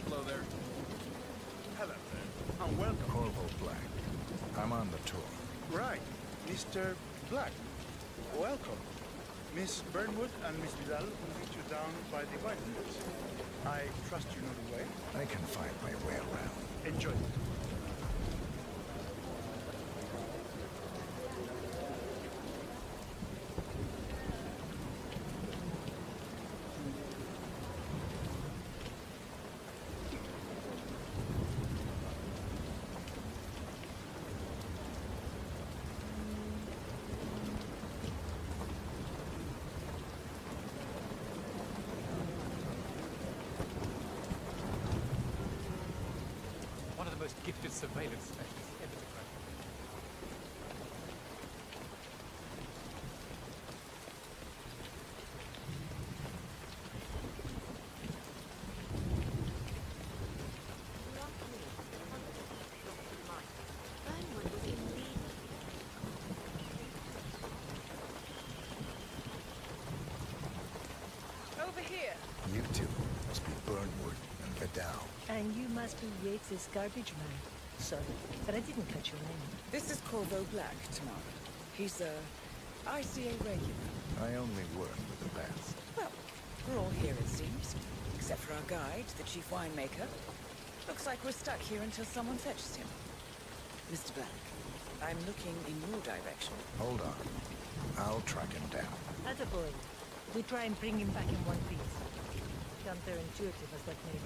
Hello there. Hello there, and welcome. Corvo Black. I'm on the tour. Right, Mr. Black. Welcome. Miss Burnwood and Miss Vidal will meet you down by the vitamins. I trust you know the way. I can find my way around. Enjoy it. One of the most gifted surveillance specialists ever to crack. Burnwood was in league. Over here. You two must be Burnwood and Vidal. And you must be Yates's garbage man. Sorry, but I didn't catch your name. This is Corvo Black, Tamara. He's a ICA regular. I only work with the best. Well, we're all here, it seems. Except for our guide, the chief winemaker. Looks like we're stuck here until someone fetches him. Mr. Black, I'm looking in your direction. Hold on. I'll track him down. Attaboy. We try and bring him back in one piece. Counterintuitive as that may be.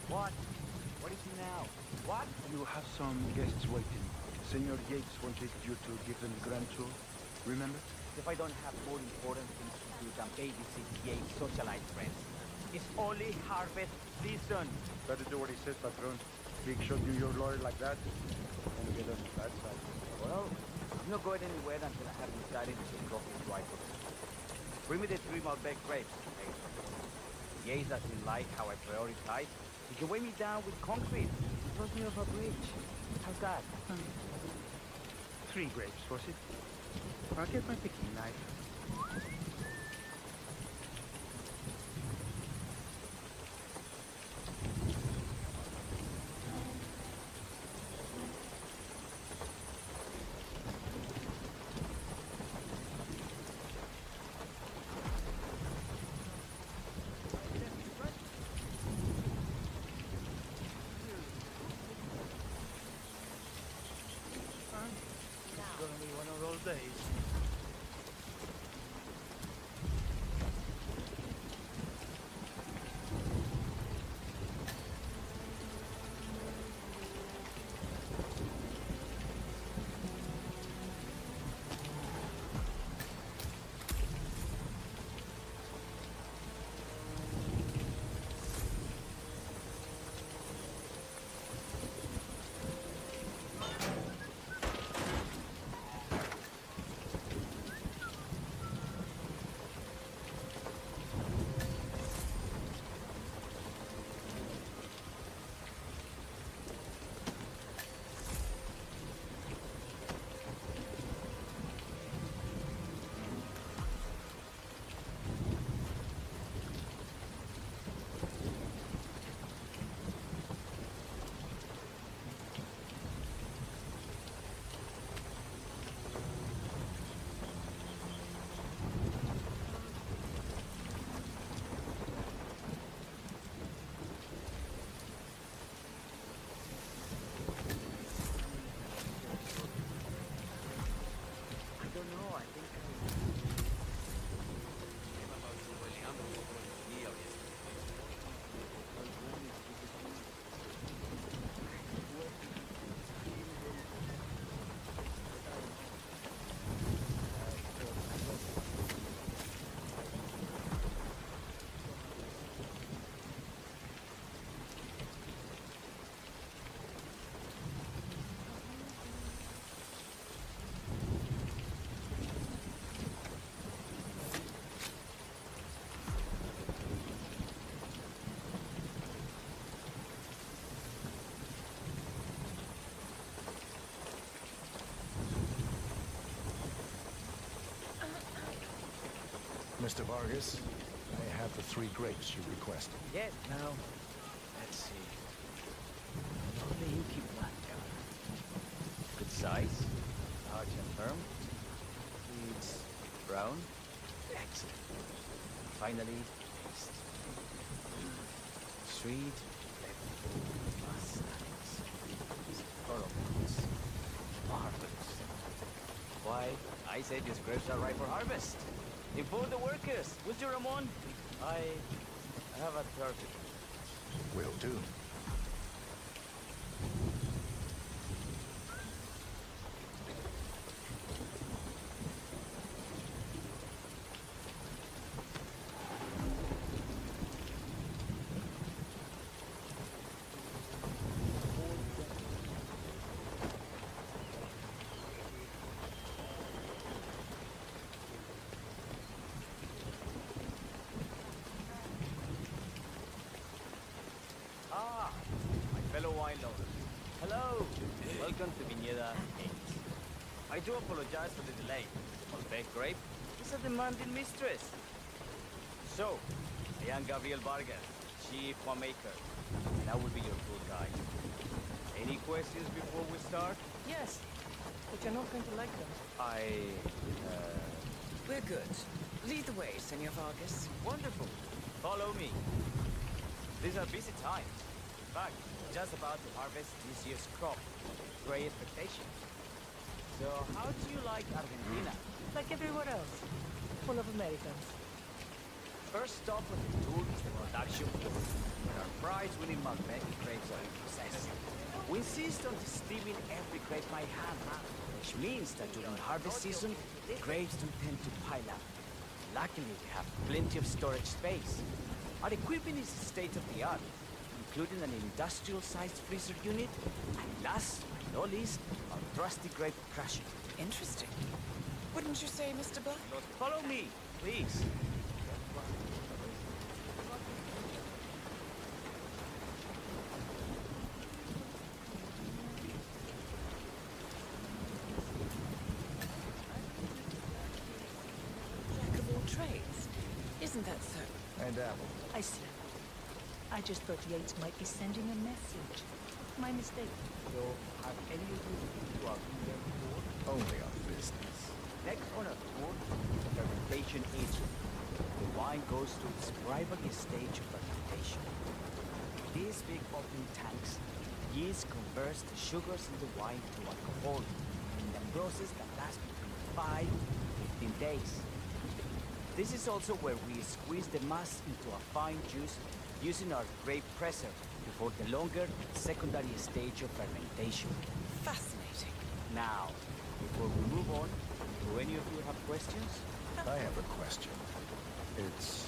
What? What is it now? What? You have some guests waiting. Senor Yates wanted you to give them the grand tour. Remember? if I don't have more important things to do than babysit Yates' socialite friends. It's only harvest season. Better do what he says, Patron. Big shot New York lawyer like that. Gonna get us the bad side. Well, I'm not going anywhere until I have decided to take off his rifle. Bring me the 3 Malbec grapes, okay? Yates doesn't like how I prioritize. He can weigh me down with concrete. He throws me off a bridge. How's that? 3 grapes, was it? I'll get my picking knife. It's gonna be one of those days. Mr. Vargas, I have the 3 grapes you requested. Yes, now, let's see. Lovely inky black color. Good size, large and firm. It's brown. Excellent. Finally, taste. Sweet, flavorful, mustangs. Phoropons. Marvelous. Why, I say these grapes are ripe for harvest. Inform the workers, would you, Ramon? I have a perfect. Will do. Fellow wine lover. Hello. Welcome to Viñeda 8. I do apologize for the delay. Malbec grape is a demanding mistress. So, I am Gabriel Vargas, chief winemaker, and I will be your tour guide. Any questions before we start? Yes, but you're not going to like them. We're good. Lead the way, Senor Vargas. Wonderful. Follow me. These are busy times. In fact, just about to harvest this year's crop. Great expectation. So, how do you like Argentina? Like everywhere else. Full of Americans. First stop on the tour is the production floor, where our prize-winning magnetic grapes are processed. We insist on steaming every grape by hand, which means that during harvest season, grapes do tend to pile up. Luckily, we have plenty of storage space. Our equipment is state-of-the-art, including an industrial-sized freezer unit, and last but not least, our trusty grape crusher. Interesting. Wouldn't you say, Mr. Black? Follow me, please. Jack of all trades. Isn't that so? And Apple. I see. I just thought Yates might be sending a message. My mistake. So, have any of you been to our beer before? Only on business. Next on our tour is the fermentation agent. The wine goes through its primary stage of fermentation. These big open tanks, yeast converts the sugars in the wine to alcohol in a process that lasts between 5 and 15 days. This is also where we squeeze the mass into a fine juice using our grape presser before the longer secondary stage of fermentation. Fascinating. Now, before we move on, do any of you have questions? I have a question. It's...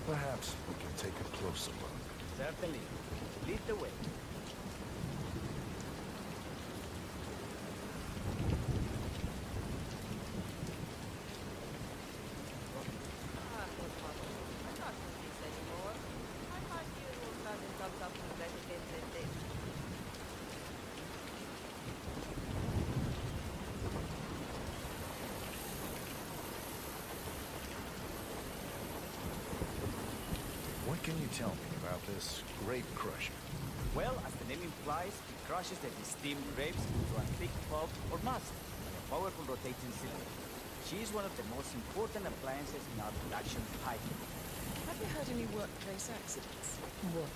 perhaps we can take a closer look. Certainly. Lead the way. What can you tell me about this grape crusher? Well, as the name implies, it crushes the steamed grapes into a thick pulp or mass by a powerful rotating cylinder. She is one of the most important appliances in our production pipeline. Have you had any workplace accidents? What?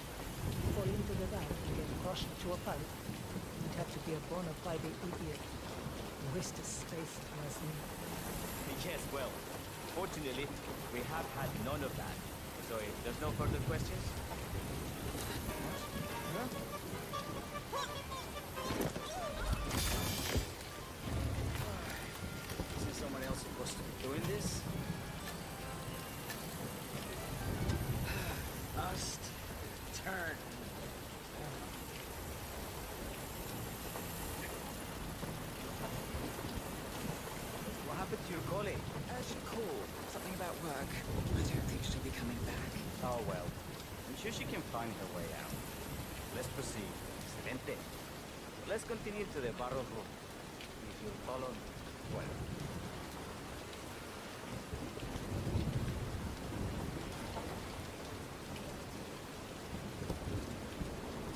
Fall into the valve and get crushed to a pipe? You'd have to be a bona fide idiot. The rest is space, honestly. Yes, well, fortunately, we have had none of that. So if there's no further questions? Huh? Is someone else supposed to be doing this? Must turn. What happened to your colleague? She called. Something about work. I don't think she'll be coming back. Oh, well. I'm sure she can find her way out. Let's proceed. Excelente. Let's continue to the barrel room. If you'll follow me. Well.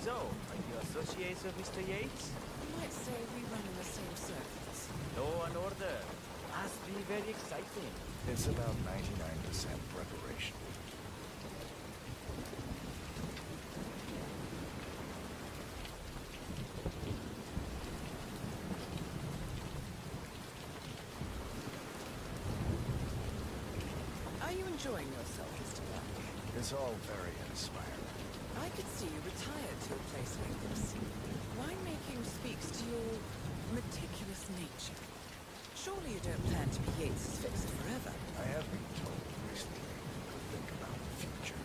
So, are you associates of Mr. Yates? You might say we run in the same circles. Law and order. Must be very exciting. It's about 99% preparation. Are you enjoying yourself, Mr. Black? It's all very inspiring. I could see you retired to a place like this. Winemaking speaks to your meticulous nature. Surely you don't plan to be Yates's fixer forever. I have been told recently to think about the future.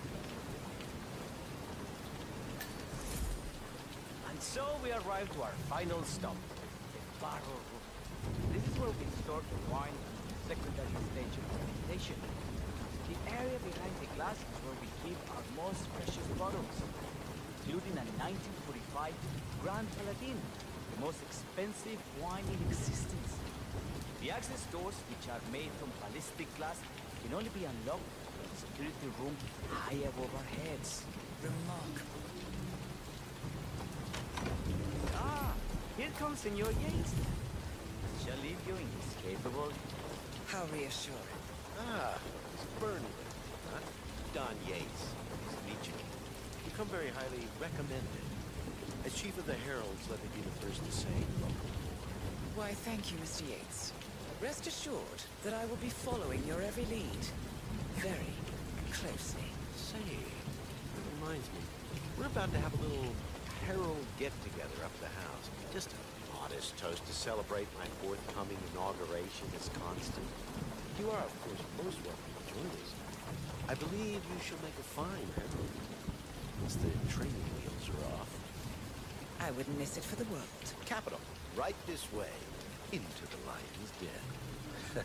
And so we arrive to our final stop, the barrel room. This is where we store the wine in the secondary stage of fermentation. The area behind the glass is where we keep our most precious bottles, including a 1945 Grand Paladin, the most expensive wine in existence. The access doors, which are made from ballistic glass, can only be unlocked from the security room high above our heads. Remarkable. Ah, here comes Senor Yates. Shall leave you in his capable. How reassuring. Ah, it's Burnwood, huh? Don Yates. Nice to meet you. You come very highly recommended. As chief of the Heralds, let me be the first to say welcome. Why, thank you, Mr. Yates. Rest assured that I will be following your every lead. Very closely. Say, that reminds me. We're about to have a little herald get-together up at the house. Just a modest toast to celebrate my forthcoming inauguration as constant. You are, of course, most welcome to join us. I believe you shall make a fine herald. Once the training wheels are off. I wouldn't miss it for the world. Capital. Right this way. Into the lion's den.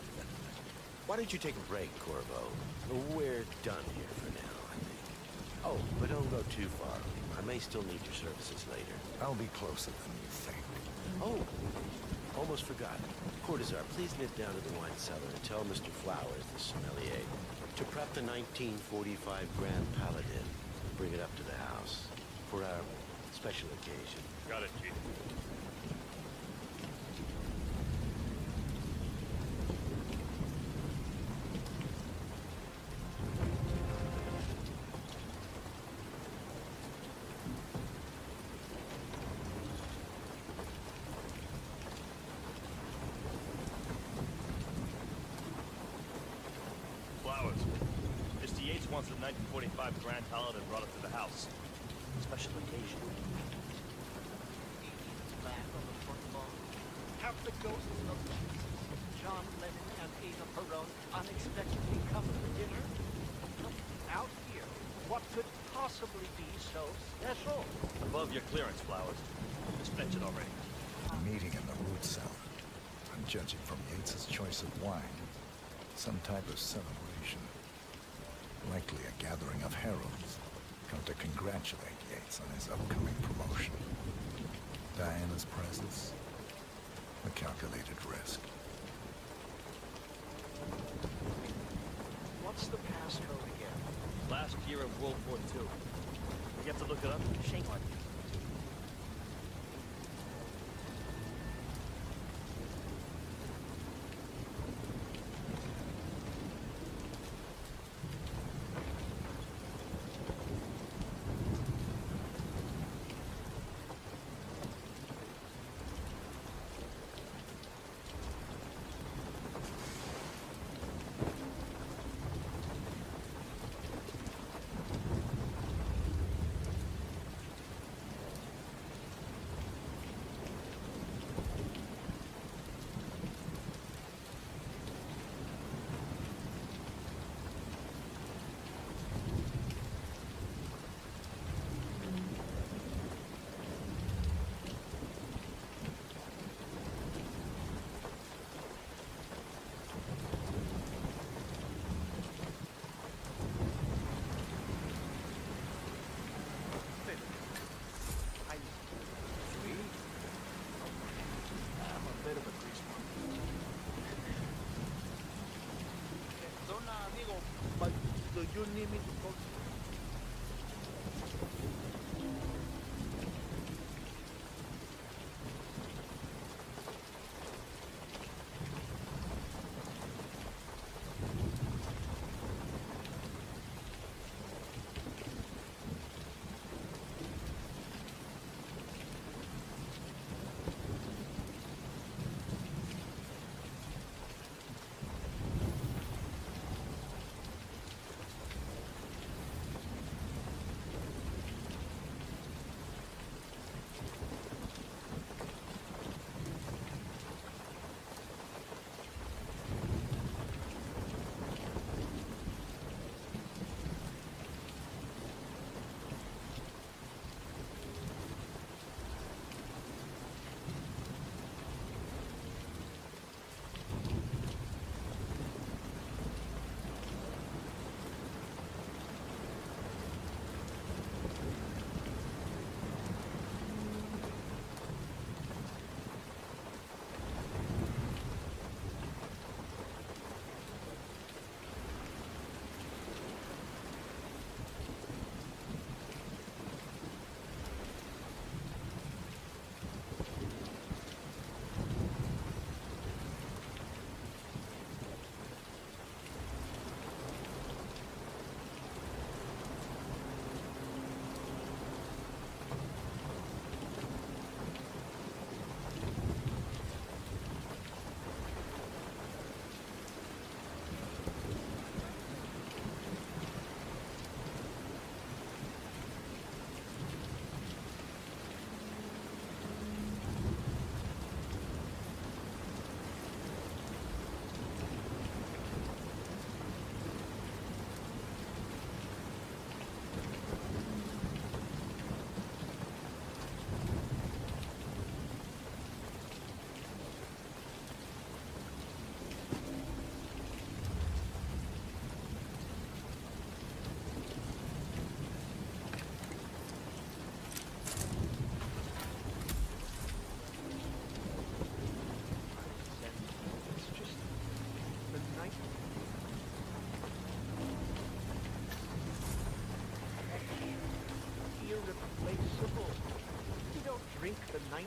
Why don't you take a break, Corvo? We're done here for now, I think. Oh, but don't go too far. I may still need your services later. I'll be closer than you think. Oh, almost forgot. Cortazar, please nip down to the wine cellar and tell Mr. Flowers, the sommelier, to prep the 1945 Grand Paladin and bring it up to the house for our special occasion. Got it, Chief. Flowers. Mr. Yates wants the 1945 Grand Paladin brought up to the house. Special occasion. Back on the front lawn. Have the ghosts of John Lennon and Ada Perón unexpectedly come for dinner? Out here, what could possibly be so special? Above your clearance, Flowers. Just mentioned already. A meeting in the root cellar. I'm judging from Yates's choice of wine. Some type of celebration. Likely a gathering of heralds. Come to congratulate Yates on his upcoming promotion. Diana's presence. A calculated risk. What's the passcode again? Last year of World War II. You have to look it up? Shame on you. Do you need me to go?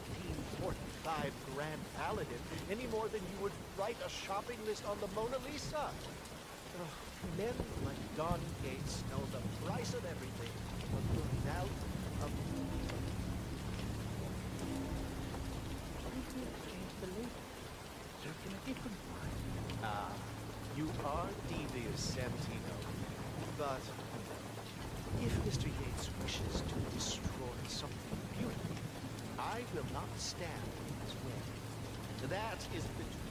1945 Grand Paladin any more than you would write a shopping list on the Mona Lisa. Men like Don Gates know the price of everything, but the value of... Change the label. Search in a different one. Ah, you are devious, Santino. But if Mr. Yates wishes to destroy something beautiful, I will not stand in his way. That is between...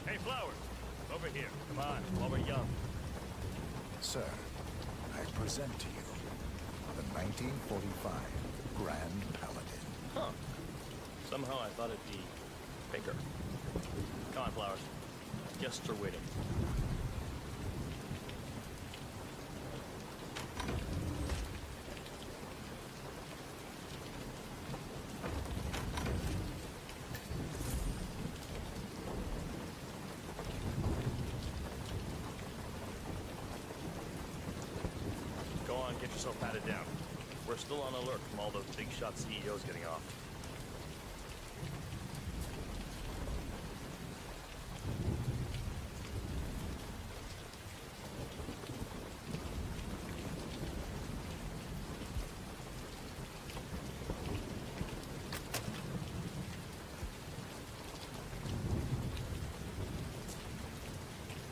Hey, Flowers! Over here. Come on, while we're young. Sir, I present to you the 1945 Grand Paladin. Huh. Somehow I thought it'd be bigger. Come on, Flowers. Guests are waiting. Go on, get yourself patted down. We're still on alert from all those big shot CEOs getting off.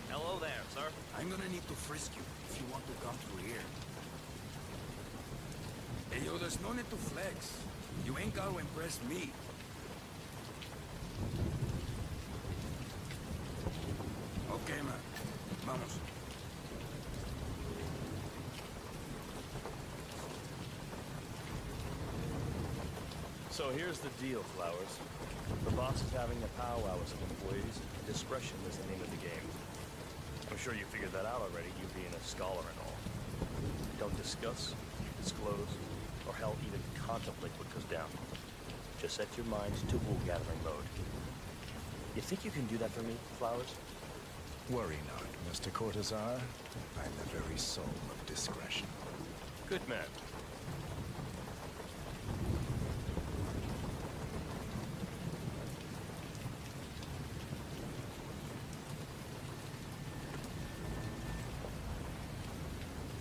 Hello there, sir. I'm gonna need to frisk you if you want to come through here. Hey, yo, there's no need to flex. You ain't gotta impress me. Okay, man. Vamos. So here's the deal, Flowers. The boss is having a powwow with some employees. Discretion is the name of the game. I'm sure you figured that out already, you being a scholar and all. Don't discuss, disclose, or hell, even contemplate what goes down. Just set your minds to wool-gathering mode. You think you can do that for me, Flowers? Worry not, Mr. Cortazar. I'm the very soul of discretion. Good man.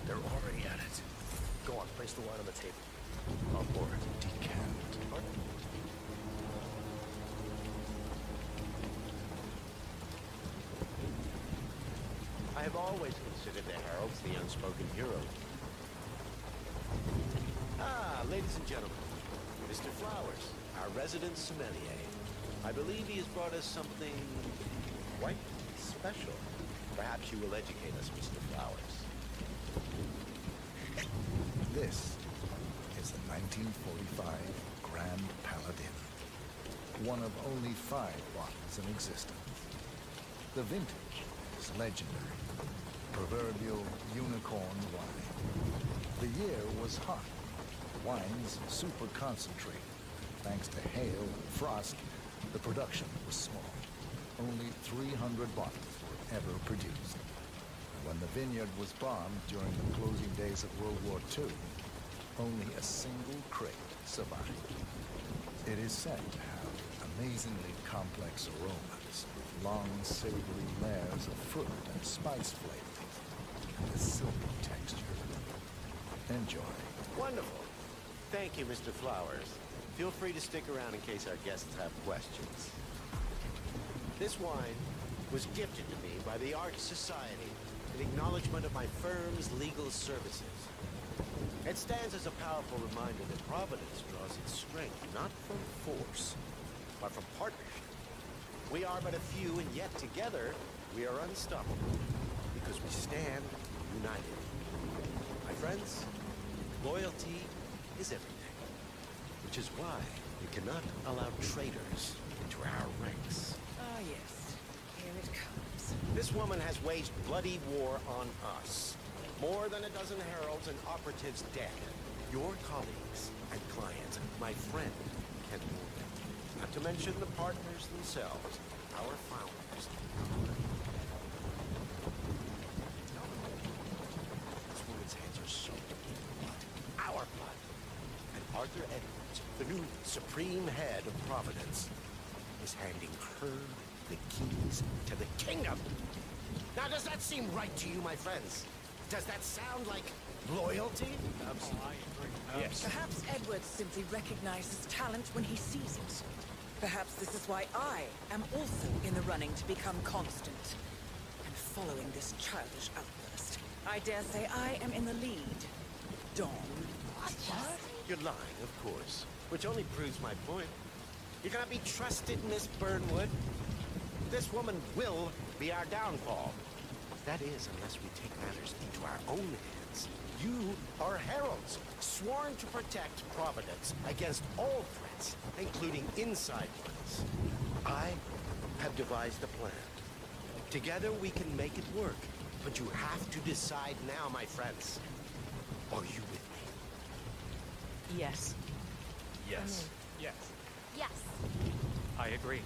They're already at it. Go on, place the wine on the table. On board. Decant. I have always considered the heralds the unspoken heroes. Ah, ladies and gentlemen, Mr. Flowers, our resident sommelier. I believe he has brought us something quite special. Perhaps you will educate us, Mr. Flowers. This is the 1945 Grand Paladin. One of only 5 bottles in existence. The vintage is legendary. Proverbial unicorn wine. The year was hot. Wines super concentrated. Thanks to hail and frost, the production was small. Only 300 bottles were ever produced. And when the vineyard was bombed during the closing days of World War II, only a single crate survived. It is said to have amazingly complex aromas, long savory layers of fruit and spice flavors, and a silky texture. Enjoy. Wonderful. Thank you, Mr. Flowers. Feel free to stick around in case our guests have questions. This wine was gifted to me by the Arch Society in acknowledgement of my firm's legal services. It stands as a powerful reminder that Providence draws its strength not from force, but from partnership. We are but a few, and yet together we are unstoppable because we stand united. My friends, loyalty is everything, which is why we cannot allow traitors into our ranks. Ah, yes. Here it comes. This woman has waged bloody war on us. More than a dozen heralds and operatives dead. Your colleagues and clients, my friend, Ken Morgan. Not to mention the partners themselves, our founders. This woman's hands are soaked in blood. Our blood. And Arthur Edwards, the new supreme head of Providence, is handing her the keys to the kingdom. Now, does that seem right to you, my friends? Does that sound like loyalty? Absolutely. I agree. Yes. Perhaps Edwards simply recognizes talent when he sees it. Perhaps this is why I am also in the running to become constant. And following this childish outburst, I dare say I am in the lead. Dawn. What? You're lying, of course. Which only proves my point. You cannot be trusted, Miss Burnwood. This woman will be our downfall. That is, unless we take matters into our own hands. You are heralds, sworn to protect Providence against all threats, including inside ones. I have devised a plan. Together we can make it work. But you have to decide now, my friends. Are you with me? Yes. Yes. Yes. Yes. I agree.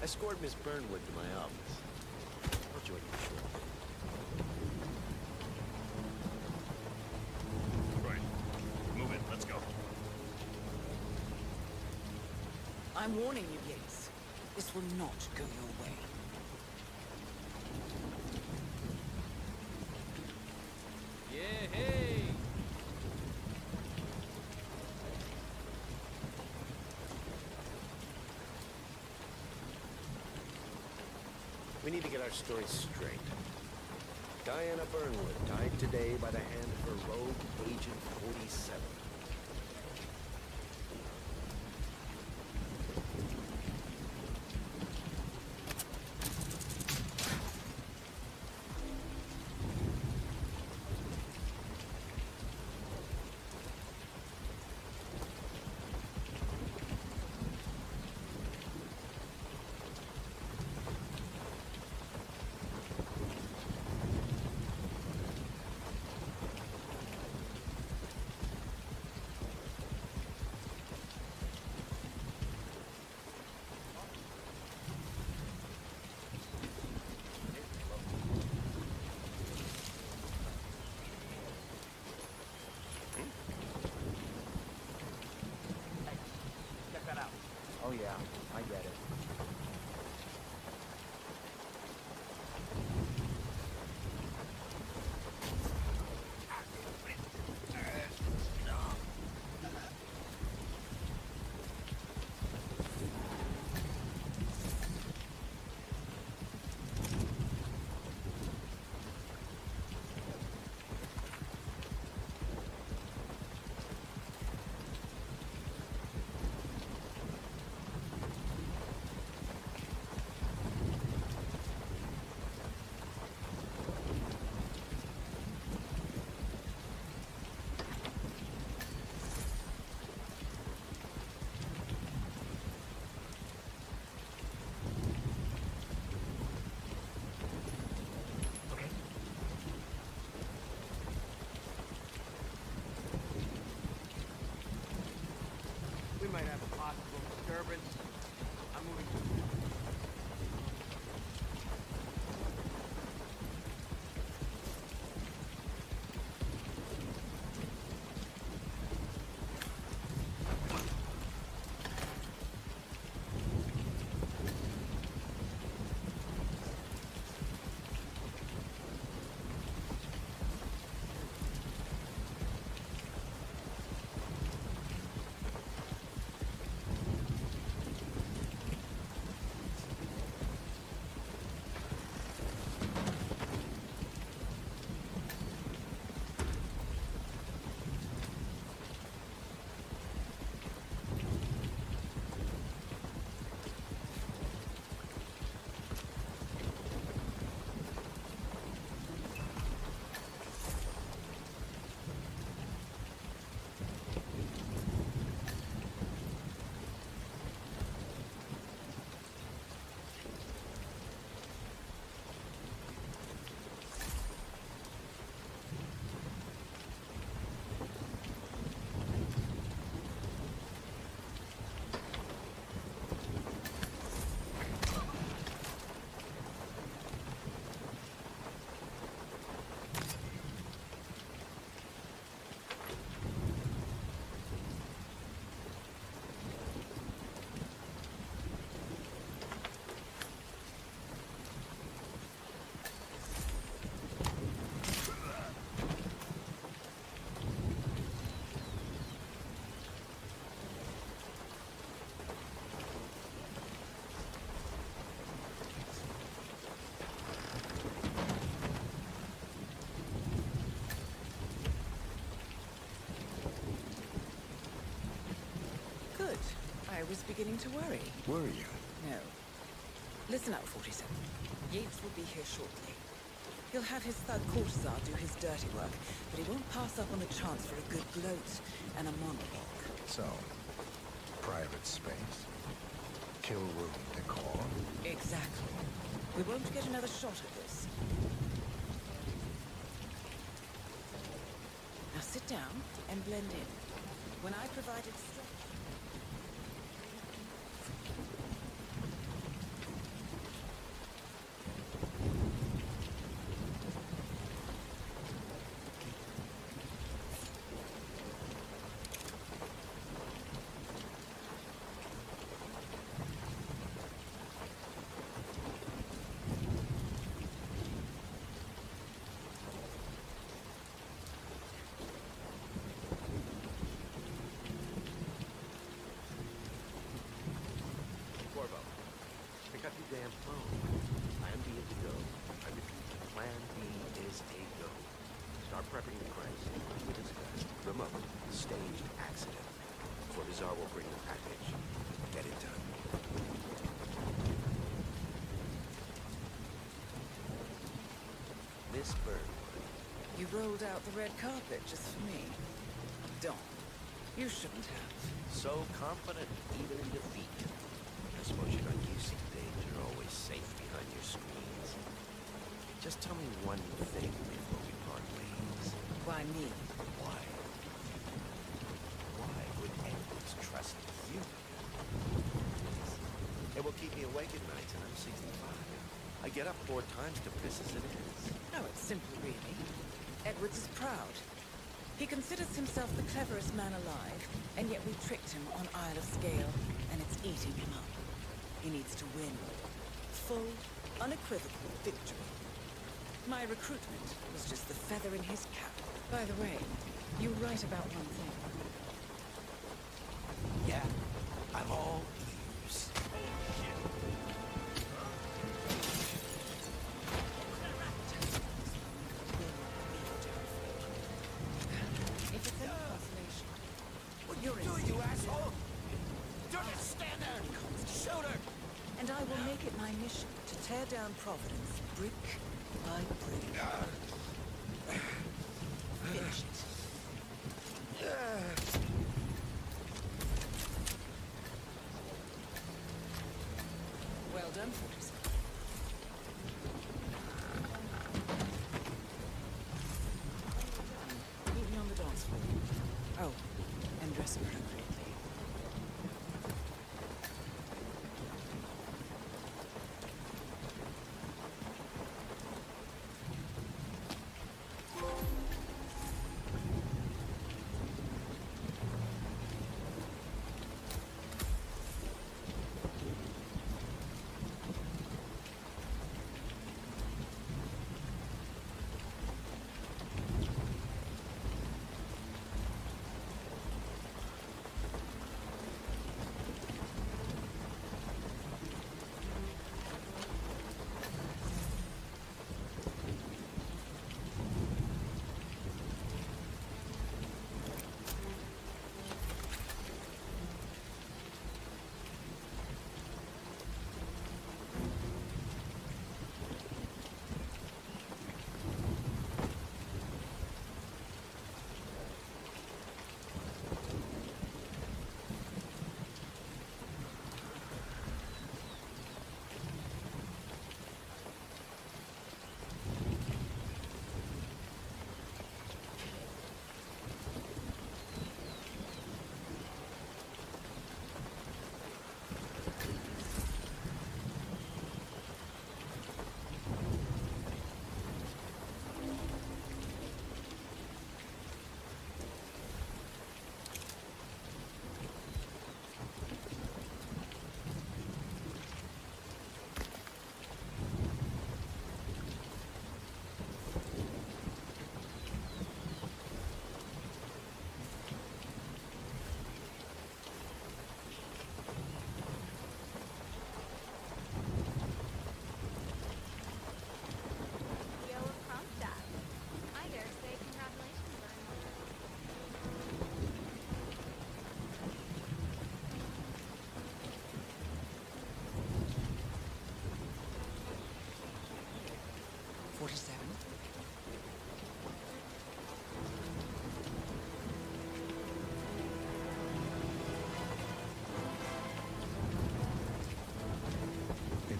Escort Miss Burnwood to my office. I'll join you shortly. Right. Move it. Let's go. I'm warning you, Yates. This will not go your way. Yeah, hey! We need to get our story straight. Diana Burnwood died today by the hand of her rogue Agent 47. was beginning to worry. Were you? No. Listen up, 47. Yates will be here shortly. He'll have his thug courtesan do his dirty work, but he won't pass up on the chance for a good gloat and a monologue. So, private space? Kill room decor? Exactly. We won't get another shot at this. Now sit down and blend in. When I provided structure... Corvo, pick up your damn phone. Plan B is a go. I repeat, Plan B is a go. Start prepping the cranks. We discussed. Remember, staged accident. Fortizar will bring the package. Get it done. Miss Burnwood. You rolled out the red carpet just for me. Dawn, you shouldn't have. So confident, even in defeat. I suppose you're not used to danger, always safe behind your screens. Just tell me one thing before we part ways. Why me? Why? Why would Edwards trust you? It will keep me awake at nights, and I'm 65. I get up 4 times to piss as it is. No, it's simple, really. Edwards is proud. He considers himself the cleverest man alive, and yet we tricked him on Isle of Scale, and it's eating him up. He needs to win. Full, unequivocal victory. My recruitment was just the feather in his cap. By the way, you were right about one thing. Yeah, I'm all ears. If it's any consolation, What you doing, you asshole? Don't just stand there! Shoot her! and I will make it my mission to tear down Providence brick by brick. Finish it. Well done, 47. Meet me on the dance floor. Oh, and dress appropriately.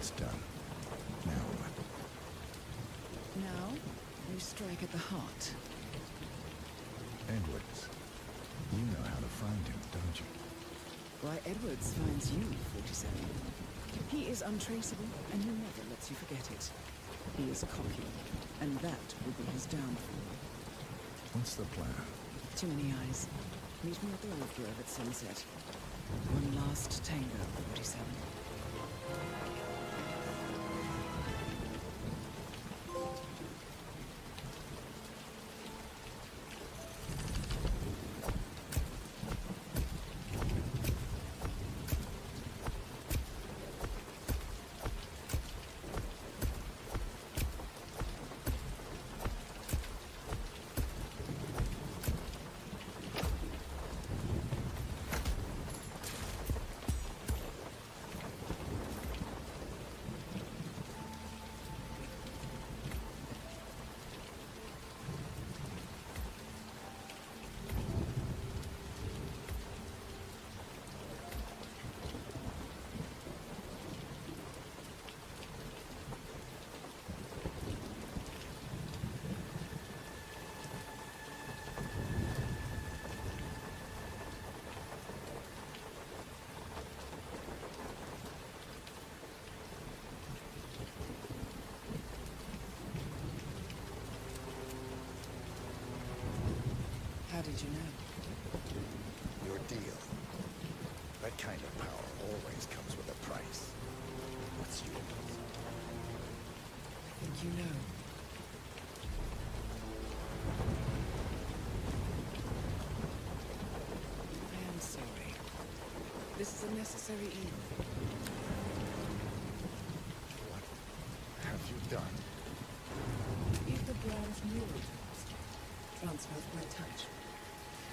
is done. Now what? Now, you strike at the heart. Edwards. You know how to find him, don't you? Why, Edwards finds you, 47. He is untraceable, and he never lets you forget it. He is cocky, and that will be his downfall. What's the plan? Too many eyes. Meet me at the olive grove at sunset. One last tango, 47. How did you know? Your deal. That kind of power always comes with a price. What's yours? I think you know. I am sorry. This is a necessary evil. What have you done? If the bronze mural transfers by touch.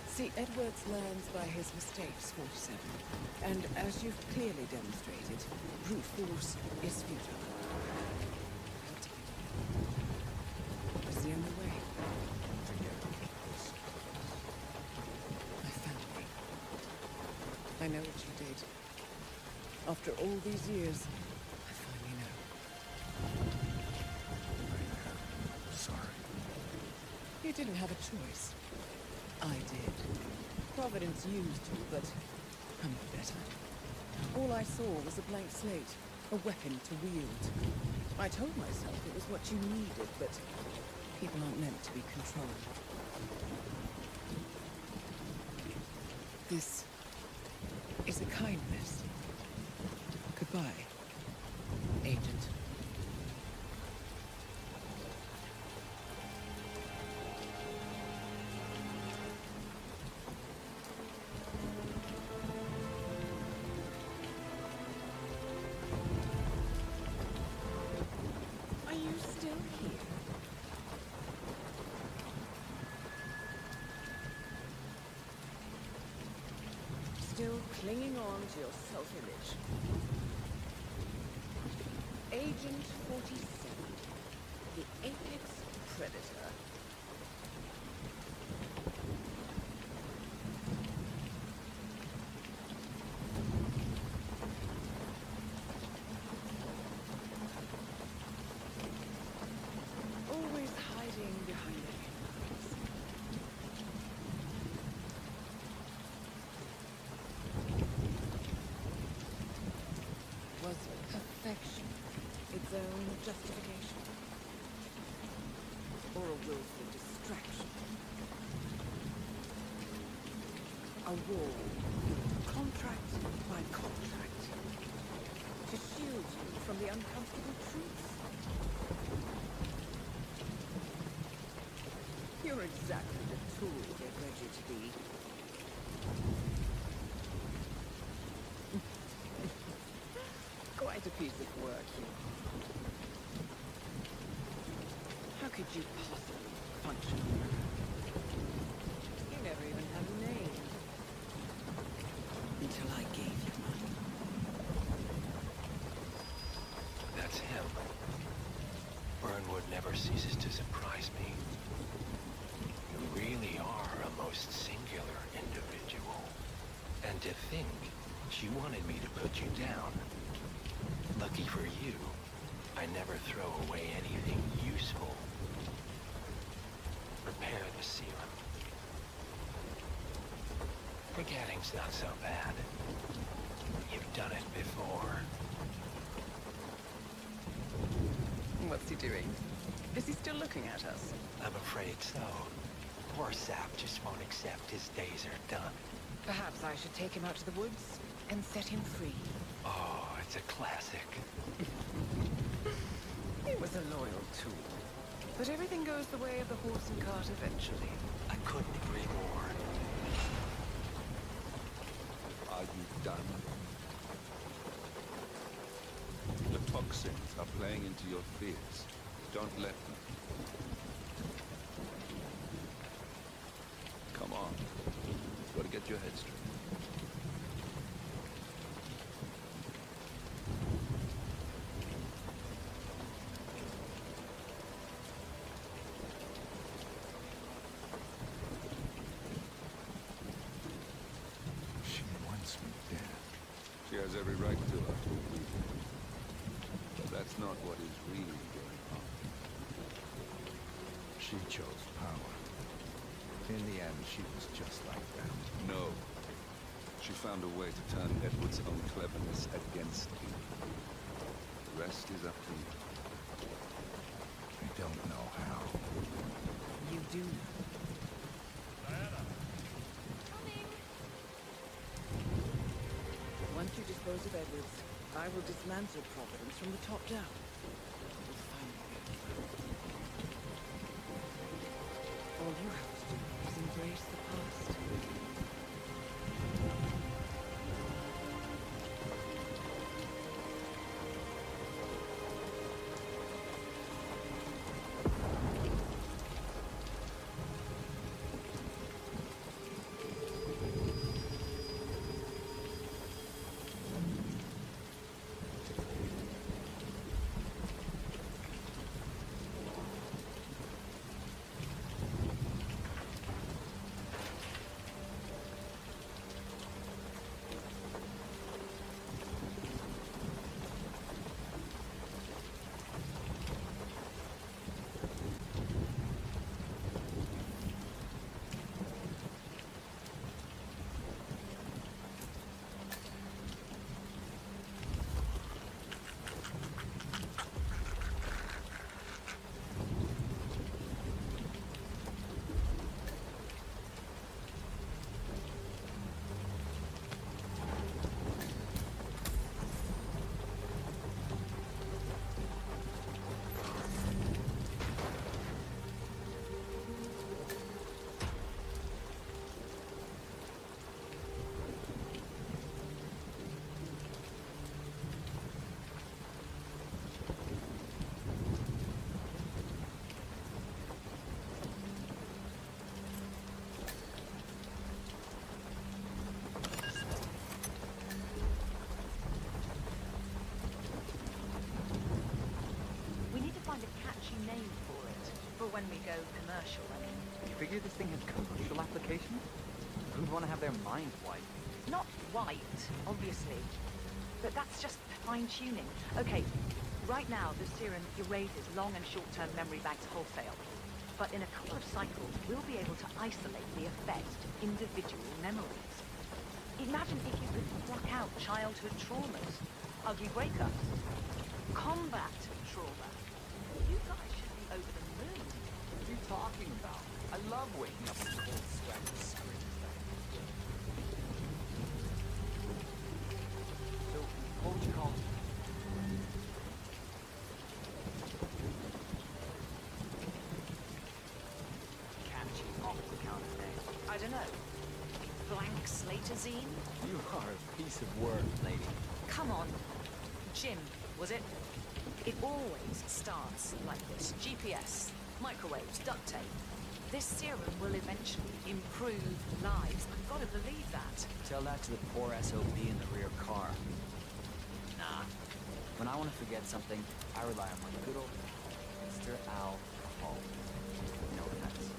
See, Edwards learns by his mistakes, 47. And as you've clearly demonstrated, brute force is futile. It's the only way. My family. I know what you did. After all these years, I finally know. Sorry. You didn't have a choice. I did. Providence used you, but I'm no better. All I saw was a blank slate, a weapon to wield. I told myself it was what you needed, but people aren't meant to be controlled. This is a kindness. Goodbye, Agent. Still clinging on to your self-image. Agent 47, the apex predator. Always hiding behind the headlines. Was perfection its own justification? Or a willful distraction? A war, contract by contract, to shield you from the uncomfortable truth. You're exactly the tool they bred you to be. Quite a piece of work, you are. How could you possibly function on Earth? You never even had a name. Until I gave you mine. That's him. Burnwood never ceases to surprise me. You really are a most singular individual. And to think she wanted me to put you down. Lucky for you. you, I never throw away anything useful. Repair the serum. Forgetting's not so bad. You've done it before. What's he doing? Is he still looking at us? I'm afraid so. Poor Sap just won't accept his days are done. Perhaps I should take him out to the woods and set him free. Oh, it's a classic. He was a loyal tool. But everything goes the way of the horse and cart eventually. I couldn't agree more. Are you done? The toxins are playing into your fears. Don't let them. Come on. You've got to get your head straight. She wants me dead. She has every right to after what we did. But that's not what is really going on. She chose power. In the end, she was just like them. No. She found a way to turn Edward's own cleverness against him. The rest is up to you. I don't know how. You do. Once you dispose of Edwards, I will dismantle Providence from the top down. We'll finally get it. All you have to do is embrace the past. name for it. For when we go commercial, I mean. You figure this thing has commercial application? Who'd want to have their mind wiped? Not white, obviously. But that's just fine-tuning. Okay, right now the serum erases long and short-term memory banks wholesale. But in a couple of cycles, we'll be able to isolate the effect to individual memories. Imagine if you could block out childhood traumas, ugly breakups, combat trauma. You guys should be over the moon. What are you talking about? I love waking up in cold sweat and screaming. So, what would you call it? Catchy off the counter name. I don't know. Blank Slaterzine? You are a piece of work, lady. Come on. Jim, was it? It always starts like this. GPS, microwaves, duct tape. This serum will eventually improve lives. I've got to believe that. Tell that to the poor SOB in the rear car. Nah. When I want to forget something, I rely on my good old Mr. Alcohol. You know what that is.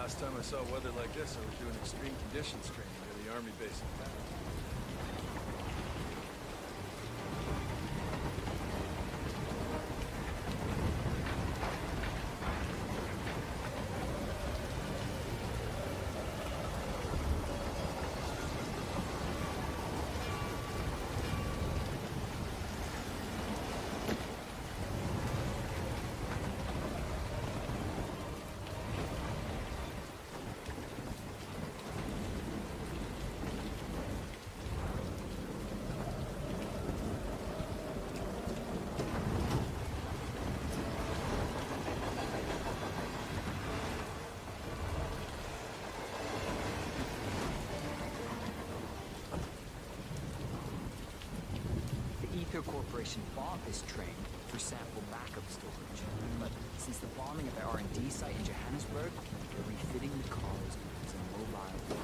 Last time I saw weather like this, I was doing extreme conditions training near the army base in town. Ether Corporation bought this train for sample backup storage, but since the bombing of the R&D site in Johannesburg, they're refitting the cars as a mobile.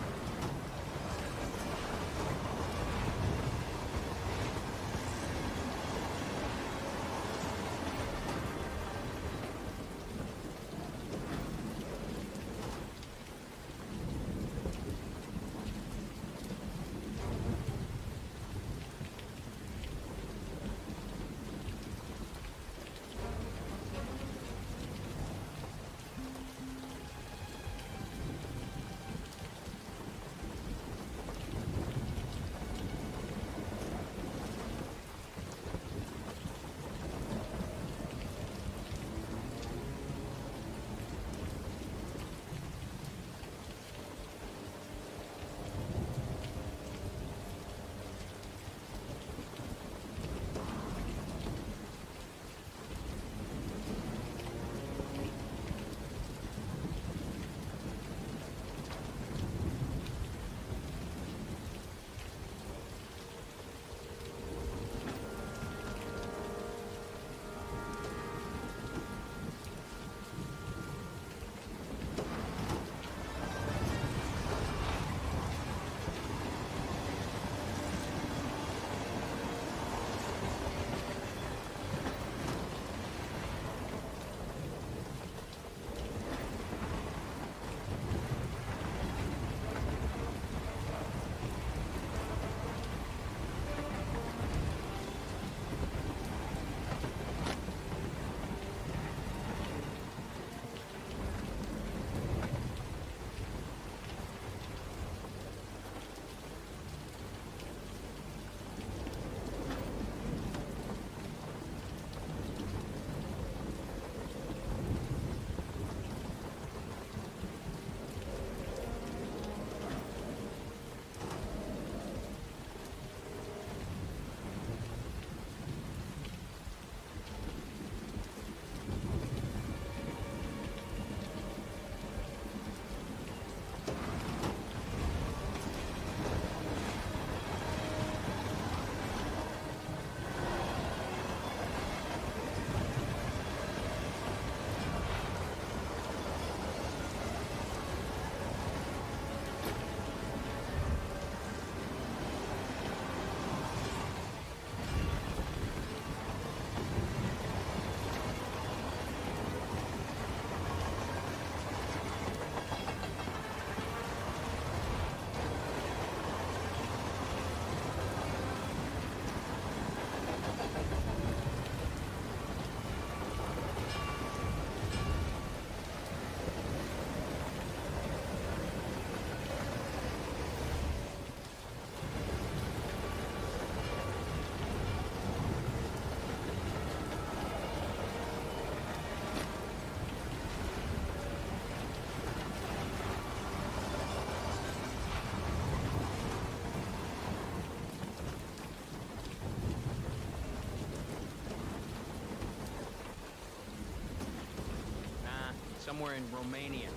Somewhere in Romania.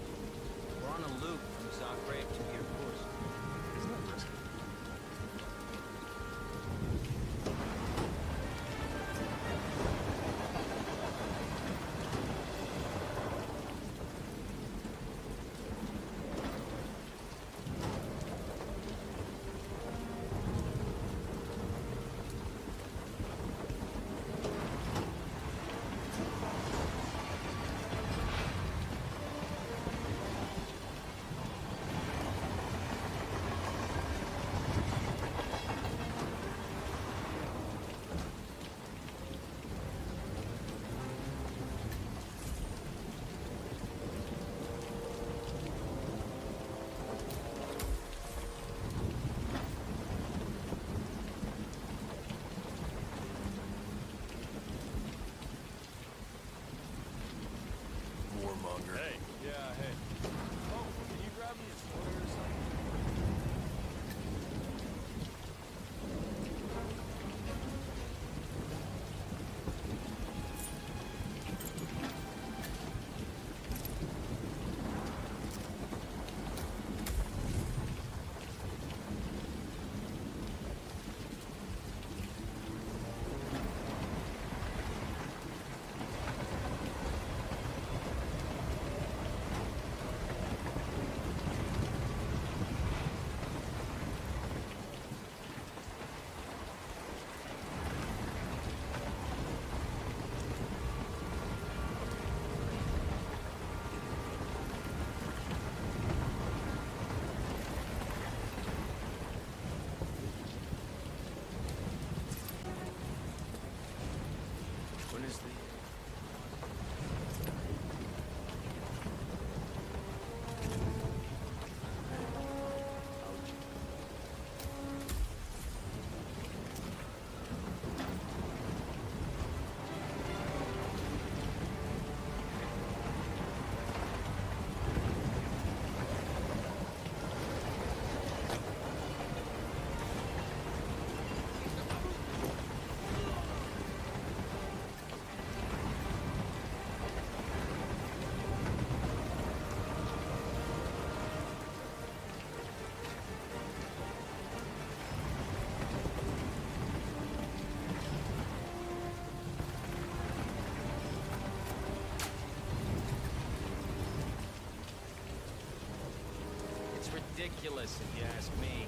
We're on a loop from Zagreb to Irkutsk. Isn't that risky? ridiculous, if you ask me.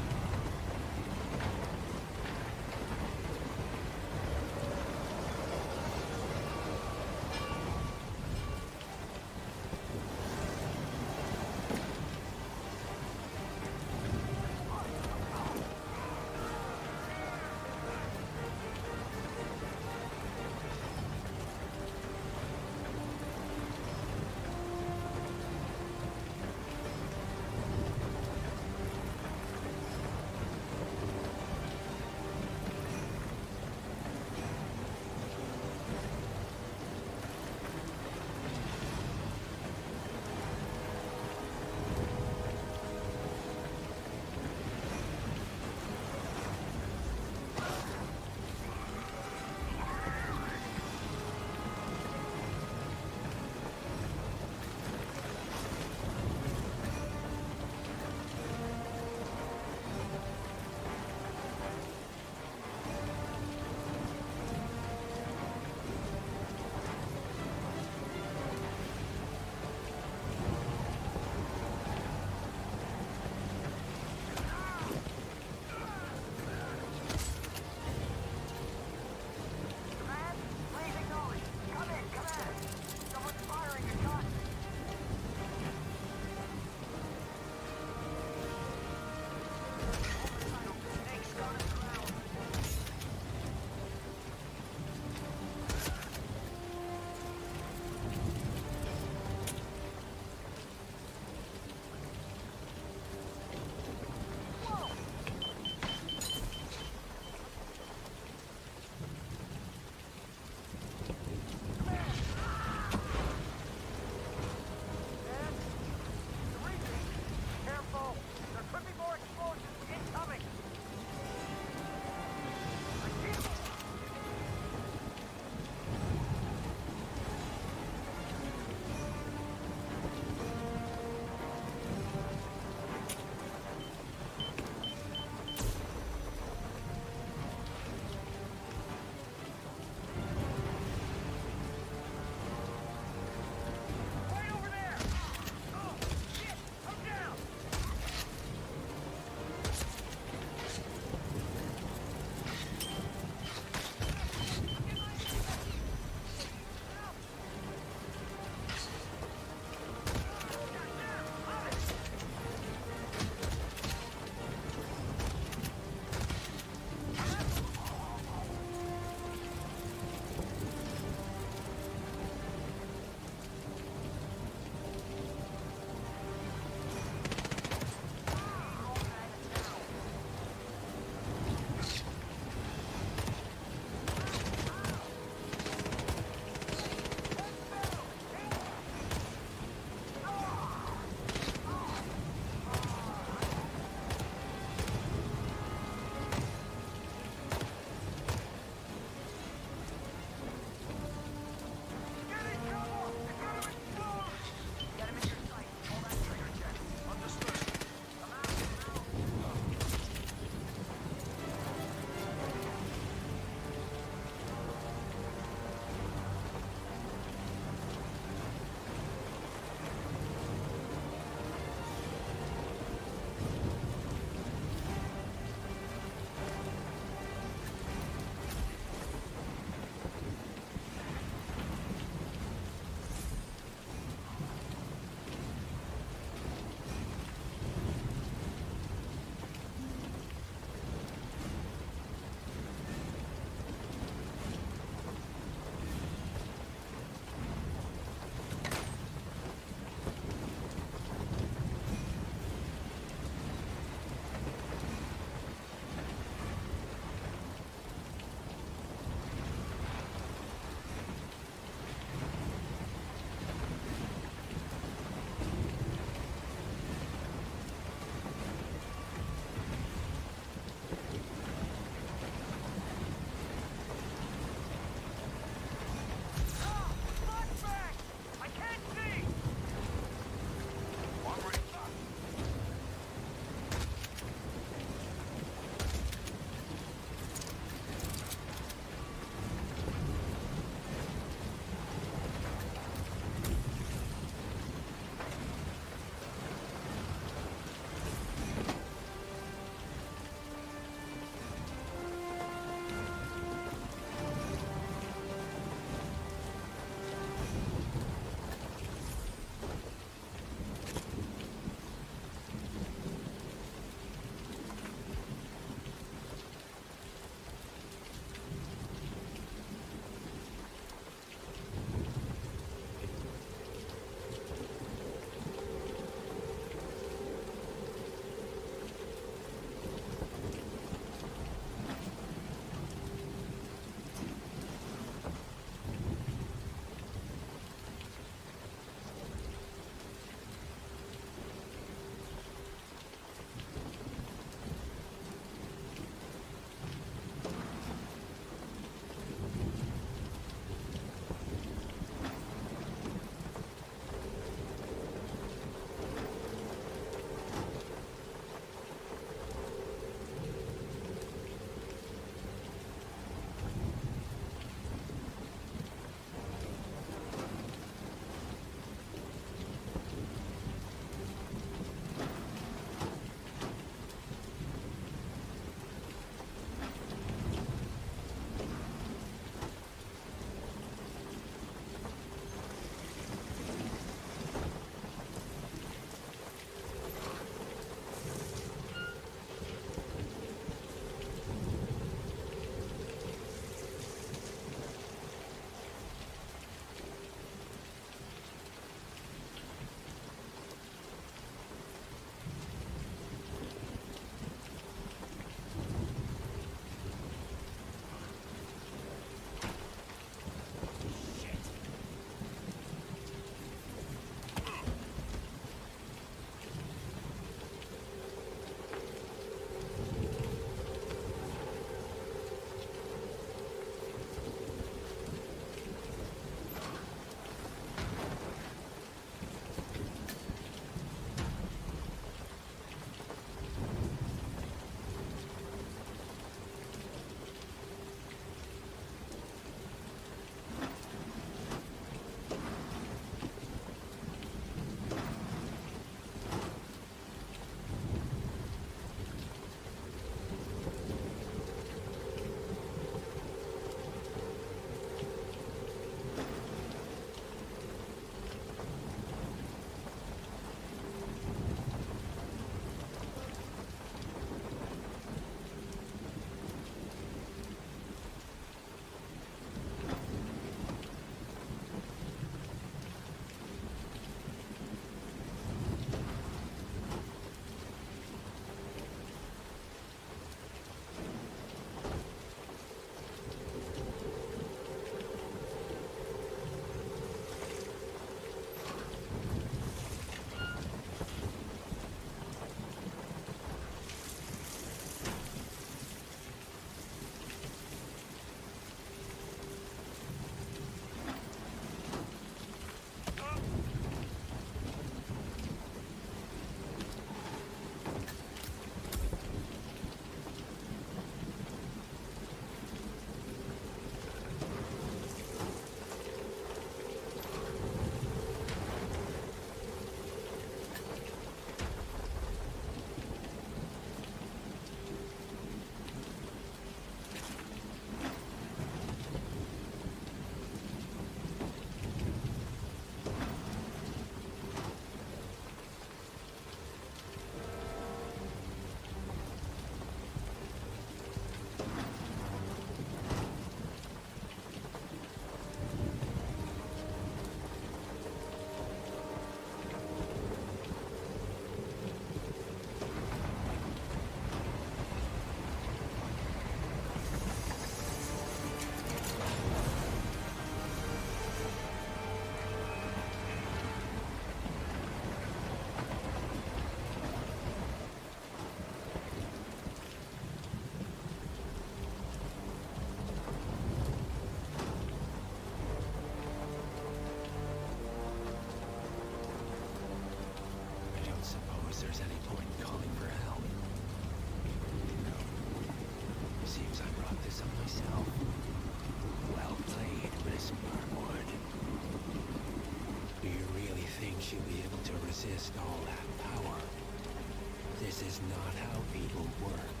won't work.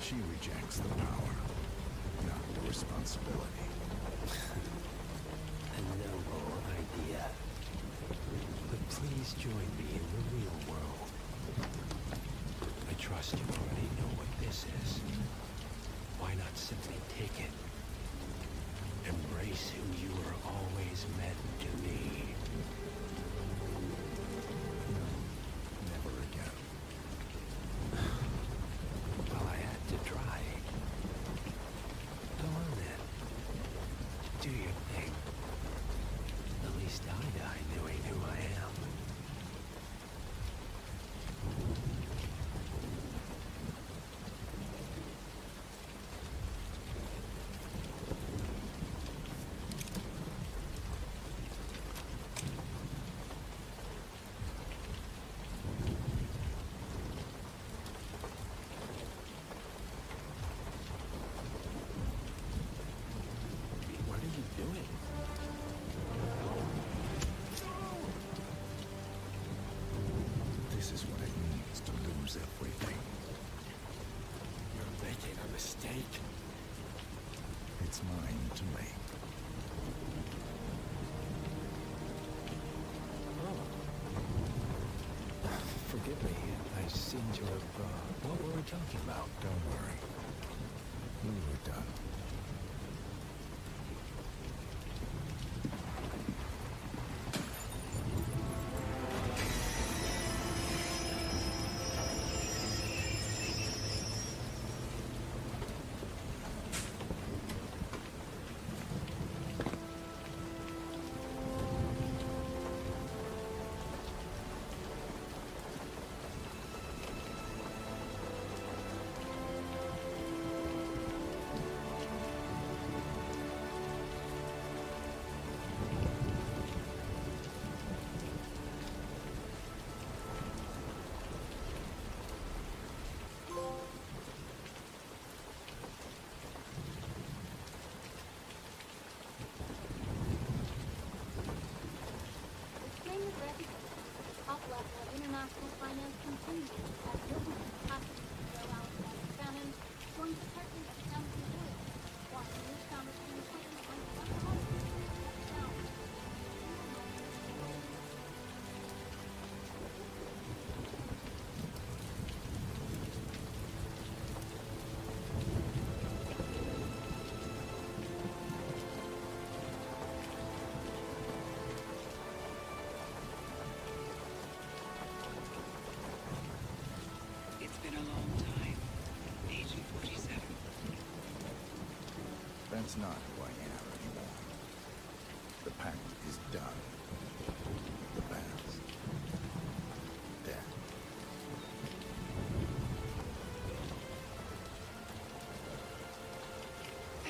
She rejects the power, not the responsibility. A noble idea. But please join me in the real world. I trust you already know what this is. Why not simply take it? Embrace who you were always meant to be. Never again. Well, I had to try. Go on then. Do your thing. At least I die knowing who I am. What are you doing? This is what it means to lose everything. You're making a mistake. It's mine to make. Oh. Forgive me. I seem to have, what were we talking about? Don't worry. We were done. International finance continues as building capacity to grow Alexander Cannon joins the partners of Johnson Oil, watching this conversation on one now. It's been a long time, Agent 47. That's not who I am anymore. The pact is done. The past. Dead.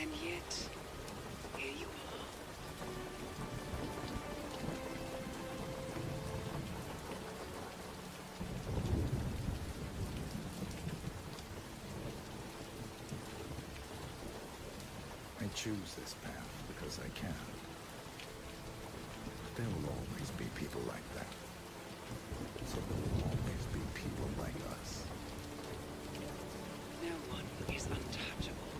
And yet, here you are. I choose this path because I can. But there will always be people like that. So there will always be people like us. No one is untouchable.